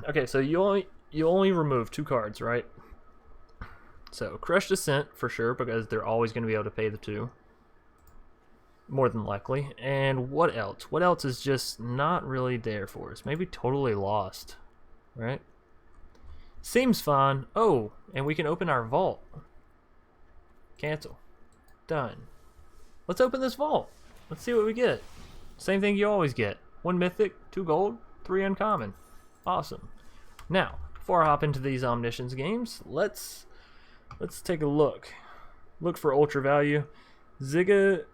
Okay, so you only remove 2 cards, right? So Crush Descent for sure, because they're always going to be able to pay the 2. More than likely. And what else? What else is just not really there for us? Maybe Totally Lost, right? Seems fun. Oh, and we can open our vault. Cancel. Done. Let's open this vault. Let's see what we get. Same thing you always get. 1 mythic, 2 gold, 3 uncommon. Awesome. Now, before I hop into these Omniscience games, let's take a look. Look for ultra value. Zigga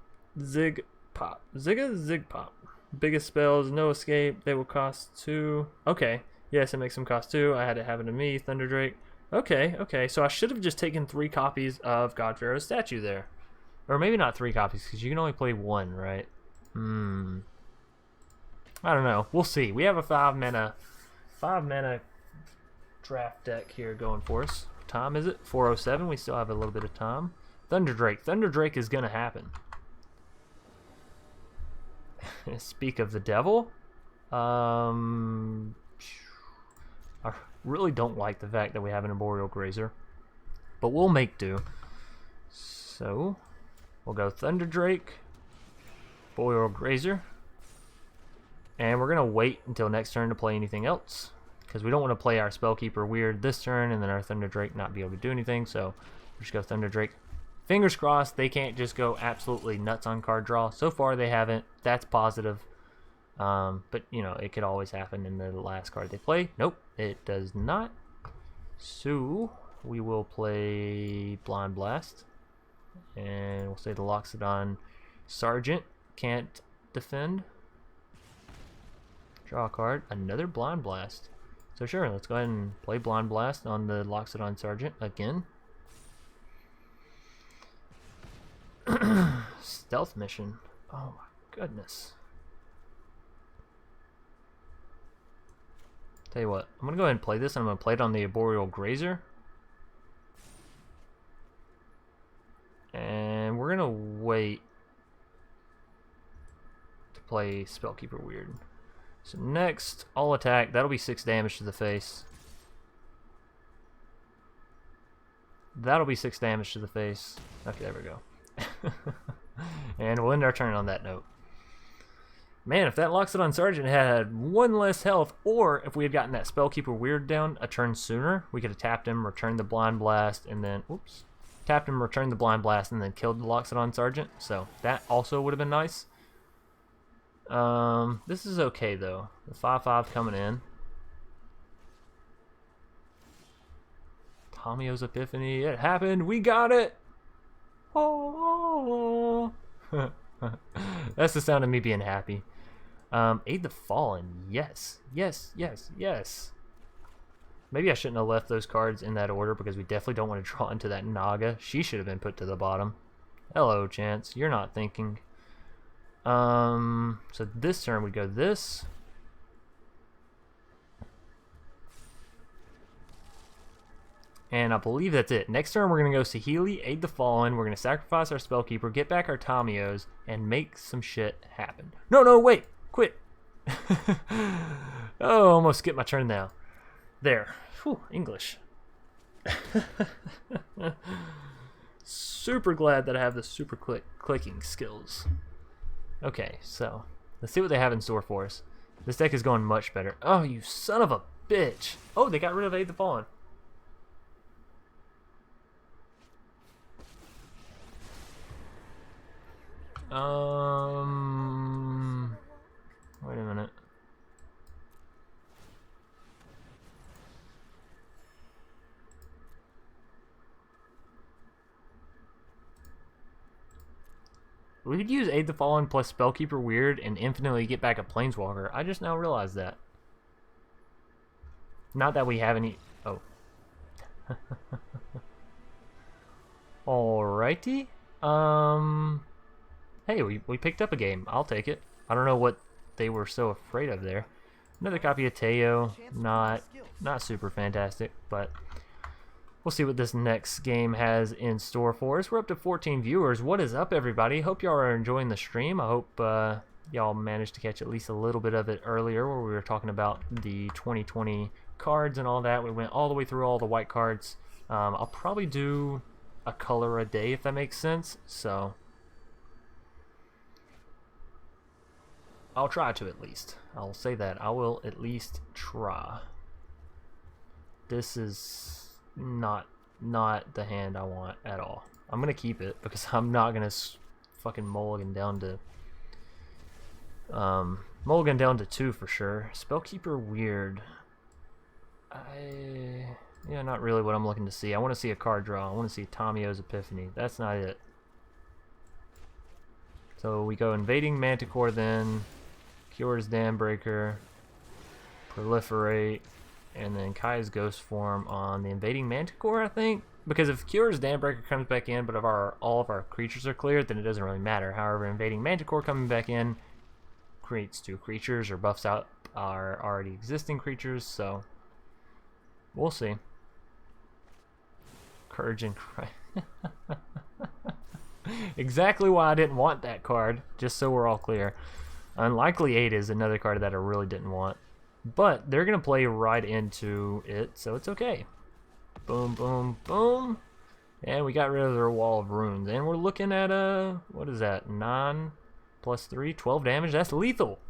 Zig Pop. Zigga Zig Pop. Biggest spells, no escape. They will cost 2. Okay. Yes, it makes them cost 2. I had it happen to me. Thunderdrake. Okay, okay. So I should have just taken 3 copies of God Pharaoh's statue there. Or maybe not 3 copies, because you can only play 1, right? I don't know. We'll see. We have a 5 mana draft deck here going for us. What time is it? 4:07. We still have a little bit of time. Thunderdrake. Thunderdrake is going to happen. Speak of the devil. I really don't like the fact that we have an Arboreal Grazer, but we'll make do. So we'll go Thunderdrake, Arboreal Grazer, and we're gonna wait until next turn to play anything else, because we don't want to play our Spellkeeper weird this turn and then our Thunderdrake not be able to do anything. So we'll just go Thunderdrake. Fingers crossed they can't just go absolutely nuts on card draw. So far they haven't. That's positive. But, you know, it could always happen in the last card they play. Nope, it does not. So we will play Blind Blast. And we'll say the Loxodon Sergeant can't defend. Draw a card. Another Blind Blast. So sure, let's go ahead and play Blind Blast on the Loxodon Sergeant again. Stealth mission. Oh my goodness. Tell you what, I'm gonna go ahead and play this. I'm gonna play it on the Arboreal Grazer. And we're gonna wait to play Spellkeeper Weird. So next, all attack. That'll be 6 damage to the face. That'll be 6 damage to the face. Okay, there we go. And we'll end our turn on that note. Man, if that Loxodon Sergeant had 1 less health, or if we had gotten that Spellkeeper Weird down a turn sooner, we could have tapped him, returned the Blind Blast, and then, oops, tapped him, returned the Blind Blast, and then killed the Loxodon Sergeant. So that also would have been nice. This is okay though. The 5/5 coming in. Tomio's Epiphany. It happened. We got it. Oh. That's the sound of me being happy. Aid the Fallen. Yes. Yes. Yes. Yes. Maybe I shouldn't have left those cards in that order, because we definitely don't want to draw into that Naga. She should have been put to the bottom. Hello, Chance. You're not thinking. So this turn we go this. And I believe that's it. Next turn, we're going to go Saheeli, Aid the Fallen. We're going to sacrifice our Spellkeeper, get back our Tamios, and make some shit happen. No, no, wait. Quit. Oh, almost skipped my turn now. There. Whew, English. Super glad that I have the super clicking skills. Okay, so let's see what they have in store for us. This deck is going much better. Oh, you son of a bitch. Oh, they got rid of Aid the Fallen. Wait a minute. We could use Aid the Fallen plus Spellkeeper Weird and infinitely get back a Planeswalker. I just now realized that. Not that we have any... Oh. Alrighty. Hey, we picked up a game. I'll take it. I don't know what they were so afraid of there. Another copy of Teo. Not super fantastic, but we'll see what this next game has in store for us. We're up to 14 viewers. What is up, everybody? Hope y'all are enjoying the stream. I hope y'all managed to catch at least a little bit of it earlier, where we were talking about the 2020 cards and all that. We went all the way through all the white cards. I'll probably do a color a day if that makes sense, so I'll try to at least. I'll say that. I will at least try. This is not the hand I want at all. I'm gonna keep it because I'm not gonna fucking mulligan down to 2 for sure. Spellkeeper weird. Yeah, not really what I'm looking to see. I want to see a card draw. I want to see Tamio's Epiphany. That's not it. So we go Invading Manticore then, Cures Dambreaker, Proliferate, and then Kai's Ghost Form on the Invading Manticore, I think. Because if Cures Dambreaker comes back in, but if all of our creatures are cleared, then it doesn't really matter. However, Invading Manticore coming back in creates 2 creatures or buffs out our already existing creatures, so we'll see. Courage and Cry. Exactly why I didn't want that card, just so we're all clear. Unlikely 8 is another card that I really didn't want. But they're going to play right into it, so it's okay. Boom, boom, boom. And we got rid of their Wall of Runes. And we're looking at what is that? 9 plus 3, 12 damage. That's lethal.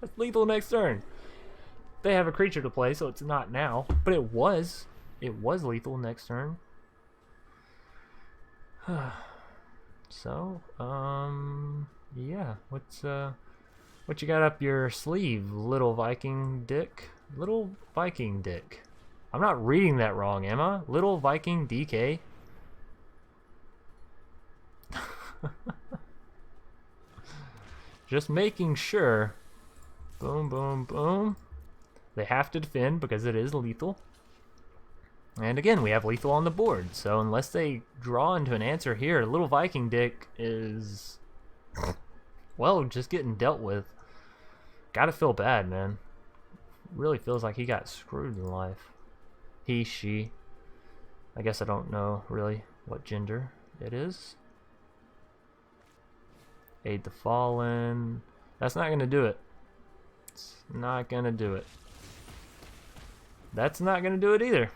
That's lethal next turn. They have a creature to play, so it's not now. But it was. It was lethal next turn. So, yeah. What you got up your sleeve, little Viking dick? Little Viking dick. I'm not reading that wrong, am I? Little Viking DK? Just making sure. Boom, boom, boom. They have to defend because it is lethal. And again, we have lethal on the board. So unless they draw into an answer here, Little Viking Dick is, well, just getting dealt with. Gotta feel bad, man. Really feels like he got screwed in life. He, she. I guess I don't know really what gender it is. Aid the Fallen. That's not gonna do it. It's not gonna do it. That's not gonna do it either.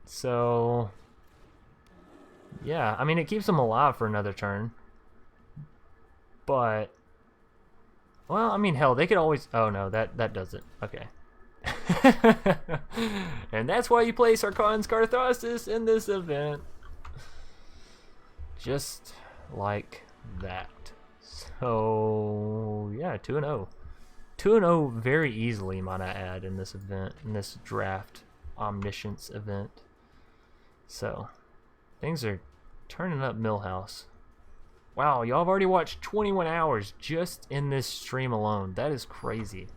So, yeah, I mean, it keeps them alive for another turn. But, well, I mean, hell, they could always... Oh, no, that does it. Okay. And that's why you play Sarkhan's Karthostis in this event. Just like that. So, yeah, 2-0. 2-0 very easily, might I add, in this event, in this draft Omniscience event. So, things are turning up Millhouse. Wow, y'all have already watched 21 hours just in this stream alone. That is crazy.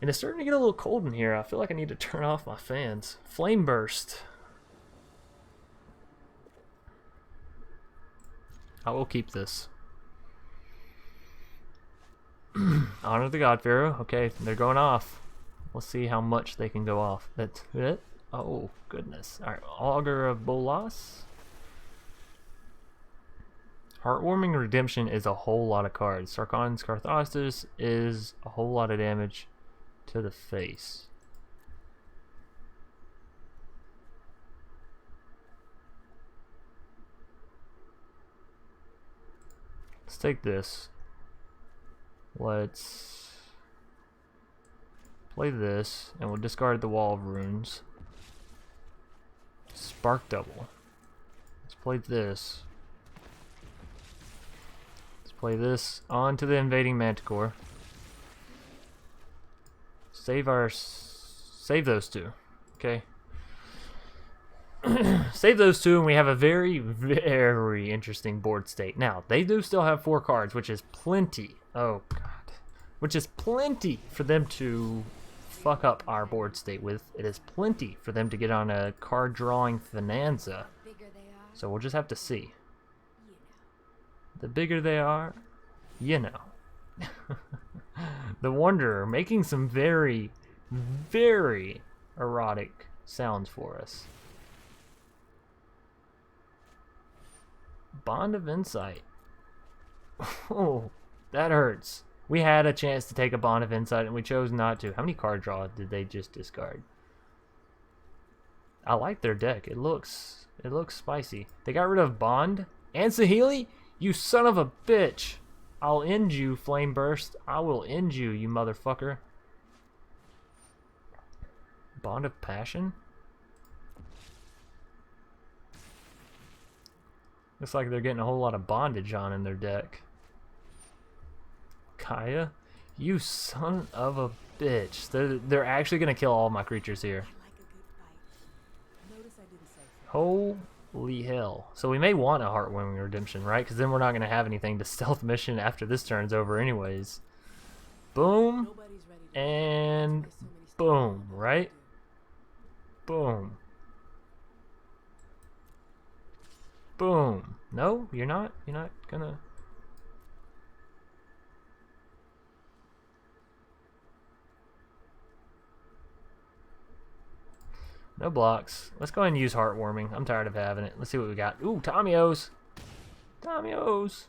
And it's starting to get a little cold in here. I feel like I need to turn off my fans. Flame Burst. I will keep this. Honor the God Pharaoh. Okay, they're going off. Let's see how much they can go off. That's it. Oh, goodness. Alright, Augur of Bolas. Heartwarming Redemption is a whole lot of cards. Sarkhan's Karthostis is a whole lot of damage to the face. Let's take this. Let's play this, and we'll discard the Wall of Runes. Spark Double. Let's play this. Let's play this onto the Invading Manticore. Save those two. Okay. Save those two, and we have a very, very interesting board state. Now, they do still have 4 cards, which is plenty. Oh, God. Which is plenty for them to fuck up our board state with. It is plenty for them to get on a card drawing bonanza. So we'll just have to see. The bigger they are, you know. The Wanderer making some very, very erotic sounds for us. Bond of Insight. Oh, that hurts. We had a chance to take a Bond of Insight and we chose not to. How many card draw did they just discard? I like their deck. It looks spicy. They got rid of Bond and Saheeli? You son of a bitch. I'll end you, Flame Burst. I will end you, you motherfucker. Bond of Passion? Looks like they're getting a whole lot of bondage on in their deck. Kaya? You son of a bitch. They're actually going to kill all my creatures here. Holy hell. So we may want a Heartwarming Redemption, right? Because then we're not going to have anything to stealth mission after this turn's over anyways. Boom. And boom, right? Boom. Boom. No, you're not? You're not gonna... No blocks. Let's go ahead and use Heartwarming. I'm tired of having it. Let's see what we got. Ooh, Tamiyo's. Tamiyo's.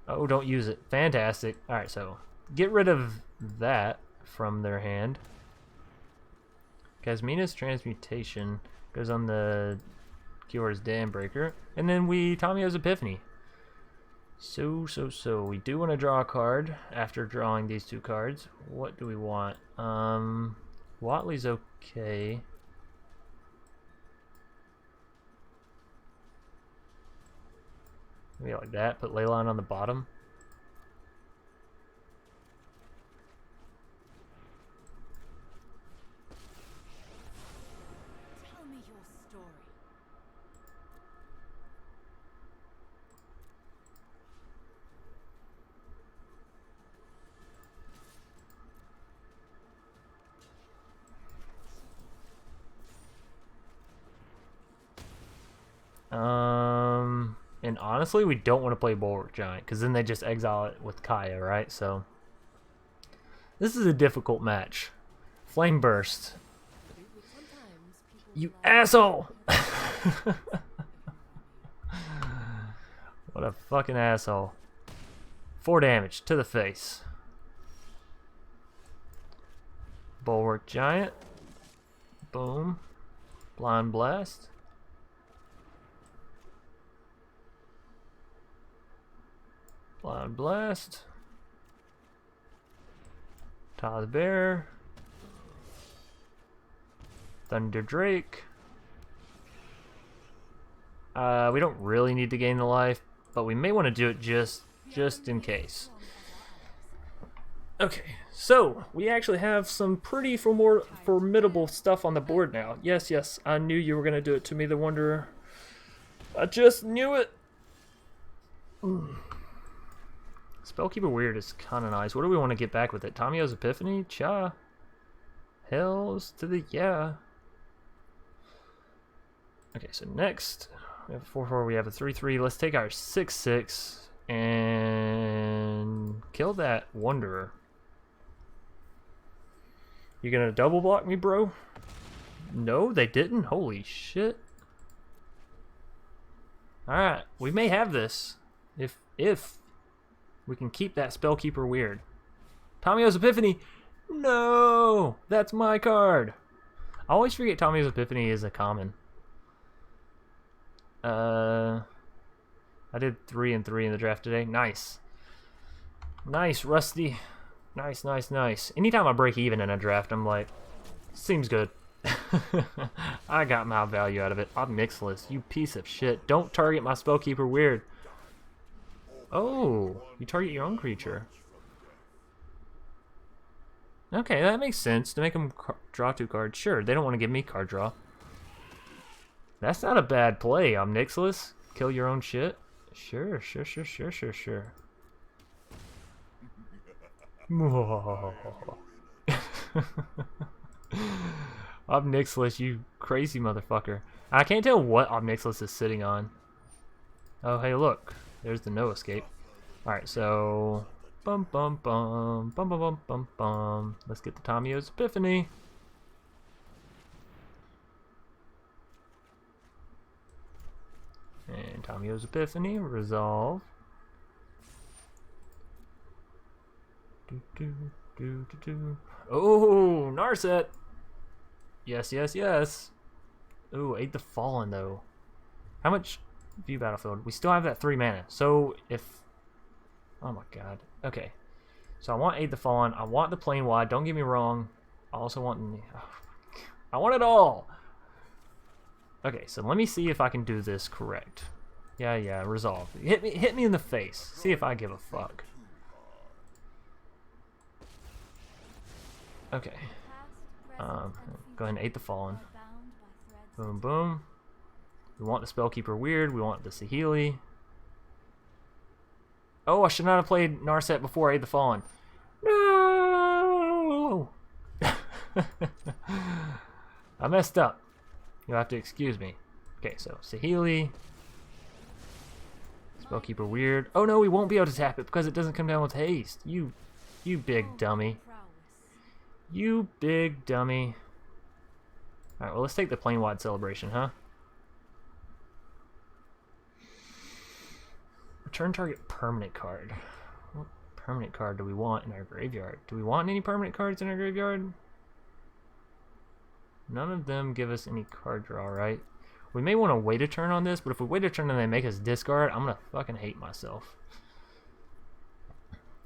Oh, don't use it. Fantastic. Alright, so get rid of that from their hand. Kasmina's Transmutation goes on the Kior's Dam Breaker. And then we Tamiyo's Epiphany. So. We do want to draw a card after drawing these two cards. What do we want? Watley's okay. Maybe like that. Put Ley Line on the bottom. Tell me your story. And honestly, we don't want to play Bulwark Giant, because then they just exile it with Kaya, right? So, this is a difficult match. Flame Burst. You asshole! What a fucking asshole. 4 damage to the face. Bulwark Giant. Boom. Blind Blast. Blind Blast. Taz Bear. Thunder Drake. We don't really need to gain the life, but we may want to do it just in case. Okay, so we actually have some pretty formidable stuff on the board now. Yes, I knew you were going to do it to me, the Wanderer. I just knew it. Spellkeeper Weird is kind of nice. What do we want to get back with it? Tamiyo's Epiphany? Cha. Hells to the yeah. Okay, so next, we have a 4/4, we have a 3/3. Let's take our 6/6 and kill that Wanderer. You gonna double block me, bro? No, they didn't? Holy shit. Alright, we may have this. If we can keep that Spellkeeper Weird. Tamiyo's Epiphany! No! That's my card! I always forget Tamiyo's Epiphany is a common. I did 3 and 3 in the draft today. Nice. Nice, Rusty. Nice. Anytime I break even in a draft, I'm like, seems good. I got my value out of it. I'm mixless. You piece of shit. Don't target my Spellkeeper Weird. Oh, you target your own creature. Okay, that makes sense. To make them draw 2 cards. Sure, they don't want to give me card draw. That's not a bad play, Omniscience. Kill your own shit. Sure. Omniscience, you crazy motherfucker. I can't tell what Omniscience is sitting on. Oh, hey, look. There's the no escape. Alright, so... Let's get the Tamiyo's Epiphany. And Tamiyo's Epiphany, resolve. Oh, Narset! Yes, yes, yes. Ooh, Aid the Fallen, though. How much view battlefield? We still have that 3 mana. So, if... Oh my god. Okay. So, I want Aid the Fallen. I want the plane wide. Don't get me wrong. I also want... I want it all! Okay, so let me see if I can do this correct. Yeah, resolve. Hit me in the face. See if I give a fuck. Okay. Go ahead and Aid the Fallen. Boom, boom. We want the Spellkeeper Weird. We want the Saheeli. Oh, I should not have played Narset before Aid the Fallen. No! I messed up. You'll have to excuse me. Okay, so Saheeli. Spellkeeper Weird. Oh no, we won't be able to tap it because it doesn't come down with haste. You big dummy. You big dummy. Alright, well, let's take the plane wide celebration, huh? Return target permanent card. What permanent card do we want in our graveyard? Do we want any permanent cards in our graveyard? None of them give us any card draw, right? We may want to wait a turn on this, but if we wait a turn and they make us discard, I'm gonna fucking hate myself.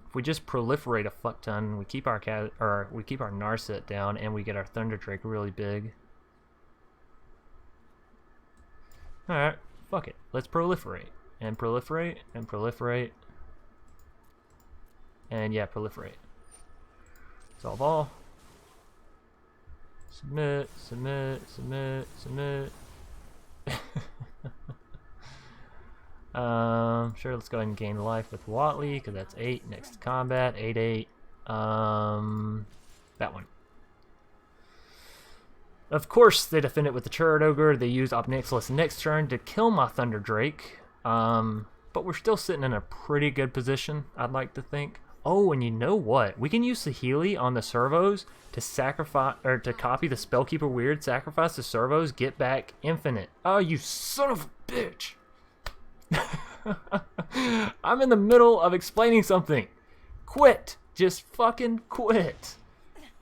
If we just proliferate a fuck ton, we keep our Narset down, and we get our Thunder Drake really big. Alright, fuck it. Let's proliferate. And proliferate, and proliferate. And yeah, proliferate. Solve all. Submit, submit, submit, submit. Sure, let's go ahead and gain life with Watley, because that's 8. Next to combat, 8, 8. That one. Of course, they defend it with the Turret Ogre. They use Omniscience next turn to kill my Thunder Drake. But we're still sitting in a pretty good position, I'd like to think. Oh, and you know what? We can use Saheeli on the servos to sacrifice, or to copy the Spellkeeper Weird, sacrifice the servos, get back infinite. Oh, you son of a bitch! I'm in the middle of explaining something. Quit! Just fucking quit.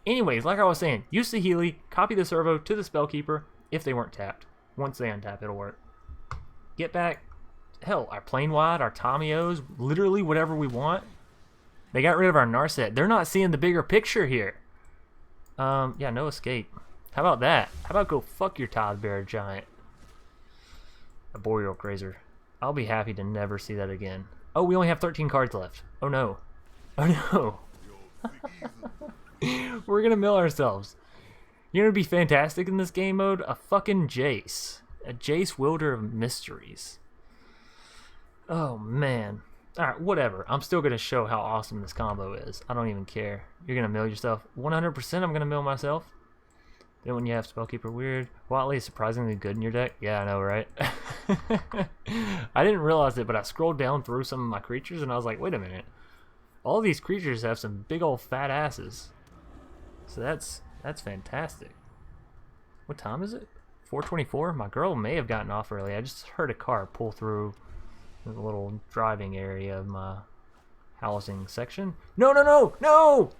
Anyways, like I was saying, use Saheeli, copy the servo to the Spellkeeper if they weren't tapped. Once they untap, it'll work. Get back, hell, our plane wide, our Tamios, literally whatever we want. They got rid of our Narset. They're not seeing the bigger picture here. Yeah, no escape. How about that? How about go fuck your Tide Bearer Giant? A Boreal Grazer. I'll be happy to never see that again. Oh, we only have 13 cards left. Oh no. Oh no. We're gonna mill ourselves. You're gonna be fantastic in this game mode? A fucking Jace. A Jace Wielder of Mysteries. Oh man. Alright, whatever. I'm still gonna show how awesome this combo is. I don't even care. You're gonna mill yourself. 100% I'm gonna mill myself. Then when you have Spellkeeper Weird, Watley is surprisingly good in your deck. Yeah, I know, right? I didn't realize it, but I scrolled down through some of my creatures and I was like, wait a minute. All these creatures have some big old fat asses. So that's fantastic. What time is it? 4:24? My girl may have gotten off early. I just heard a car pull through the little driving area of my housing section. No, no, no, no!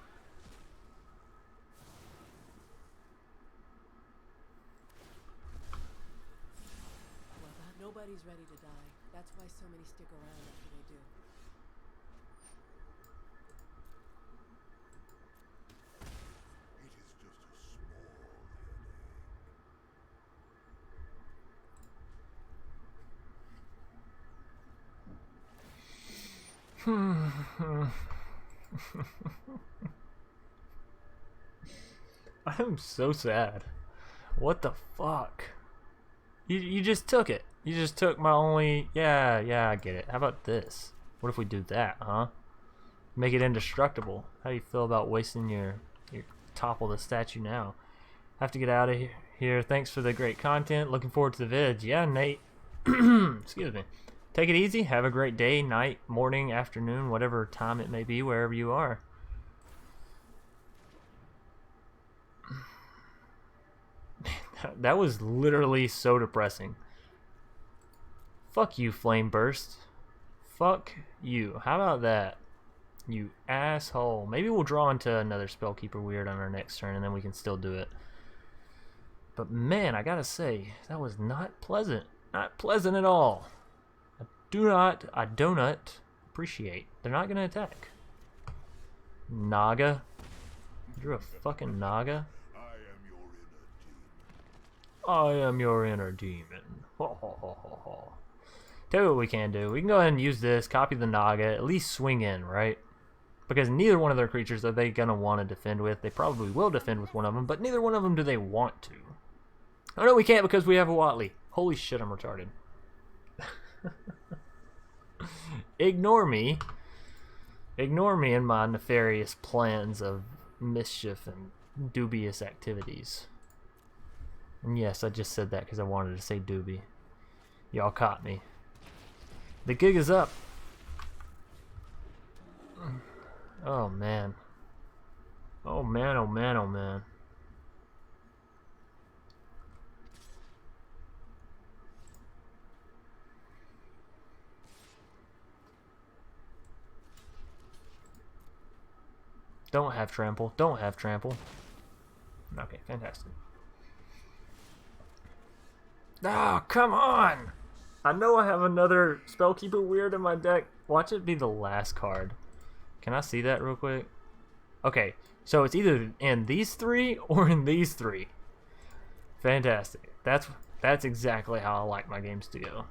Nobody's ready to die. That's why so many stick around after they do. It is just a small I'm so sad. What the fuck? You just took it. You just took my only... Yeah, I get it. How about this? What if we do that, huh? Make it indestructible. How do you feel about wasting your topple the statue now? Have to get out of here. Thanks for the great content. Looking forward to the vids. Yeah, Nate. Excuse me. Take it easy. Have a great day, night, morning, afternoon, whatever time it may be, wherever you are. That was literally so depressing. Fuck you, Flame Burst. Fuck you. How about that? You asshole. Maybe we'll draw into another Spellkeeper Weird on our next turn, and then we can still do it. But man, I gotta say, that was not pleasant. Not pleasant at all. I do not appreciate. They're not gonna attack. Naga. Drew a fucking Naga. I am your inner demon. I am your inner demon. Ho, ho, ho, ho, ho. Tell you what we can do. We can go ahead and use this, copy the Naga, at least swing in, right? Because neither one of their creatures are they going to want to defend with. They probably will defend with one of them, but neither one of them do they want to. Oh no, we can't because we have a Watley. Holy shit, I'm retarded. Ignore me. Ignore me and my nefarious plans of mischief and dubious activities. And yes, I just said that because I wanted to say doobie. Y'all caught me. The gig is up. Oh man. Oh man, oh man, oh man. Don't have trample. Don't have trample. Okay, fantastic. Oh, come on! I know I have another Spellkeeper Weird in my deck. Watch it be the last card. Can I see that real quick? Okay, so it's either in these three or in these three. Fantastic. That's exactly how I like my games to go.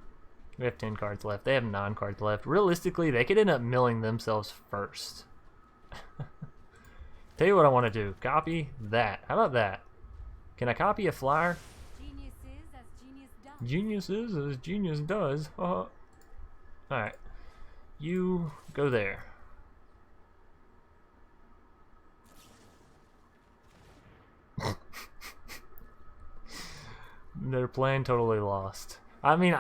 We have 10 cards left. They have 9 cards left. Realistically, they could end up milling themselves first. Tell you what I want to do. Copy that. How about that? Can I copy a flyer? Genius is as genius does. Genius is as genius does. Alright. You go there. They're playing totally lost. I mean,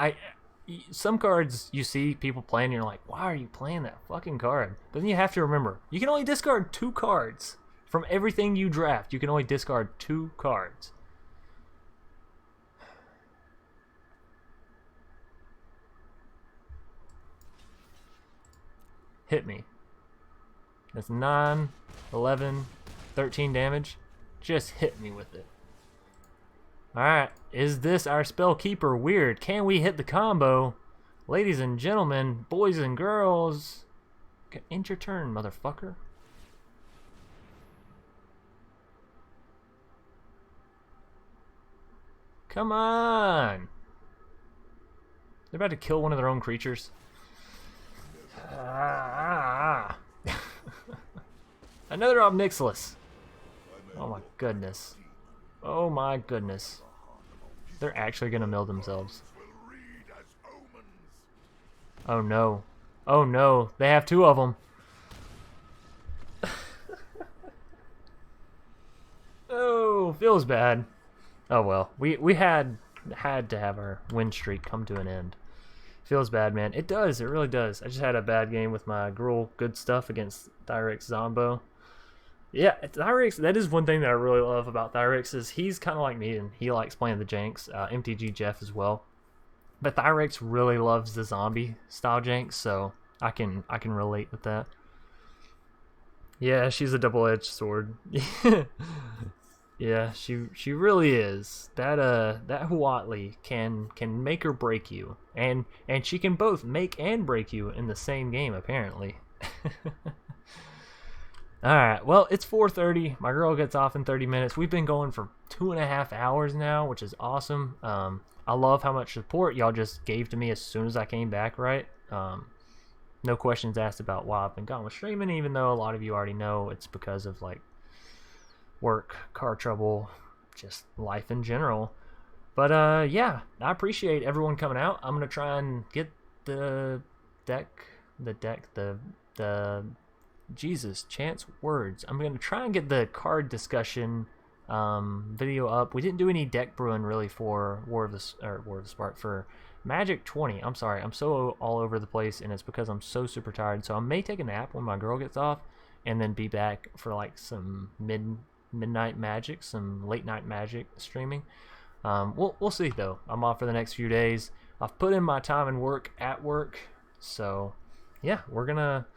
some cards you see people playing, you're like, why are you playing that fucking card? But then you have to remember, you can only discard 2 cards. From everything you draft, you can only discard 2 cards. Hit me. That's 9, 11, 13 damage. Just hit me with it. Alright, is this our Spellkeeper Weird? Can we hit the combo? Ladies and gentlemen, boys and girls, end your turn, motherfucker. Come on! They're about to kill one of their own creatures. Another Omniscience. Oh my goodness. Oh my goodness. They're actually gonna mill themselves. Oh no. Oh no. They have 2 of them. Oh, feels bad. Oh well. We had to have our win streak come to an end. Feels bad, man. It does. It really does. I just had a bad game with my Gruul good stuff against Thyrix Zombo. Yeah, Thyrix, that is one thing that I really love about Thyrix is he's kind of like me and he likes playing the janks. MTG Jeff as well. But Thyrix really loves the zombie style janks, so I can relate with that. Yeah, she's a double-edged sword. Yeah, she really is. That Huatli can make or break you. And she can both make and break you in the same game apparently. Alright, well, it's 4:30. My girl gets off in 30 minutes. We've been going for 2.5 hours now, which is awesome. I love how much support y'all just gave to me as soon as I came back, right? No questions asked about why I've been gone with streaming, even though a lot of you already know it's because of, like, work, car trouble, just life in general. But, yeah, I appreciate everyone coming out. I'm going to try and get the Jesus, chance words. I'm going to try and get the card discussion video up. We didn't do any deck brewing really for War of the Spark for Magic 20. I'm sorry, I'm so all over the place, and it's because I'm so super tired. So I may take a nap when my girl gets off, and then be back for like some midnight Magic, some late night Magic streaming. We'll see though. I'm off for the next few days. I've put in my time and work at work, so yeah, we're gonna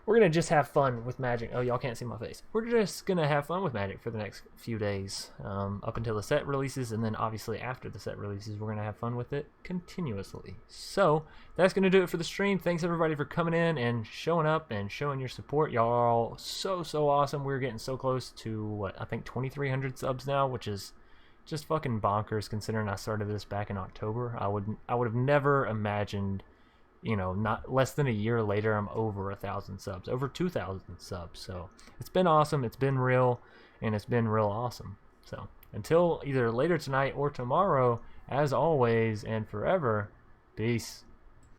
we're gonna just have fun with Magic. Oh, y'all can't see my face. We're just gonna have fun with Magic for the next few days, up until the set releases, and then obviously after the set releases, we're gonna have fun with it continuously. So that's gonna do it for the stream. Thanks everybody for coming in and showing up and showing your support. Y'all are all so awesome. We're getting so close to what I think 2,300 subs now, which is just fucking bonkers considering I started this back in October. I would have never imagined. You know, not less than a year later, I'm over 1,000 subs, over 2,000 subs. So it's been awesome. It's been real, and it's been real awesome. So until either later tonight or tomorrow, as always and forever, peace.